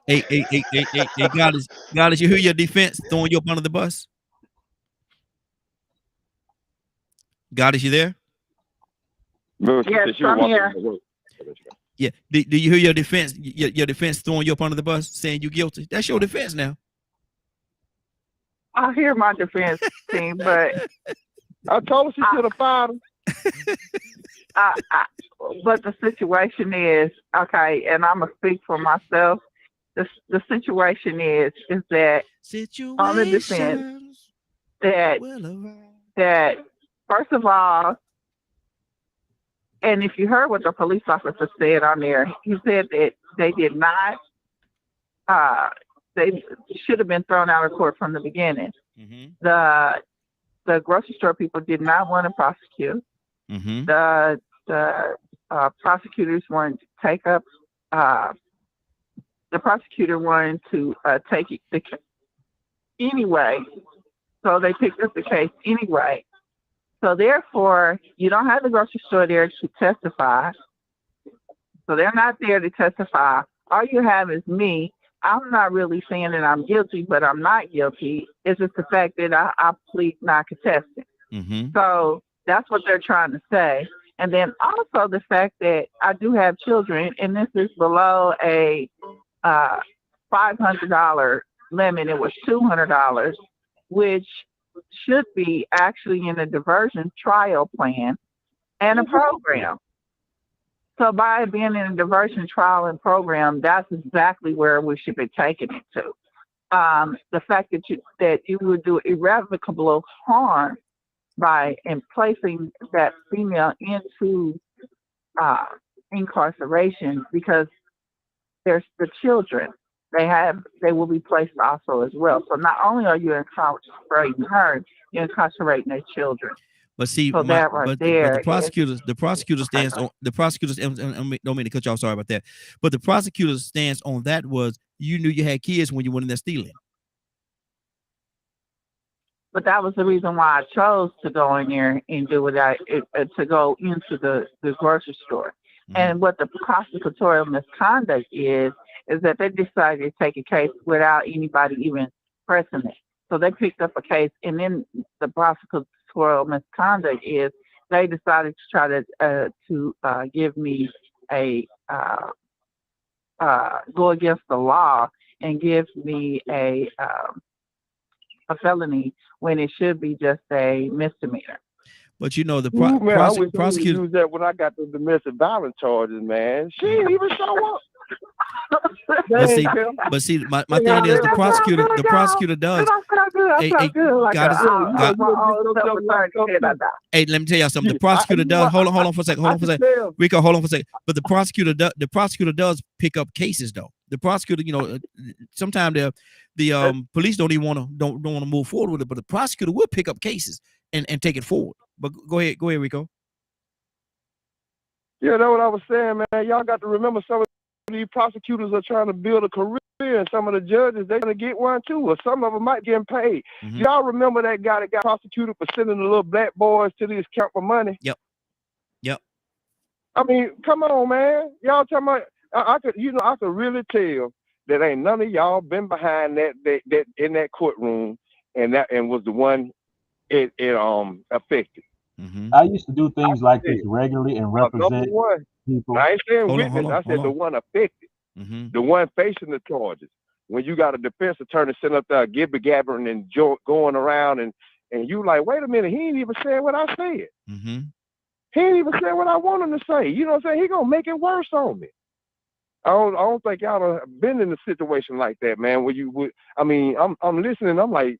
Hey, Goddess, you hear your defense throwing you up under the bus? Goddess, you there? Yes, I'm here. Yeah. Do you hear your defense? Your defense throwing you up under the bus, saying you guilty? That's your defense now. I hear my defense team, but I told her she should have fired him. But the situation is, okay, and I'm gonna speak for myself. The situation is that on the defense that first of all, and if you heard what the police officer said on there, he said that they did not, they should have been thrown out of court from the beginning. Mm-hmm. The grocery store people did not want to prosecute. Mm-hmm. The prosecutors wanted to take up. The prosecutor wanted to take the case anyway, so they picked up the case anyway. So therefore, you don't have the grocery store there to testify. So they're not there to testify. All you have is me. I'm not really saying that I'm guilty, but I'm not guilty. It's just the fact that I plead not contesting. Mm-hmm. So that's what they're trying to say. And then also the fact that I do have children, and this is below a $500 limit. It was $200, which should be actually in a diversion trial plan and a program. So by being in a diversion trial and program, that's exactly where we should be taking it to. The fact that you would do irrevocable harm by placing that female into incarceration, because there's the children they will be placed also as well. So not only are you incarcerating her, you're incarcerating their children. But see, So that right there, the prosecutor stands on the prosecutor's. Don't mean to cut you off. Sorry about that. But the prosecutor's stance on that was you knew you had kids when you went in there stealing. But that was the reason why I chose to go in there and do what to go into the grocery store. Mm-hmm. And what the prosecutorial misconduct is that they decided to take a case without anybody even pressing it. So they picked up a case, and then the prosecutorial misconduct is they decided to try to give me a go against the law and give me a felony when it should be just a misdemeanor. But you know the prosecutor used that when I got the domestic violence charges, man. She didn't even show up. But see, my thing is the prosecutor does. Hey, let me tell y'all something. The prosecutor does. Hold on for a second. Rico, hold on for a second. But the prosecutor does pick up cases though. The prosecutor, sometimes the police don't even want to move forward with it, but the prosecutor will pick up cases and take it forward. But go ahead, Rico. Yeah, that's what I was saying, man. Y'all got to remember some of these prosecutors are trying to build a career, and some of the judges, they're going to get one too, or some of them might get paid. Mm-hmm. Y'all remember that guy that got prosecuted for sending the little black boys to this camp for money? Yep. I mean, come on, man. Y'all talking about, I could really tell that ain't none of y'all been behind that in that courtroom, and was the one it affected. Mm-hmm. I used to do things like this regularly and represent people. I ain't saying witness. I said the one affected, the one facing the charges. When you got a defense attorney sitting up there gibber-gabbering and going around, and you like, wait a minute, he ain't even said what I said. Mm-hmm. He ain't even said what I want him to say. You know what I'm saying? He gonna make it worse on me. I don't think y'all have been in a situation like that, man. Where you would, I mean, I'm listening. I'm like,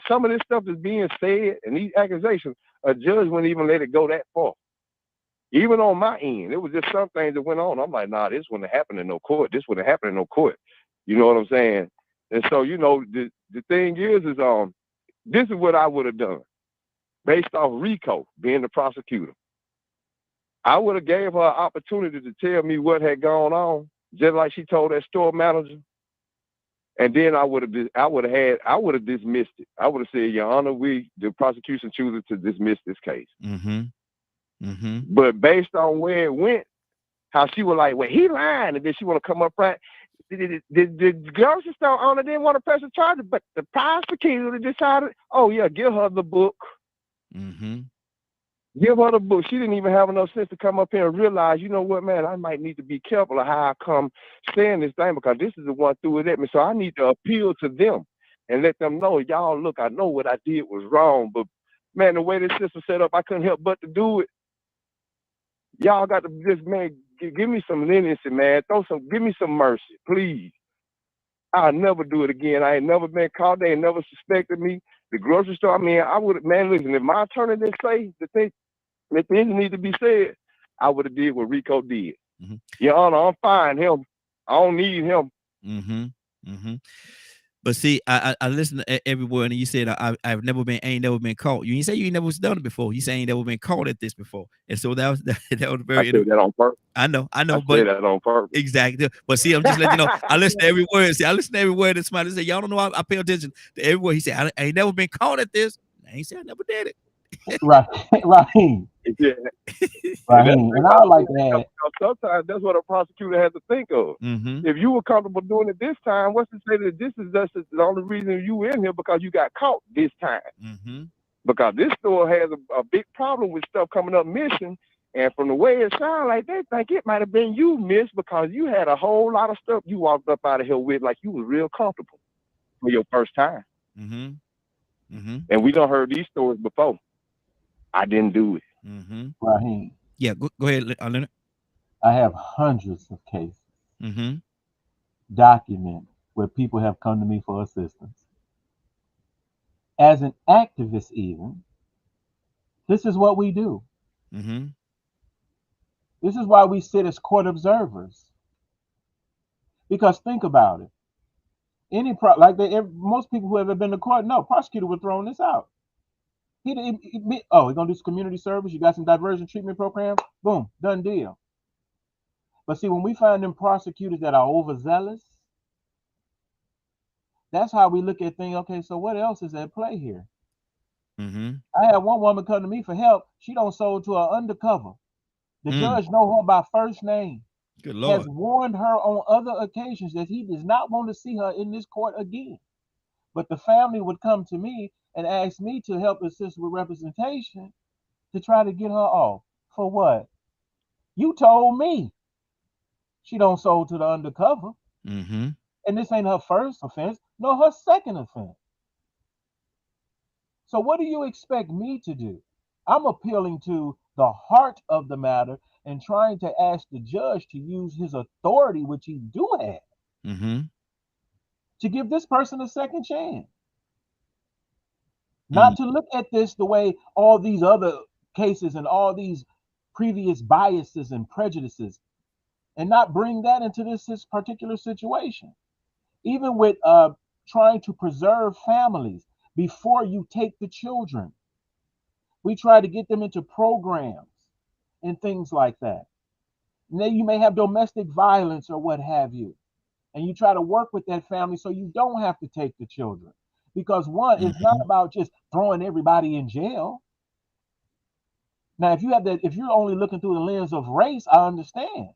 some of this stuff is being said, and these accusations, a judge wouldn't even let it go that far. Even on my end, it was just some things that went on. I'm like, nah, this wouldn't happen in no court. This wouldn't happen in no court. You know what I'm saying? And so, the thing is this is what I would have done based off Rico being the prosecutor. I would have gave her an opportunity to tell me what had gone on, just like she told that store manager. And then I would have dismissed it. I would have said, Your Honor, the prosecution chooses to dismiss this case. Mm-hmm. Mm-hmm. But based on where it went, how she was like, well, he lying, and then she want to come up front. The grocery store owner didn't want to press the charges, but the prosecutor decided, oh yeah, give her the book. Mm-hmm. Give her the book. She didn't even have enough sense to come up here and realize, you know what, man, I might need to be careful of how I come saying this thing, because this is the one threw it at me. So I need to appeal to them and let them know, y'all, look, I know what I did was wrong, but man, the way this system set up, I couldn't help but to do it. Y'all got to just, man, give me some leniency, man. Give me some mercy, please. I'll never do it again. I ain't never been caught. They ain't never suspected me. The grocery store, I mean, I would, man, listen, if my attorney didn't say the thing, if things need to be said, I would have did what Rico did. Mm-hmm. Your Honor, I'm fine him. I don't need him. Mm-hmm. Mm-hmm. But see, I listened to every word, and you said I ain't never been caught. You didn't say you ain't never done it before. You say you ain't never been caught at this before, and so that was very. I said that on purpose. I know, I but said that on purpose. Exactly. But see, I'm just letting you know. I listen to every word. See, I listen to every word that somebody said. Y'all don't know. I pay attention to every word. He said, I ain't never been caught at this. I ain't said I never did it. Right. Yeah. And I like that. Sometimes that's what a prosecutor has to think of. Mm-hmm. If you were comfortable doing it this time, what's to say that this is just the only reason you were in here because you got caught this time? Mm-hmm. Because this store has a big problem with stuff coming up missing, and from the way it sounds like they think it might have been you, miss, because you had a whole lot of stuff you walked up out of here with like you was real comfortable for your first time. Mm-hmm. Mm-hmm. And we done heard these stories before. I didn't do it. Mm-hmm. Right. Yeah, go ahead, Leonard. I have hundreds of cases Mm-hmm. documented where people have come to me for assistance. As an activist, even, this is what we do. Mm-hmm. This is why we sit as court observers. Because think about it. Most people who have been to court, no, prosecutor would throw this out. He's gonna do some community service. You got some diversion treatment program. Boom, done deal. But see, when we find them prosecutors that are overzealous, that's how we look at things. Okay, so what else is at play here? Mm-hmm. I had one woman come to me for help. She don't sold to her undercover. The judge know her by first name. Good Has Lord. warned her on other occasions that he does not want to see her in this court again. But the family would come to me and ask me to help assist with representation to try to get her off. For what? You told me she don't sold to the undercover. Mm-hmm. And this ain't her first offense, nor her second offense. So what do you expect me to do? I'm appealing to the heart of the matter and trying to ask the judge to use his authority, which he do have, Mm-hmm. to give this person a second chance. Not to look at this the way all these other cases and all these previous biases and prejudices, and not bring that into this particular situation. Even with trying to preserve families before you take the children, we try to get them into programs and things like that. And then you may have domestic violence or what have you, and you try to work with that family so you don't have to take the children. Because one, it's not about just throwing everybody in jail. Now, if you're only looking through the lens of race, I understand.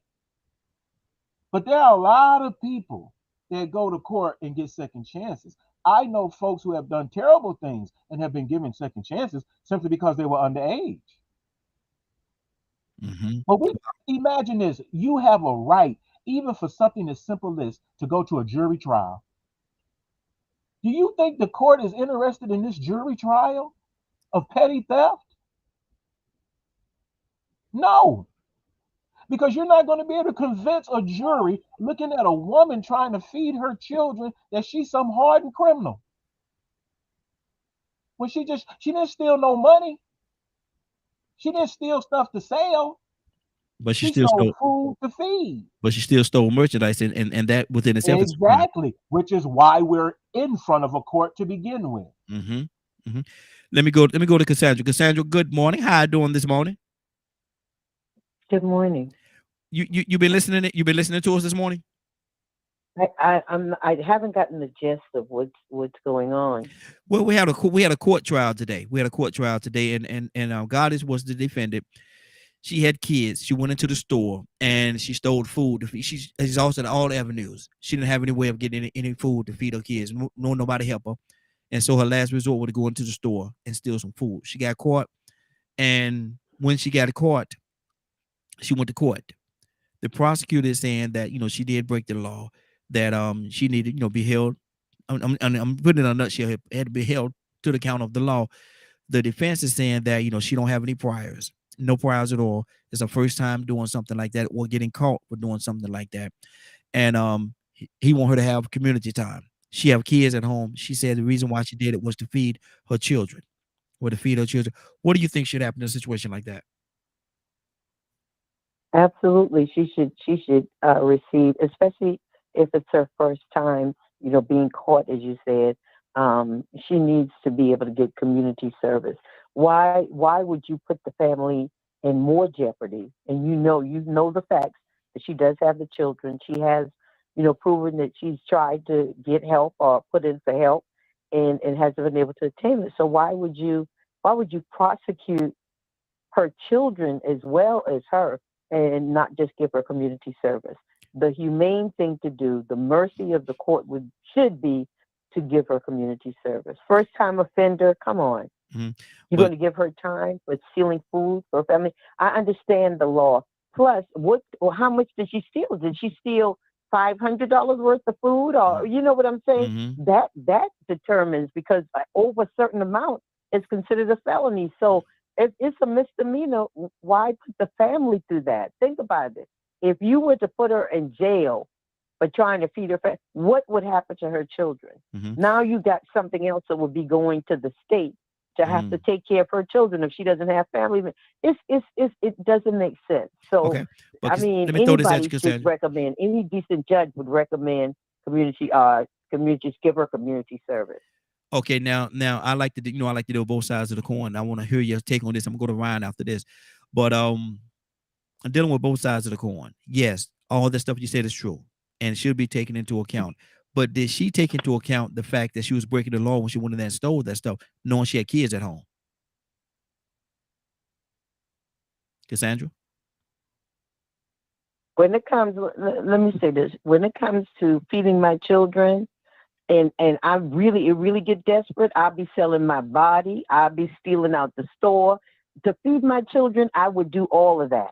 But there are a lot of people that go to court and get second chances. I know folks who have done terrible things and have been given second chances simply because they were underage. Mm-hmm. But imagine this: you have a right, even for something as simple as to go to a jury trial. Do you think the court is interested in this jury trial of petty theft? No, because you're not going to be able to convince a jury looking at a woman trying to feed her children that she's some hardened criminal. When she didn't steal no money. She didn't steal stuff to sell. But she She still sold stole. food to feed. But she still stole merchandise, and that within itself is a crime. Exactly, which is why we're in front of a court to begin with. Mm-hmm. Mm-hmm. Let me go to Cassandra. Cassandra, good morning. How you doing this morning? Good morning. You've been listening. You've been listening to us this morning. I haven't gotten the gist of what's going on. Well, we had a court trial today. And Goddess was the defendant. She had kids. She went into the store and she stole food. She's exhausted all avenues. She didn't have any way of getting any food to feed her kids. Nobody help her. And so her last resort was to go into the store and steal some food. She got caught. And when she got caught, she went to court. The prosecutor is saying that, she did break the law, that she needed, be held. I'm putting it in a nutshell, had to be held to the count of the law. The defense is saying that, she don't have any priors. No priors at all. It's her first time doing something like that or getting caught for doing something like that. And he want her to have community time. She have kids at home. She said the reason why she did it was to feed her children. What do you think should happen in a situation like that? Absolutely, she should receive, especially if it's her first time, being caught, as you said. She needs to be able to get community service. Why would you put the family in more jeopardy? And you know the facts that she does have the children. She has, proven that she's tried to get help or put in for help and hasn't been able to attain it. So why would you prosecute her children as well as her and not just give her community service? The humane thing to do, the mercy of the court should be to give her community service. First time offender, come on. Mm-hmm. You're going to give her time for stealing food for her family? I understand the law. Plus, how much did she steal? Did she steal $500 worth of food? Or, you know what I'm saying? Mm-hmm. That determines, because over a certain amount is considered a felony. So if it's a misdemeanor, why put the family through that? Think about it. if you were to put her in jail for trying to feed her family, what would happen to her children? Now you got something else that would be going to the state to have to take care of her children if she doesn't have family. It doesn't make sense. So, Okay. But I mean, let me throw this at you, anybody should Cassandra. recommend, any decent judge would recommend communities give her community service. Okay, now I like to I like to do both sides of the coin. I want to hear your take on this. I'm gonna go to Ryan after this. But I'm dealing with both sides of the coin. Yes, all the stuff you said is true and should be taken into account. But did she take into account the fact that she was breaking the law when she went in there and stole that stuff, knowing she had kids at home? Cassandra? When it comes, let me say this, when it comes to feeding my children, and I really get desperate, I'll be selling my body, I'll be stealing out the store. To feed my children, I would do all of that.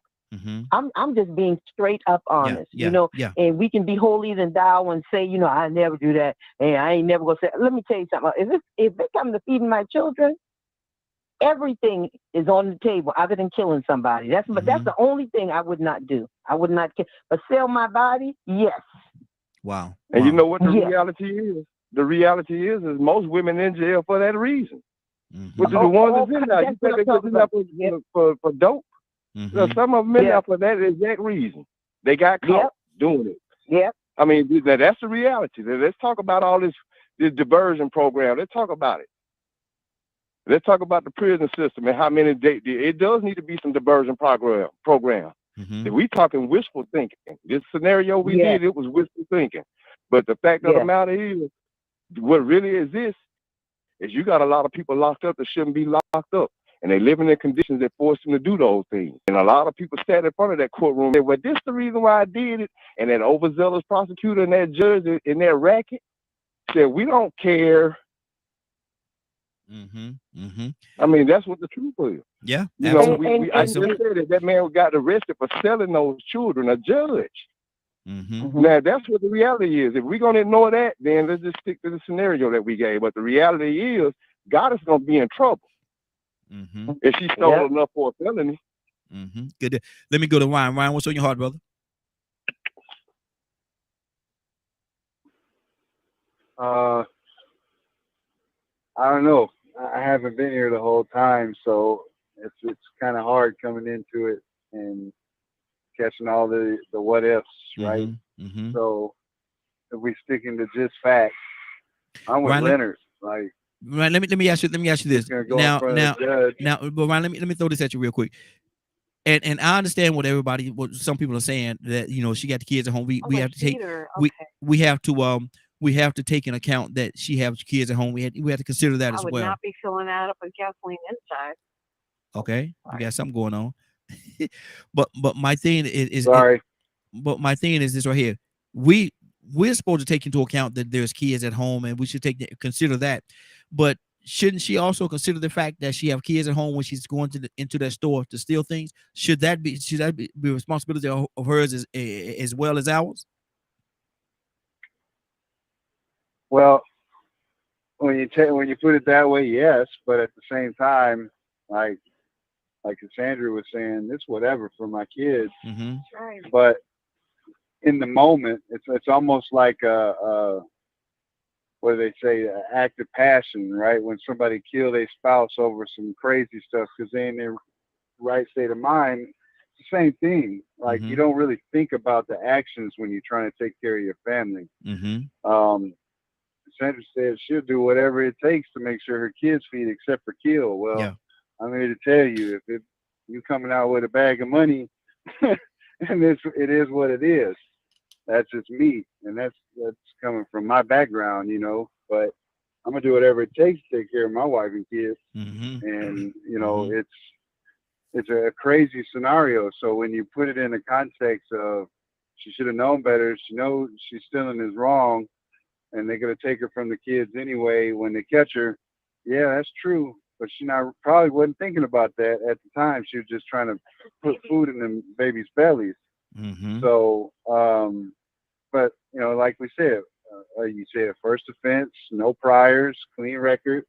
I'm just being straight up honest, and we can be holier than thou and say, I never do that, and I ain't never gonna say. Let me tell you something. If it comes to feeding my children, everything is on the table other than killing somebody. That's the only thing I would not do. I would not kill, but sell my body, yes. Wow. And you know what the reality is? The reality is most women in jail for that reason. Which is the ones that's in there. You said they're in there for dope. So some of them in there for that exact reason. They got caught doing it. Yeah. I mean, that's the reality. Let's talk about all this diversion program. Let's talk about it. Let's talk about the prison system and how many it does need to be some diversion program. If we talking wishful thinking, this scenario we did, it was wishful thinking. But the fact of the matter is, what really exists is you got a lot of people locked up that shouldn't be locked up. And they living in conditions that force them to do those things. And a lot of people stand in front of that courtroom and say, well, this is the reason why I did it. And that overzealous prosecutor and that judge in that racket said, we don't care. I mean, that's what the truth is. Yeah. You know, I just said that man got arrested for selling those children, a judge. Now, that's what the reality is. If we're going to ignore that, then let's just stick to the scenario that we gave. But the reality is, God is going to be in trouble. If she stole enough for a felony. Good. Let me go to Ryan. Ryan, what's on your heart, brother? I don't know. I haven't been here the whole time, so it's kind of hard coming into it and catching all the what ifs, right? So if we sticking to just facts, I'm with Ryan, Leonard. Like, Ryan, let me ask you this. go Now, but Ryan, let me throw this at you real quick. And I understand what some people are saying, that she got the kids at home. We have to take we have to take in account that she has kids at home. We have to consider that as well. I would not be filling that up with gasoline inside. Okay, you got something going on. but my thing is but my thing is this right here. We're supposed to take into account that there's kids at home, and we should consider that. But shouldn't she also consider the fact that she have kids at home when she's going into that store to steal things? Should that be responsibility of hers as well as ours? Well, when you put it that way, yes. But at the same time, like Cassandra was saying, it's whatever for my kids. Right. But in the moment, it's almost like a what do they say, an act of passion, right? When somebody killed a spouse over some crazy stuff because they in their right state of mind, it's the same thing. Like, you don't really think about the actions when you're trying to take care of your family. Sandra said she'll do whatever it takes to make sure her kids feed except for kill. Well, I'm here to tell you, if you coming out with a bag of money, and it is what it is. That's just me, and that's coming from my background, But I'm gonna do whatever it takes to take care of my wife and kids. And it's a crazy scenario. So when you put it in the context of she should have known better, she knows she's stealing is wrong, and they're gonna take her from the kids anyway when they catch her. Yeah, that's true. But she probably wasn't thinking about that at the time. She was just trying to put food in them babies' bellies. So, but like we said, you said first offense, no priors, clean record.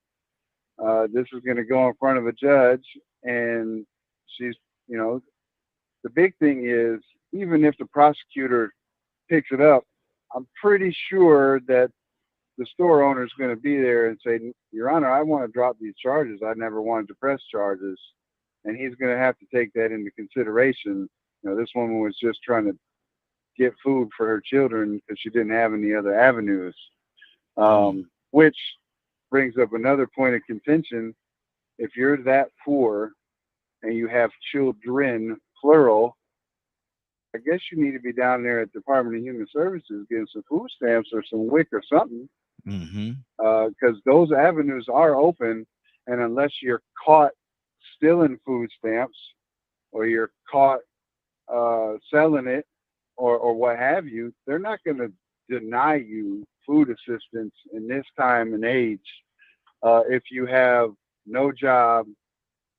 This is going to go in front of a judge, and she's, the big thing is even if the prosecutor picks it up, I'm pretty sure that the store owner is going to be there and say, Your Honor, I want to drop these charges. I never wanted to press charges. And he's going to have to take that into consideration. You know, this woman was just trying to get food for her children because she didn't have any other avenues. Which brings up another point of contention. If you're that poor and you have children, plural, I guess you need to be down there at the Department of Human Services getting some food stamps or some WIC or something. Because those avenues are open, and unless you're caught stealing food stamps or you're caught selling it or what have you, they're not going to deny you food assistance in this time and age if you have no job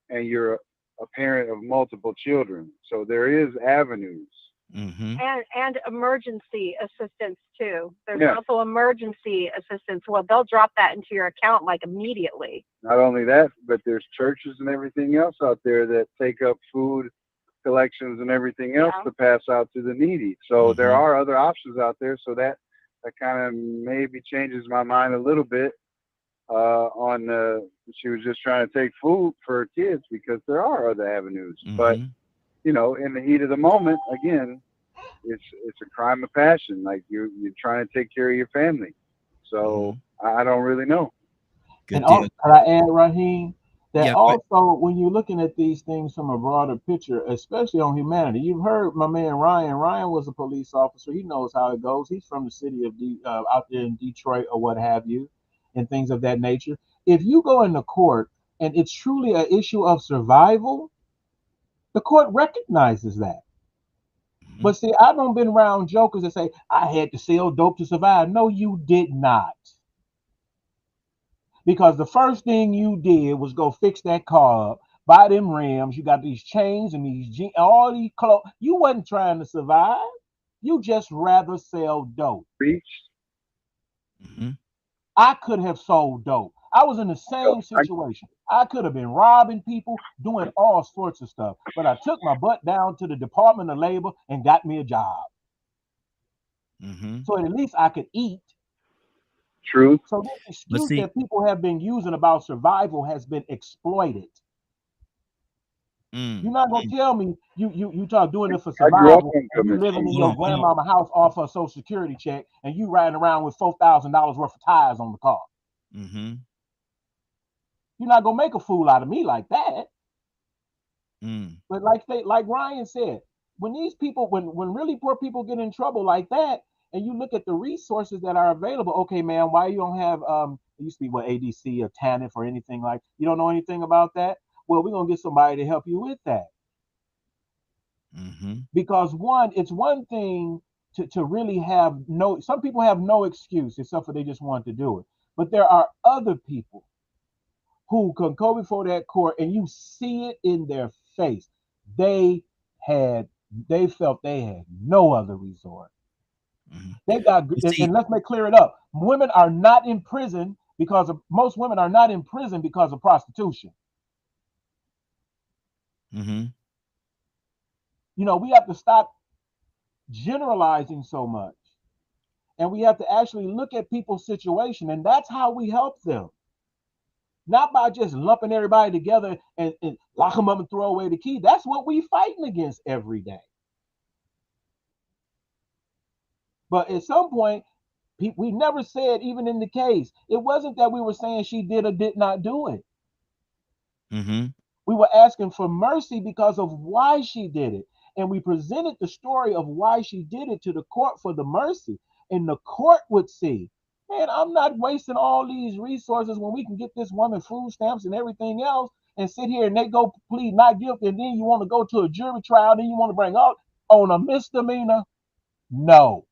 and you're a parent of multiple children. So there is avenues. And emergency assistance too. There's also emergency assistance. Well, they'll drop that into your account like immediately. Not only that, but there's churches and everything else out there that take up food collections and everything else to pass out to the needy. So there are other options out there. So that kind of maybe changes my mind a little bit on she was just trying to take food for her kids, because there are other avenues. But you know, in the heat of the moment, again, it's a crime of passion. Like you're trying to take care of your family. So I don't really know. And also, can I add, Raheem, that also when you're looking at these things from a broader picture, especially on humanity, you've heard my man Ryan. Ryan was a police officer. He knows how it goes. He's from the city of out there in Detroit or what have you, and things of that nature. If you go into court and it's truly an issue of survival, the court recognizes that. But see, I've been around jokers that say, I had to sell dope to survive. No, you did not. Because the first thing you did was go fix that car up, buy them rims. You got these chains and these all these clothes. You wasn't trying to survive. You just rather sell dope. I could have sold dope. I was in the same situation. I could have been robbing people, doing all sorts of stuff. But I took my butt down to the Department of Labor and got me a job. So at least I could eat. True. So this excuse that people have been using about survival has been exploited. You're not gonna tell me you talk doing it for survival. And you living in your grandmama house off her Social Security check, and you riding around with $4,000 worth of tires on the car. You're not gonna make a fool out of me like that. But like Ryan said, when these people, when really poor people get in trouble like that, and you look at the resources that are available, okay, man, why you don't have it used to be what ADC or TANF or anything like, you don't know anything about that? Well, we're gonna get somebody to help you with that. Because it's one thing to really have some people have no excuse except for they just want to do it. But there are other people who can go before that court and you see it in their face. They felt they had no other resort. They got, and let's clear it up. Most women are not in prison because of prostitution. You know, we have to stop generalizing so much, and we have to actually look at people's situation, and that's how we help them. Not by just lumping everybody together and lock them up and throw away the key. That's what we fighting against every day. But at some point, we never said, even in the case, it wasn't that we were saying she did or did not do it. We were asking for mercy because of why she did it. And we presented the story of why she did it to the court for the mercy. And the court would see, man, I'm not wasting all these resources when we can get this woman food stamps and everything else and sit here and they go plead not guilty. And then you want to go to a jury trial. Then you want to bring out on a misdemeanor. No.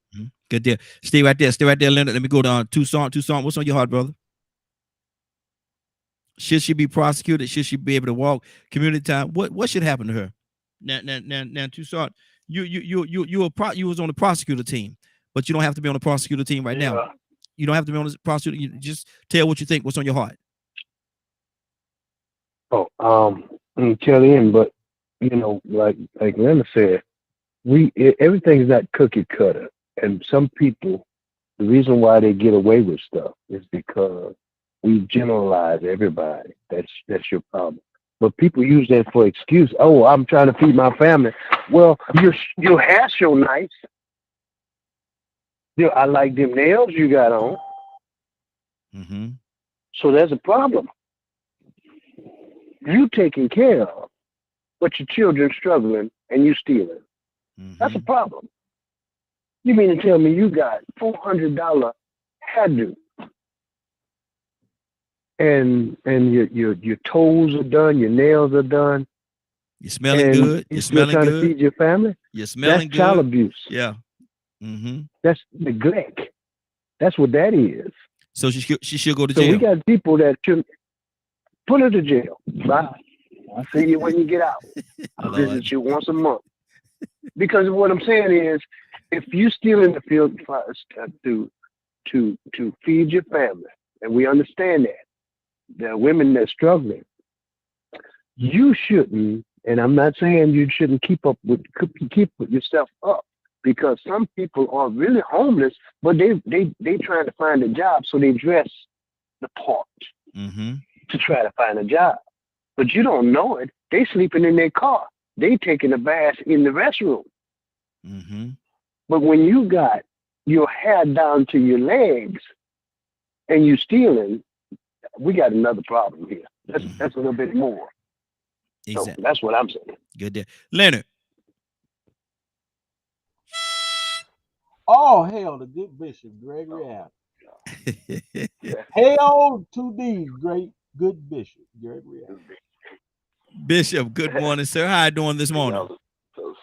Good deal. Stay right there, Leonard. Let me go down. Tucson. What's on your heart, brother? Should she be prosecuted? Should she be able to walk? Community time. What should happen to her? Now, Tucson, you was on the prosecutor team, but you don't have to be on the prosecutor team right now. You don't have to be on the prosecutor. You just tell what you think. What's on your heart? I'm tell in, but you know, like Leonard said, everything's not cookie cutter, and some people, the reason why they get away with stuff is because we generalize everybody. That's your problem. But people use that for excuse. Oh, I'm trying to feed my family. Well, your hair so nice. I like them nails you got on. Mm-hmm. So there's a problem. You taking care of, but your children struggling and you stealing. Mm-hmm. That's a problem. You mean to tell me you got $400 hairdo, and your toes are done, your nails are done. You're smelling good. You're smelling trying good. to feed your family. You're smelling That's good. child abuse. Yeah. Mm-hmm. That's neglect. That's what that is. So she should go to So jail. we got people that should put her to jail. Bye. I'll see you when you get out. I'll visit you once a month. Because what I'm saying is, if you steal in the field to feed your family, and we understand that, there are women that are struggling, you shouldn't, and I'm not saying you shouldn't keep yourself up, because some people are really homeless, but they trying to find a job, so they dress the part to try to find a job. But you don't know it. They sleeping in their car. They taking a bath in the restroom. Mm-hmm. But when you got your hair down to your legs and you stealing, we got another problem here. That's a little bit more. Exactly. So that's what I'm saying. Good day. Leonard. Oh, hell, the good Bishop Gregory Adams. Hail to thee, great good Bishop Gregory Adams. Bishop, good morning, sir. How you doing this morning? So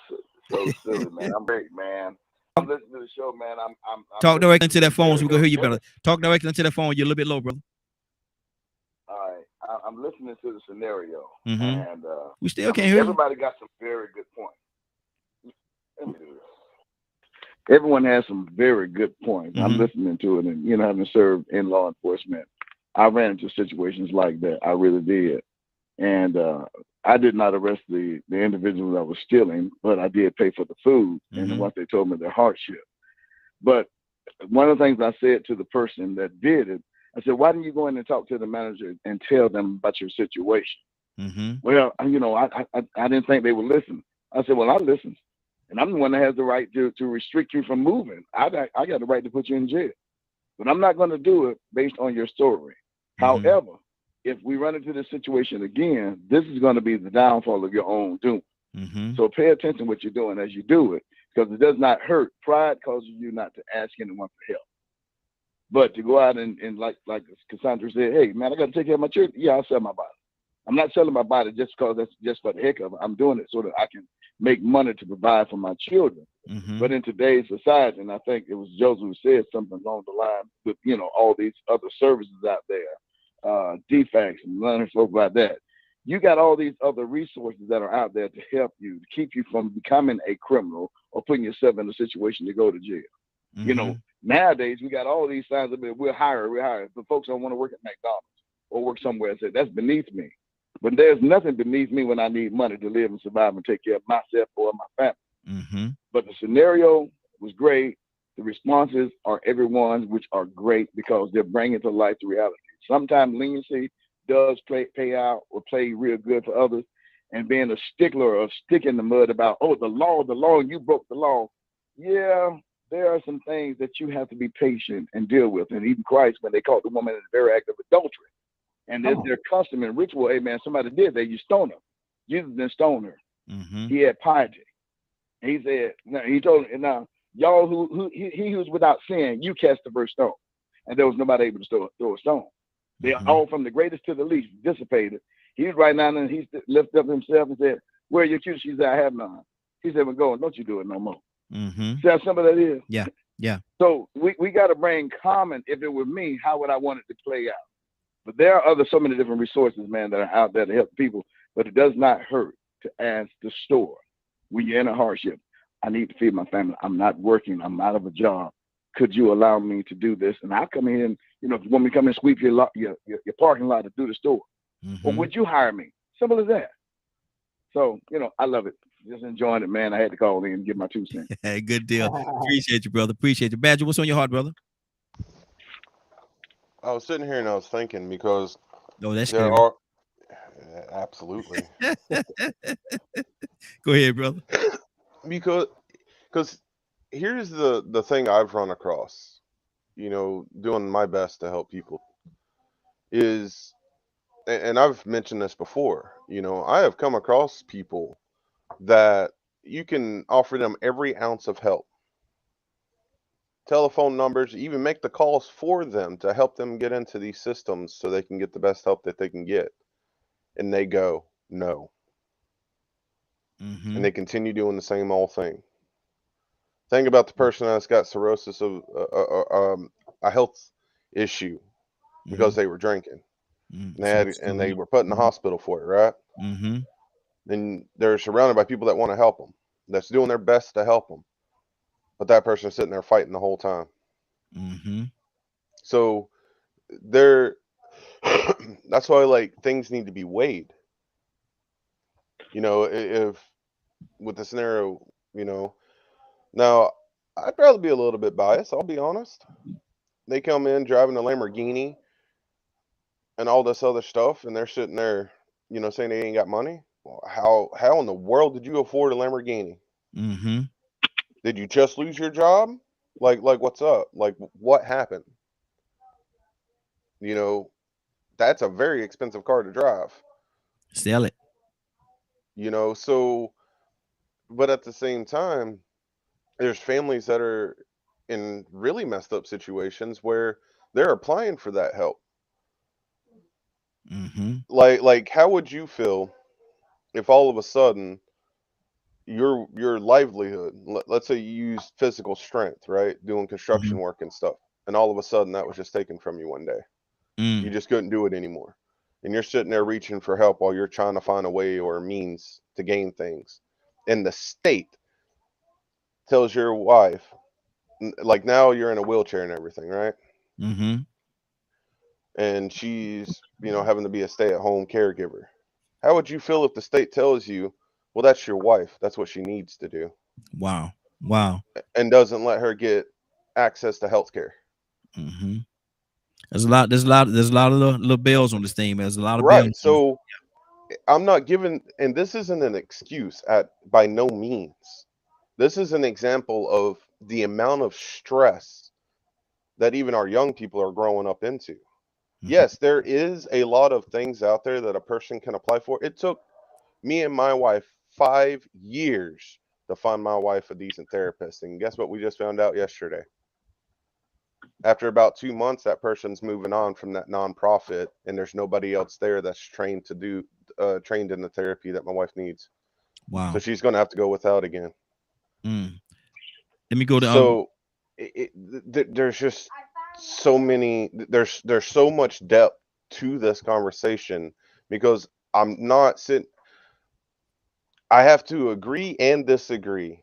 silly, man. I'm great, man. I'm listening to the show, man. I'm Talk directly into that phone so we can hear you better. Talk directly into that phone. You're a little bit low, brother. All right. I'm listening to the scenario, Mm-hmm. and We still can't hear you. Everybody got some very good points. Let me do this. Everyone has some very good points. I'm listening to it, and having served in law enforcement, I ran into situations like that. I really did, and I did not arrest the individual that was stealing, but I did pay for the food and what they told me their hardship. But one of the things I said to the person that did it, I said, "Why didn't you go in and talk to the manager and tell them about your situation?" Mm-hmm. Well, I didn't think they would listen. I said, "Well, I listened, and I'm the one that has the right to restrict you from moving. I got the right to put you in jail, but I'm not going to do it based on your story. However, if we run into this situation again, this is going to be the downfall of your own doing. So pay attention to what you're doing as you do it, because it does not hurt. Pride causes you not to ask anyone for help. But to go out and like Cassandra said, hey, man, I got to take care of my children. Yeah, I'll sell my body. I'm not selling my body just because that's just for the heck of it. I'm doing it so that I can make money to provide for my children. But in today's society, and I think it was Joseph who said something along the line with, all these other services out there, DFACS and learning stuff about that. You got all these other resources that are out there to help you, to keep you from becoming a criminal or putting yourself in a situation to go to jail. Nowadays we got all these signs of it. We're hired. But folks don't want to work at McDonald's or work somewhere and say that's beneath me. But there's nothing beneath me when I need money to live and survive and take care of myself or my family. But the scenario was great. The responses are everyone's, which are great because they're bringing to life the reality. Sometimes leniency does pay out or play real good for others. And being a stickler of stick in the mud about, the law, you broke the law. Yeah, there are some things that you have to be patient and deal with. And even Christ, when they caught the woman in the very act of adultery, and there's their custom and ritual, amen, somebody did that, you stone her. Jesus didn't stone her. He had piety. And he said, he told him, now, y'all he who's without sin, you cast the first stone. And there was nobody able to throw a stone. They all from the greatest to the least dissipated. He's right now and he lifted up himself and said, where are your accusers? She said, I have none. He said, well, go on, don't you do it no more. See how simple that is? Yeah. So we got to bring common. If it were me, how would I want it to play out? But there are so many different resources, man, that are out there to help people. But it does not hurt to ask the store when you're in a hardship. I need to feed my family. I'm not working. I'm out of a job. Could you allow me to do this? And I'll come in and, if you want me to come and sweep your parking lot to do the store, or would you hire me? Simple as that. So, I love it. Just enjoying it, man. I had to call in and give my 2 cents. Hey, good deal. Appreciate you, brother. Appreciate you. Badger, what's on your heart, brother? I was sitting here and I was thinking because No, that's there scary. are absolutely Go ahead, brother. because here's the thing I've run across, doing my best to help people is, and I've mentioned this before, I have come across people that you can offer them every ounce of help, telephone numbers, even make the calls for them to help them get into these systems so they can get the best help that they can get. And they go, no. Mm-hmm. And they continue doing the same old thing. Think about the person that's got cirrhosis of a health issue because they were drinking. And they were put in the hospital for it, right? Mm-hmm. And they're surrounded by people that want to help them, that's doing their best to help them. But that person's sitting there fighting the whole time. Mm-hmm. So that's why things need to be weighed. If with the scenario, now I'd probably be a little bit biased, I'll be honest. They come in driving a Lamborghini and all this other stuff, and they're sitting there, saying they ain't got money. Well, how in the world did you afford a Lamborghini? Mm-hmm. Did you just lose your job? Like what's up? Like what happened? That's a very expensive car to drive. Sell it. So, but at the same time, there's families that are in really messed up situations where they're applying for that help. Mm-hmm. Like how would you feel if all of a sudden your livelihood, let's say you use physical strength, right, doing construction work and stuff, and all of a sudden that was just taken from you one day? You just couldn't do it anymore, and you're sitting there reaching for help while you're trying to find a way or a means to gain things, and the state tells your wife, like, now you're in a wheelchair and everything, right? Mm-hmm. And she's having to be a stay-at-home caregiver. How would you feel if the state tells you, well, that's your wife, that's what she needs to do? Wow. And doesn't let her get access to health care? Mm-hmm. There's a lot of little bells on this thing, man. There's a lot of Right. bells. So I'm not giving, and this isn't an excuse by no means. This is an example of the amount of stress that even our young people are growing up into. Mm-hmm. Yes, there is a lot of things out there that a person can apply for. It took me and my wife 5 years to find my wife a decent therapist. And guess what we just found out yesterday? After about 2 months, that person's moving on from that nonprofit, and there's nobody else there that's trained in the therapy that my wife needs. Wow. So she's going to have to go without again. Let me go to so there's just so many, there's so much depth to this conversation, because I'm not sitting, I have to agree and disagree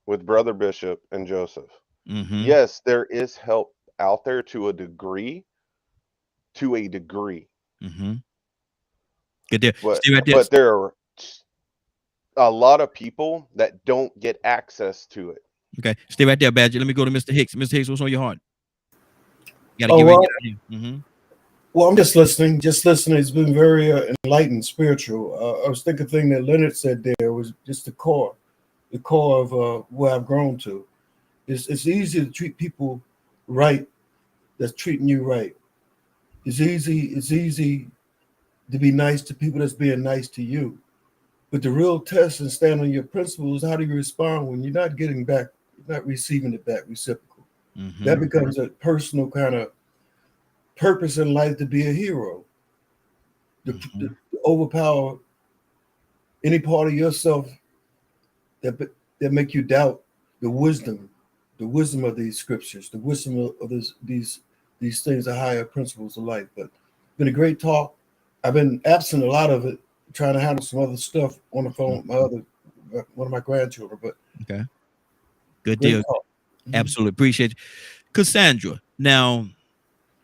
with Brother Bishop and Joseph. Mm-hmm. Yes, there is help out there to a degree. Mm-hmm. Good deal. But there are a lot of people that don't get access to it. Okay, stay right there, Badger. Let me go to Mr. Hicks. Mr. Hicks, what's on your heart? You gotta get out here. Mm-hmm. Well, I'm just listening. It's been very enlightened, spiritual. I was thinking the thing that Leonard said there was just the core of where I've grown to. It's easy to treat people right that's treating you right. It's easy to be nice to people that's being nice to you. But the real test and stand on your principles, how do you respond when you're not getting back, not receiving it back, reciprocal? Mm-hmm. That becomes a personal kind of purpose in life, to be a hero, to overpower any part of yourself that make you doubt the wisdom of these scriptures, the wisdom of these things, are higher principles of life. But it's been a great talk. I've been absent a lot of it, trying to handle some other stuff on the phone with one of my grandchildren. But okay, good deal. Absolutely appreciate you, Cassandra. Now,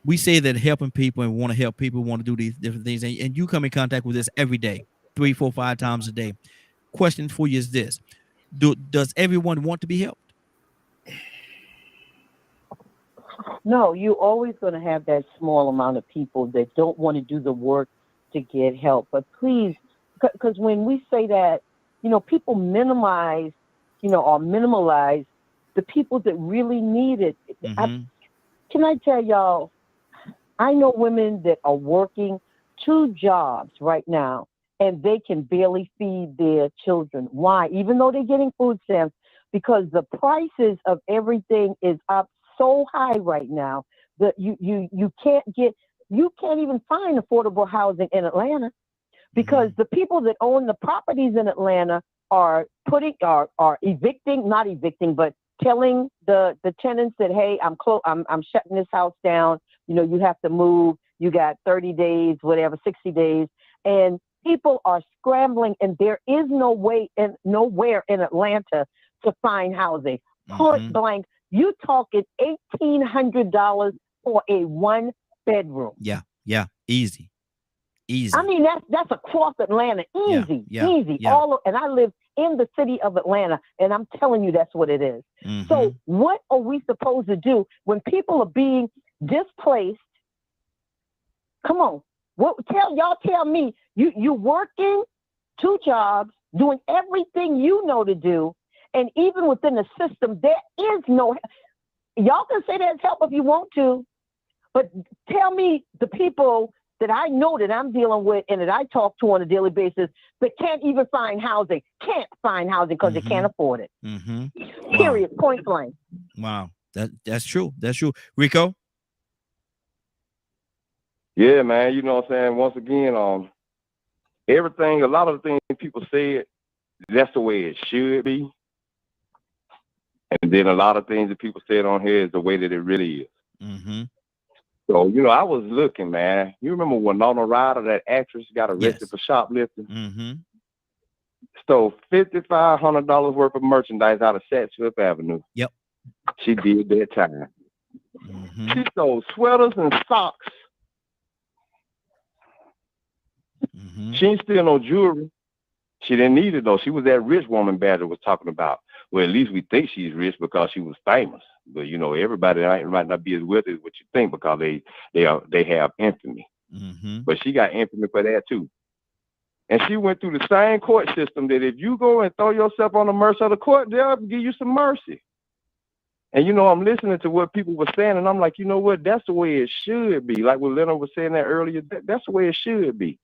we say that helping people and want to help people, want to do these different things, and you come in contact with this every day, 3, 4, 5 times a day. question for you is this: does everyone want to be helped? No, you're always going to have that small amount of people that don't want to do the work to get help. But please, because when we say that, people minimize, or minimalize the people that really need it. Can I tell y'all, I know women that are working 2 jobs right now, and they can barely feed their children. Why? Even though they're getting food stamps, because the prices of everything is up so high right now that you can't even find affordable housing in Atlanta, because the people that own the properties in Atlanta are evicting, not evicting, but telling the tenants that, hey, I'm shutting this house down. You have to move. You got 30 days, whatever, 60 days. And people are scrambling, and there is nowhere in Atlanta to find housing. Point blank, you talking $1,800 for a 1-bedroom. Yeah, easy. I mean, that's across Atlanta, easy. Yeah. And I live in the city of Atlanta, and I'm telling you, that's what it is. So what are we supposed to do when people are being displaced? Come on, tell me, you working 2 jobs, doing everything you know to do, and even within the system, there is no. Y'all can say there's help if you want to, but tell me the people that I know that I'm dealing with and that I talk to on a daily basis that can't even find housing, because they can't afford it. Period. Wow. Point blank. Wow, that's true. That's true. Rico? Yeah, man. You know what I'm saying? Once again, a lot of the things people said, that's the way it should be. And then a lot of things that people said on here is the way that it really is. So, I was looking, man. You remember Winona Ryder, that actress, got arrested for shoplifting? Stole $5,500 worth of merchandise out of Saks Fifth Avenue. Yep. She did that time. She stole sweaters and socks. She ain't steal no jewelry. She didn't need it, though. She was that rich woman Badger was talking about. Well, at least we think she's rich because she was famous. But, everybody might not be as wealthy as what you think, because they have infamy. But she got infamy for that, too. And she went through the same court system that if you go and throw yourself on the mercy of the court, they'll give you some mercy. And, I'm listening to what people were saying, and I'm like, you know what? That's the way it should be. Like what Leonard was saying that earlier, that's the way it should be.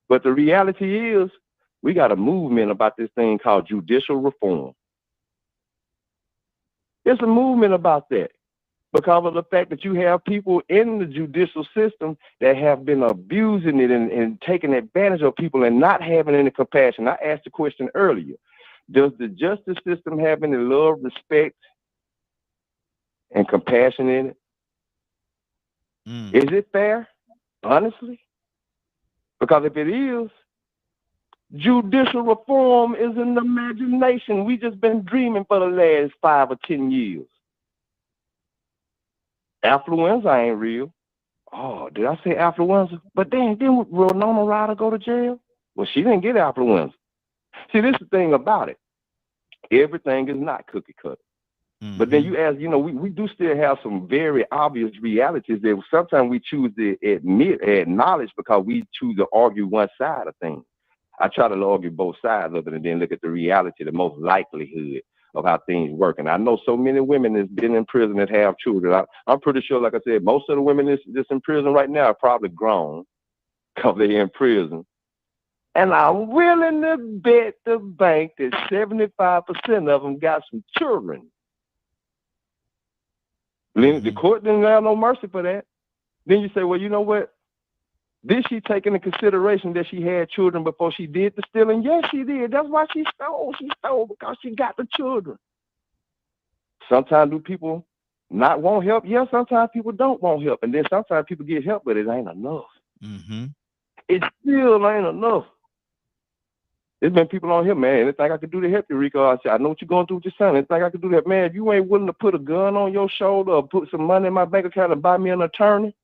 But the reality is, we got a movement about this thing called judicial reform. It's a movement about that because of the fact that you have people in the judicial system that have been abusing it and taking advantage of people and not having any compassion. I asked the question earlier, does the justice system have any love, respect, and compassion in it? Is it fair, honestly? Because if it is, judicial reform is an imagination. We just been dreaming for the last 5 or 10 years. Affluenza ain't real. Oh, did I say affluenza? But then Winona Ryder go to jail? Well, she didn't get affluenza. See, this is the thing about it. Everything is not cookie cutter. But then you ask, we do still have some very obvious realities that sometimes we choose to acknowledge because we choose to argue one side of things. I try to argue both sides of it and then look at the reality, the most likelihood of how things work. And I know so many women that's been in prison that have children. I'm pretty sure, like I said, most of the women that's in prison right now are probably grown because they're in prison. And I'm willing to bet the bank that 75% of them got some children. The court didn't have no mercy for that. Then you say, well, you know what? Did she take into consideration that she had children before she did the stealing? Yes, she did. That's why she stole. She stole because she got the children. Sometimes do people not want help? Yeah, sometimes people don't want help. And then sometimes people get help, but it ain't enough. It still ain't enough. There's been people on here, man, anything I could do to help you, Rico. I said, I know what you're going through with your son. Anything I could do that, man, if you ain't willing to put a gun on your shoulder or put some money in my bank account and buy me an attorney,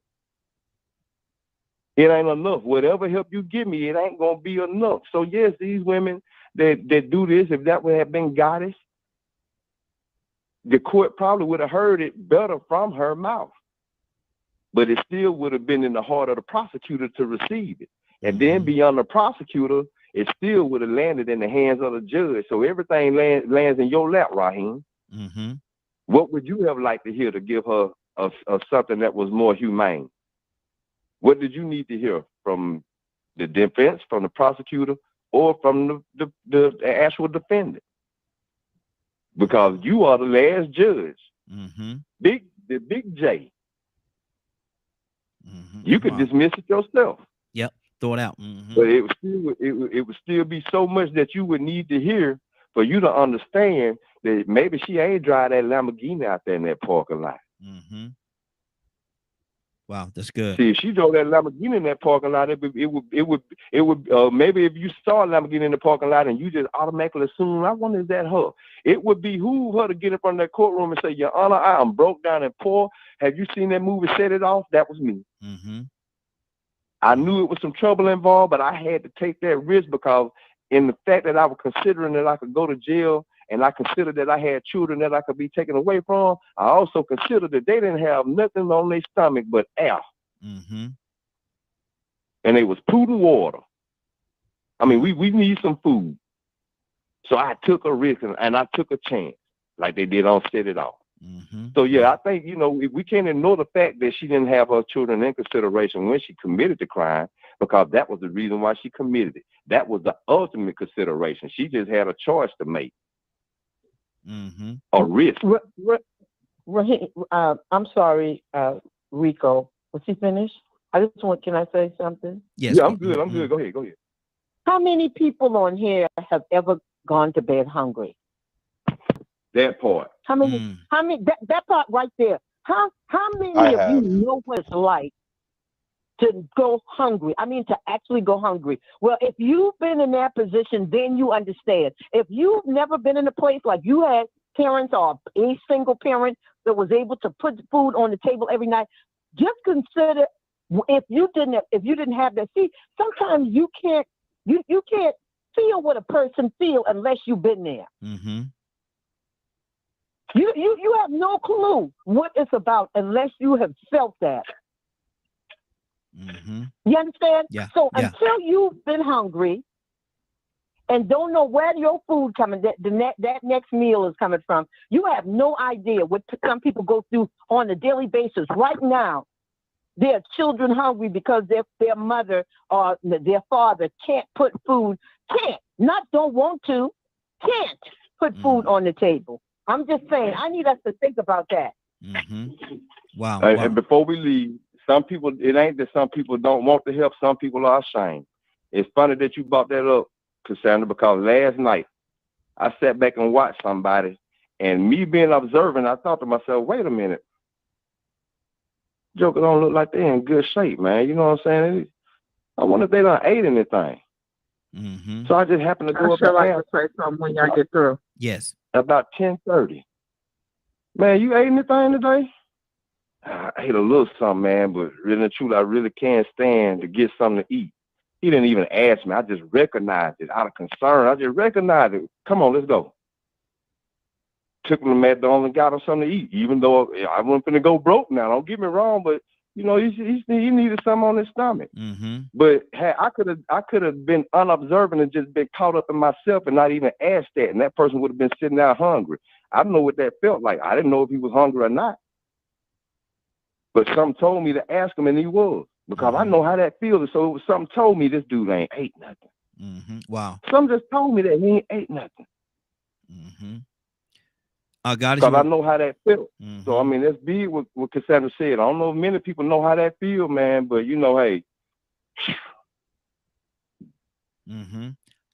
it ain't enough. Whatever help you give me, it ain't going to be enough. So, yes, these women, that do this, if that would have been Goddess, the court probably would have heard it better from her mouth. But it still would have been in the heart of the prosecutor to receive it. And then beyond the prosecutor, it still would have landed in the hands of the judge. So everything lands in your lap, Raheem. What would you have liked to hear to give her of something that was more humane? What did you need to hear from the defense, from the prosecutor, or from the actual defendant? Because you are the last judge. The big J. You could dismiss it yourself. Yep, throw it out. But it would still be so much that you would need to hear for you to understand that maybe she ain't drive that Lamborghini out there in that parking lot. Wow, that's good. See, if she drove that Lamborghini in that parking lot, it would maybe if you saw a Lamborghini in the parking lot and you just automatically assume, I wonder is that her? It would behoove her to get in front of that courtroom and say, Your Honor, I am broke down and poor. Have you seen that movie Set It Off? That was me. I knew it was some trouble involved, but I had to take that risk because in the fact that I was considering that I could go to jail, and I considered that I had children that I could be taken away from, I also considered that they didn't have nothing on their stomach but air. And it was food and water. I mean, we need some food. So I took a risk and I took a chance, like they did on Set It Off. So yeah, I think, we can't ignore the fact that she didn't have her children in consideration when she committed the crime, because that was the reason why she committed it. That was the ultimate consideration. She just had a choice to make. A risk. I'm sorry, Rico. Was he finished? Can I say something? Yes. Yeah, I'm good. I'm good. Go ahead. How many people on here have ever gone to bed hungry? That part. How many? That part right there. How many of you know what it's like to go hungry? I mean, to actually go hungry. Well, if you've been in that position, then you understand. If you've never been in a place like you had parents or a single parent that was able to put food on the table every night, just consider if you didn't have that. See, sometimes you can't feel what a person feels unless you've been there. You have no clue what it's about unless you have felt that. You understand? Yeah. So until you've been hungry and don't know where your food coming, that next meal is coming from, you have no idea what some people go through on a daily basis. Right now, their children hungry because their mother or their father can't put food, don't want to, can't put food on the table. I'm just saying, I need us to think about that. Wow. And before we leave, some people, it ain't that some people don't want to help. Some people are ashamed. It's funny that you brought that up, Cassandra, because last night I sat back and watched somebody, and me being observant, I thought to myself, wait a minute. Joker don't look like they're in good shape, man. You know what I'm saying? I wonder if they done ate anything. So I just happened to go up and say something when y'all get through. Yes. About 10:30. Man, you ate anything today? I ate a little something, man, but really and truly, I really can't stand to get something to eat. He didn't even ask me. I just recognized it out of concern. I just recognized it. Come on, let's go. Took him to McDonald's and got him something to eat, even though I wasn't going to go broke now. Don't get me wrong, but he needed something on his stomach. But I could have been unobservant and just been caught up in myself and not even asked that, and that person would have been sitting there hungry. I don't know what that felt like. I didn't know if he was hungry or not. But something told me to ask him, and he was, because I know how that feels. So it was something told me this dude ain't ate nothing. Wow. Something just told me that he ain't ate nothing. Because I know how that felt. So I mean, that's big what Cassandra said. I don't know if many people know how that feel, man, but hey.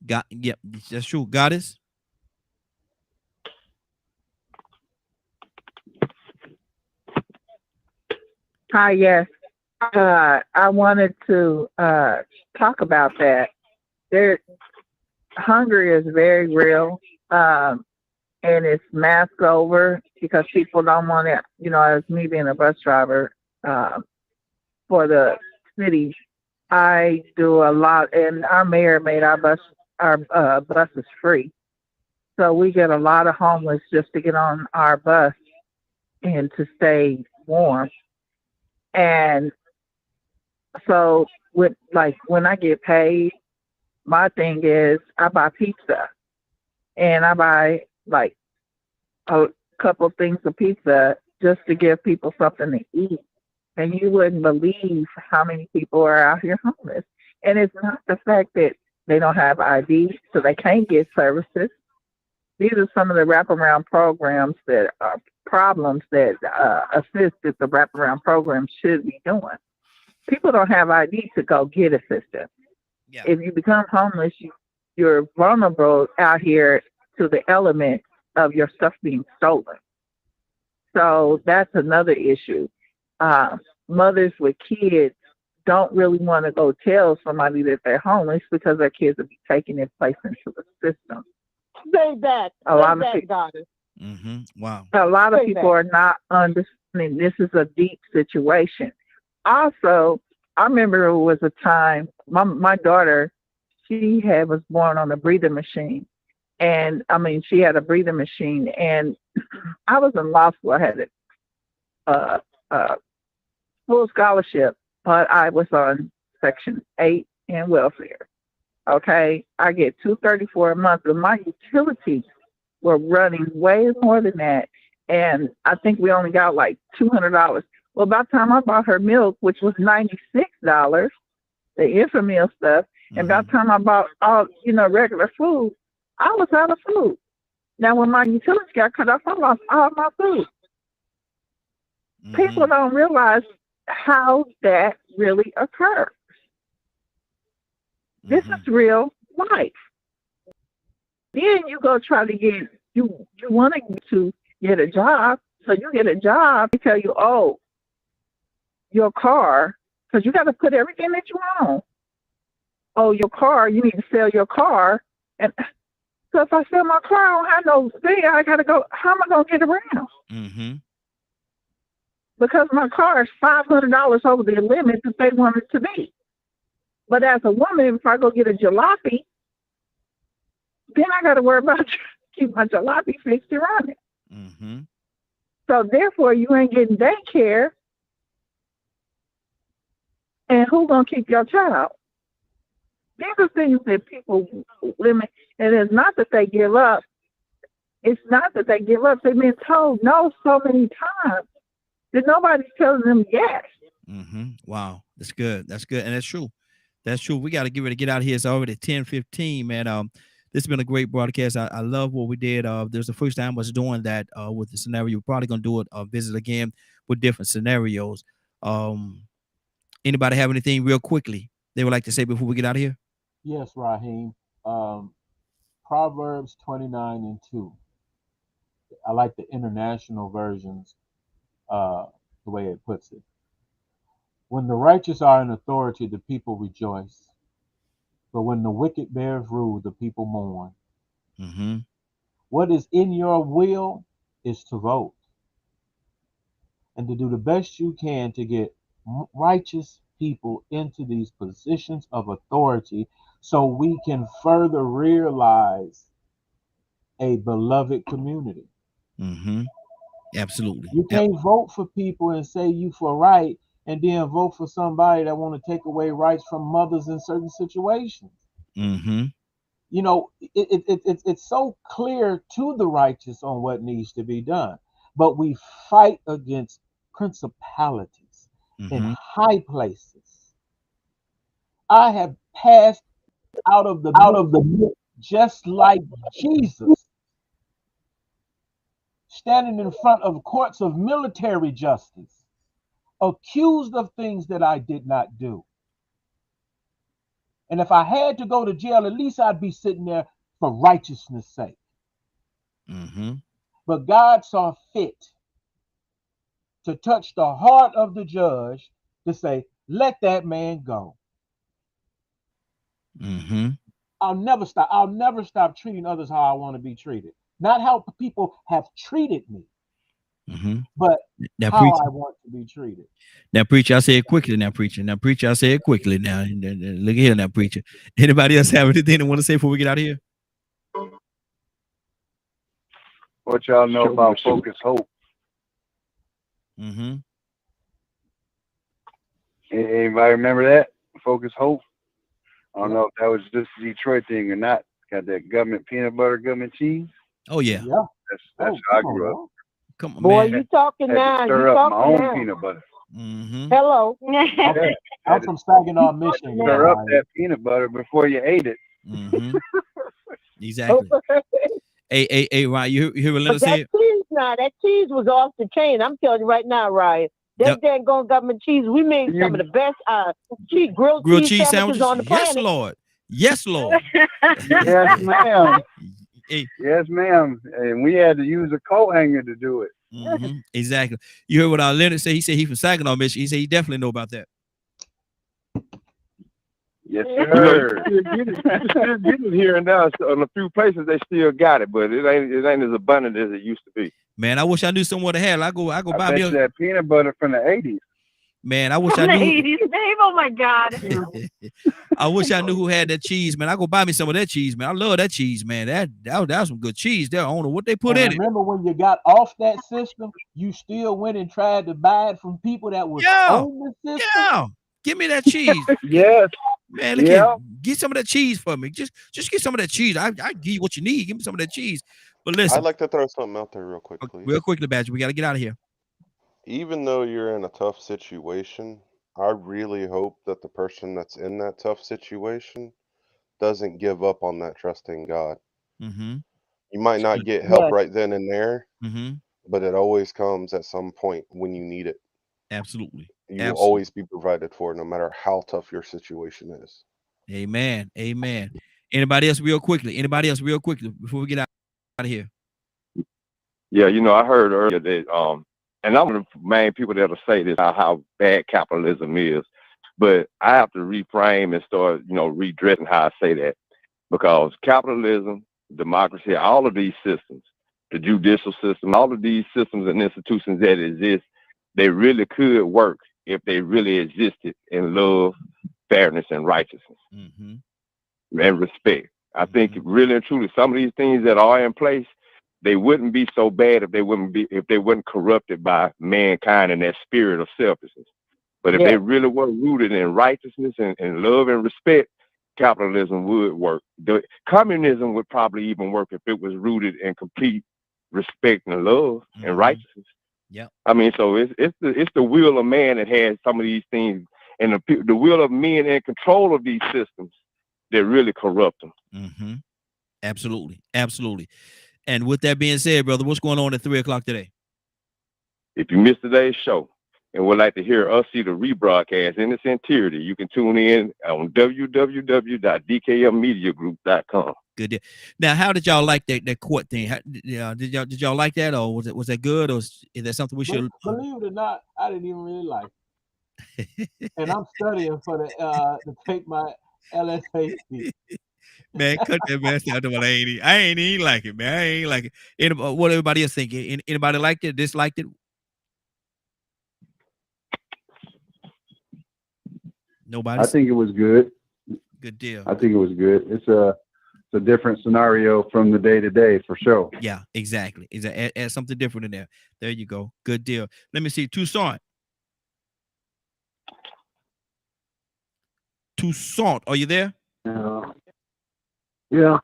Yep, that's true. Goddess. Hi, yes. I wanted to talk about that. Hunger is very real. And it's masked over because people don't want to, as me being a bus driver for the city, I do a lot, and our mayor made our our bus is free. So we get a lot of homeless just to get on our bus and to stay warm. And so with like when I get paid, my thing is I buy pizza and I buy like a couple things of pizza just to give people something to eat. And you wouldn't believe how many people are out here homeless. And it's not the fact that they don't have ID, so they can't get services. These are some of the wraparound programs that are problems that assist that the wraparound program should be doing. People don't have ID to go get assistance. Yeah. If you become homeless, you're vulnerable out here to the element of your stuff being stolen. So that's another issue. Mothers with kids don't really want to go tell somebody that they're homeless because their kids will be taking their place into the system. Say that. A lot of Say that, people, goddess. Wow. a lot of Say people that. are not understanding this is a deep situation. Also, I remember it was a time my daughter, she was born on a breathing machine. And I mean, she had a breathing machine, and I was in law school. I had a full scholarship, but I was on Section 8 and welfare. Okay, I get $234 a month, but my utilities were running way more than that, and I think we only got like $200. Well, by the time I bought her milk, which was $96, the Infamil stuff, and by the time I bought all regular food, I was out of food. Now, when my utilities got cut off, I lost all my food. People don't realize how that really occurs. This is real life. Then you go try to get you want to get a job, so you get a job. They tell you, oh, your car, because you got to put everything that you own. Oh, your car, you need to sell your car, and so if I sell my car, I don't have no thing. I gotta go. How am I gonna get around? Because my car is $500 over the limit that they want it to be. But as a woman, if I go get a jalopy, then I got to worry about keep my jalopy fixed and running. So therefore, you ain't getting daycare. And who's going to keep your child? These are things that people limit. And it's not that they give up. It's not that they give up. They've been told no so many times that nobody's telling them yes. Wow. That's good. That's good. And that's true. That's true. We got to get ready to get out of here. It's already 10:15, man. This has been a great broadcast. I love what we did. There's the first time I was doing that with the scenario. We're probably going to do it, visit again with different scenarios. Anybody have anything real quickly they would like to say before we get out of here? Yes, Raheem. Proverbs 29:2. I like the international versions, the way it puts it. When the righteous are in authority, the people rejoice. But when the wicked bears rule, the people mourn. What is in your will is to vote and to do the best you can to get righteous people into these positions of authority so we can further realize a beloved community. Absolutely. You can't vote for people and say you for right and then vote for somebody that want to take away rights from mothers in certain situations. You know, it's so clear to the righteous on what needs to be done, but we fight against principalities in high places. I have passed out of the just like Jesus, standing in front of courts of military justice, accused of things that I did not do. And if I had to go to jail, at least I'd be sitting there for righteousness' sake. But God saw fit to touch the heart of the judge to say, let that man go. I'll never stop treating others how I want to be treated. Not how people have treated me, but Now, how preacher. I want to be treated. Now, preacher, I say it quickly. Now, preacher. Now, preacher, I say it quickly. Now, look here, now, preacher. Anybody else have anything they want to say before we get out of here? What y'all know about Focus Hope? Mm-hmm. Anybody remember that? Focus Hope? I don't know if that was just a Detroit thing or not. Got that government peanut butter, government cheese. Oh yeah. Yeah. That's how I grew up. Come on, Boy, man. you talking Had to now? stir You up my talking own now? peanut butter. Mm-hmm. Hello. I'm from Saginaw, Michigan. Stir up that peanut butter before you ate it. Mm-hmm. Exactly. Hey, Ryan, you hear what Leonard But that said? cheese now, that cheese was off the chain. I'm telling you right now, Ryan. That dang government cheese, we made some of the best grilled cheese sandwiches on the Yes, planet. Lord. Yes, Lord. Yes, ma'am. Hey. Yes, ma'am. And we had to use a coat hanger to do it. Mm-hmm. Exactly. You heard what Leonard said? He said he's from Saginaw, Michigan. He said he definitely know about that. Yes, You sir. still get it here and now. So in a few places they still got it, but it ain't as abundant as it used to be. Man, I wish I knew somewhere to have. I go buy bet me you that peanut butter from the 80s. Man, I wish From I the knew. 80s, Dave. Oh my God. I wish I knew who had that cheese, man. I go buy me some of that cheese, man. I love that cheese, man. That was some good cheese there. I don't know what they put in it. Remember when you got off that system, you still went and tried to buy it from people that was on the system? Yeah. Give me that cheese. Yes. Man, look here. Get some of that cheese for me. Just get some of that cheese. I give you what you need. Give me some of that cheese. But listen. I'd like to throw something out there real quick, please. Real quickly, Badger. We got to get out of here. Even though you're in a tough situation, I really hope that the person that's in that tough situation doesn't give up on that trust in God. Mm-hmm. You might not get help right then and there, but it always comes at some point when you need it. Absolutely. You will always be provided for, no matter how tough your situation is. Amen. Amen. Anybody else real quickly? Before we get out of here? Yeah, I heard earlier that and I'm one of the main people that'll say this how bad capitalism is, but I have to reframe and start redressing how I say that, because capitalism, democracy, all of these systems, the judicial system, all of these systems and institutions that exist, they really could work if they really existed in love, fairness, and righteousness and respect. I think really and truly some of these things that are in place, they wouldn't be so bad if they weren't corrupted by mankind and that spirit of selfishness. But if they really were rooted in righteousness and love and respect, capitalism would work. Communism would probably even work if it was rooted in complete respect and love and righteousness. Yeah. I mean, so it's the will of man that has some of these things, and the will of men in control of these systems that really corrupt them. Absolutely. Absolutely. And with that being said, brother, what's going on at 3:00 today? If you missed today's show and would like to hear us see the rebroadcast in its entirety, you can tune in on www.dkmmediagroup.com. Good deal. Now, how did y'all like that court thing? Did y'all like that, or was that good, or is that something we should? Believe it or not, I didn't even really like it. And I'm studying for to take my LSAT. Man, cut that mess out. I ain't even like it, man. I ain't like it. What everybody else think? Anybody liked it? Disliked it? Nobody. I think it was good. Good deal. I think it was good. It's a different scenario from the day to day for sure. Yeah, exactly. Add something different in there. There you go. Good deal. Let me see. Toussaint, are you there? Yeah.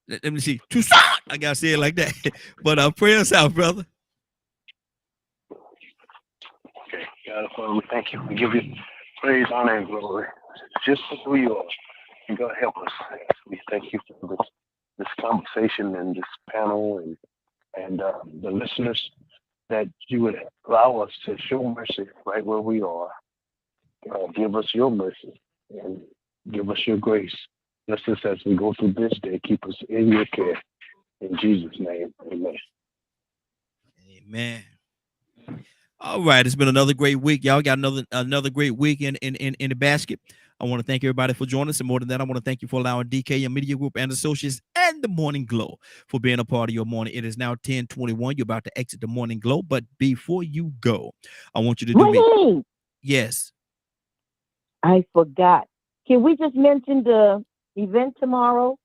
Let me see. Toussaint. I gotta say it like that. But pray us out, brother. Okay, God, Father, we thank you. We give you praise, honor, and glory. Just for who you are. And God, help us. We thank you for this conversation and this panel and the listeners, that you would allow us to show mercy right where we are. Give us your mercy and give us your grace. Bless us as we go through this day. Keep us in your care. In Jesus' name, amen. Amen. All right, it's been another great week. Y'all got another great week in the basket. I want to thank everybody for joining us. And more than that, I want to thank you for allowing DK Media Group and Associates and the Morning Glow for being a part of your morning. It is now 10:21. You're about to exit the Morning Glow. But before you go, I want you to do me. Yes. I forgot. Can we just mention the event tomorrow?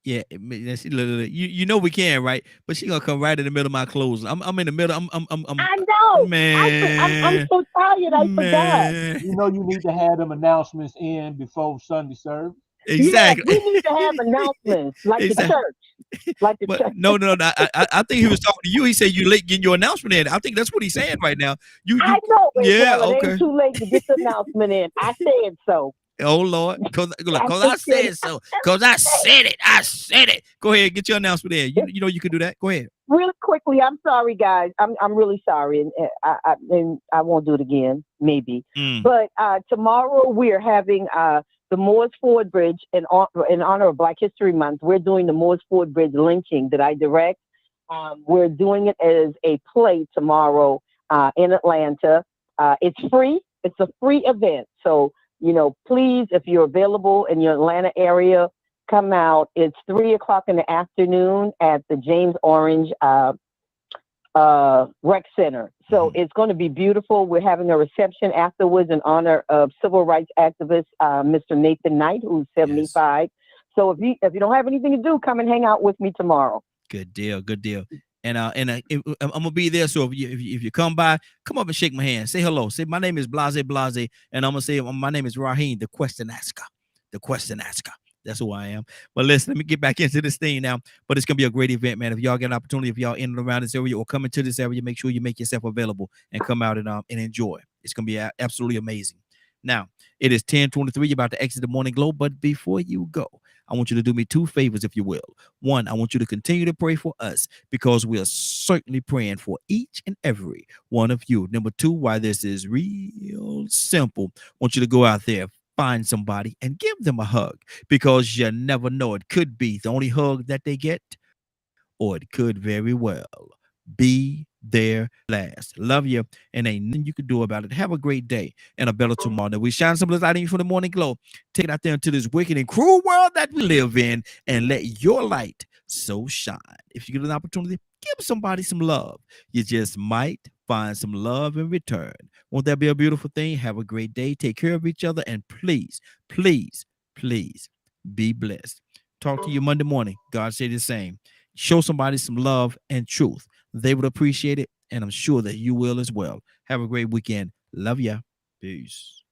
Yeah, you know we can, right? But she gonna come right in the middle of my closing. I'm in the middle. I know, man. I'm so tired. I forgot. You know you need to have them announcements in before Sunday service. Exactly. Yes, we need to have announcements like the church. Like the church. No. I think he was talking to you. He said you late getting your announcement in. I think that's what he's saying right now. I know. Yeah, well, okay. It ain't too late to get the announcement in. I said so. Oh Lord, because I said so. Because I said it. I said it. Go ahead, get your announcement in. You know you can do that. Go ahead. Really quickly, I'm sorry, guys. I'm really sorry, and I won't do it again, maybe. But tomorrow we are having the Moores Ford Bridge in honor of Black History Month. We're doing the Moores Ford Bridge lynching that I direct. We're doing it as a play tomorrow in Atlanta. It's free. It's a free event. So, please, if you're available in your Atlanta area, come out. It's 3:00 in the afternoon at the James Orange Rec Center. So it's going to be beautiful. We're having a reception afterwards in honor of civil rights activist Mr. Nathan Knight, who's 75. Yes. So if you don't have anything to do, come and hang out with me tomorrow. Good deal. And I'm gonna be there. So if you come by, come up and shake my hand. Say hello. Say my name is Blase, and I'm gonna say my name is Raheem, the question asker. That's who I am. But listen, let me get back into this thing now. But it's gonna be a great event, man. If y'all get an opportunity, if y'all in and around this area or come into this area, make sure you make yourself available and come out and enjoy. It's gonna be absolutely amazing. Now it is 10:23. You're about to exit the Morning Glow, but before you go, I want you to do me two favors, if you will. One, I want you to continue to pray for us because we are certainly praying for each and every one of you. Number two, why this is real simple, I want you to go out there, find somebody and give them a hug because you never know. It could be the only hug that they get, or it could very well be their last. Love you, and ain't nothing you can do about it. Have a great day and a better tomorrow. Now we shine some of this light in you from the Morning Glow. Take it out there into this wicked and cruel world that we live in and let your light so shine. If you get an opportunity, give somebody some love. You just might find some love in return. Won't that be a beautiful thing? Have a great day. Take care of each other, and please be blessed. Talk to you Monday morning. God say the same. Show somebody some love and truth. They would appreciate it, and I'm sure that you will as well. Have a great weekend. Love ya. Peace.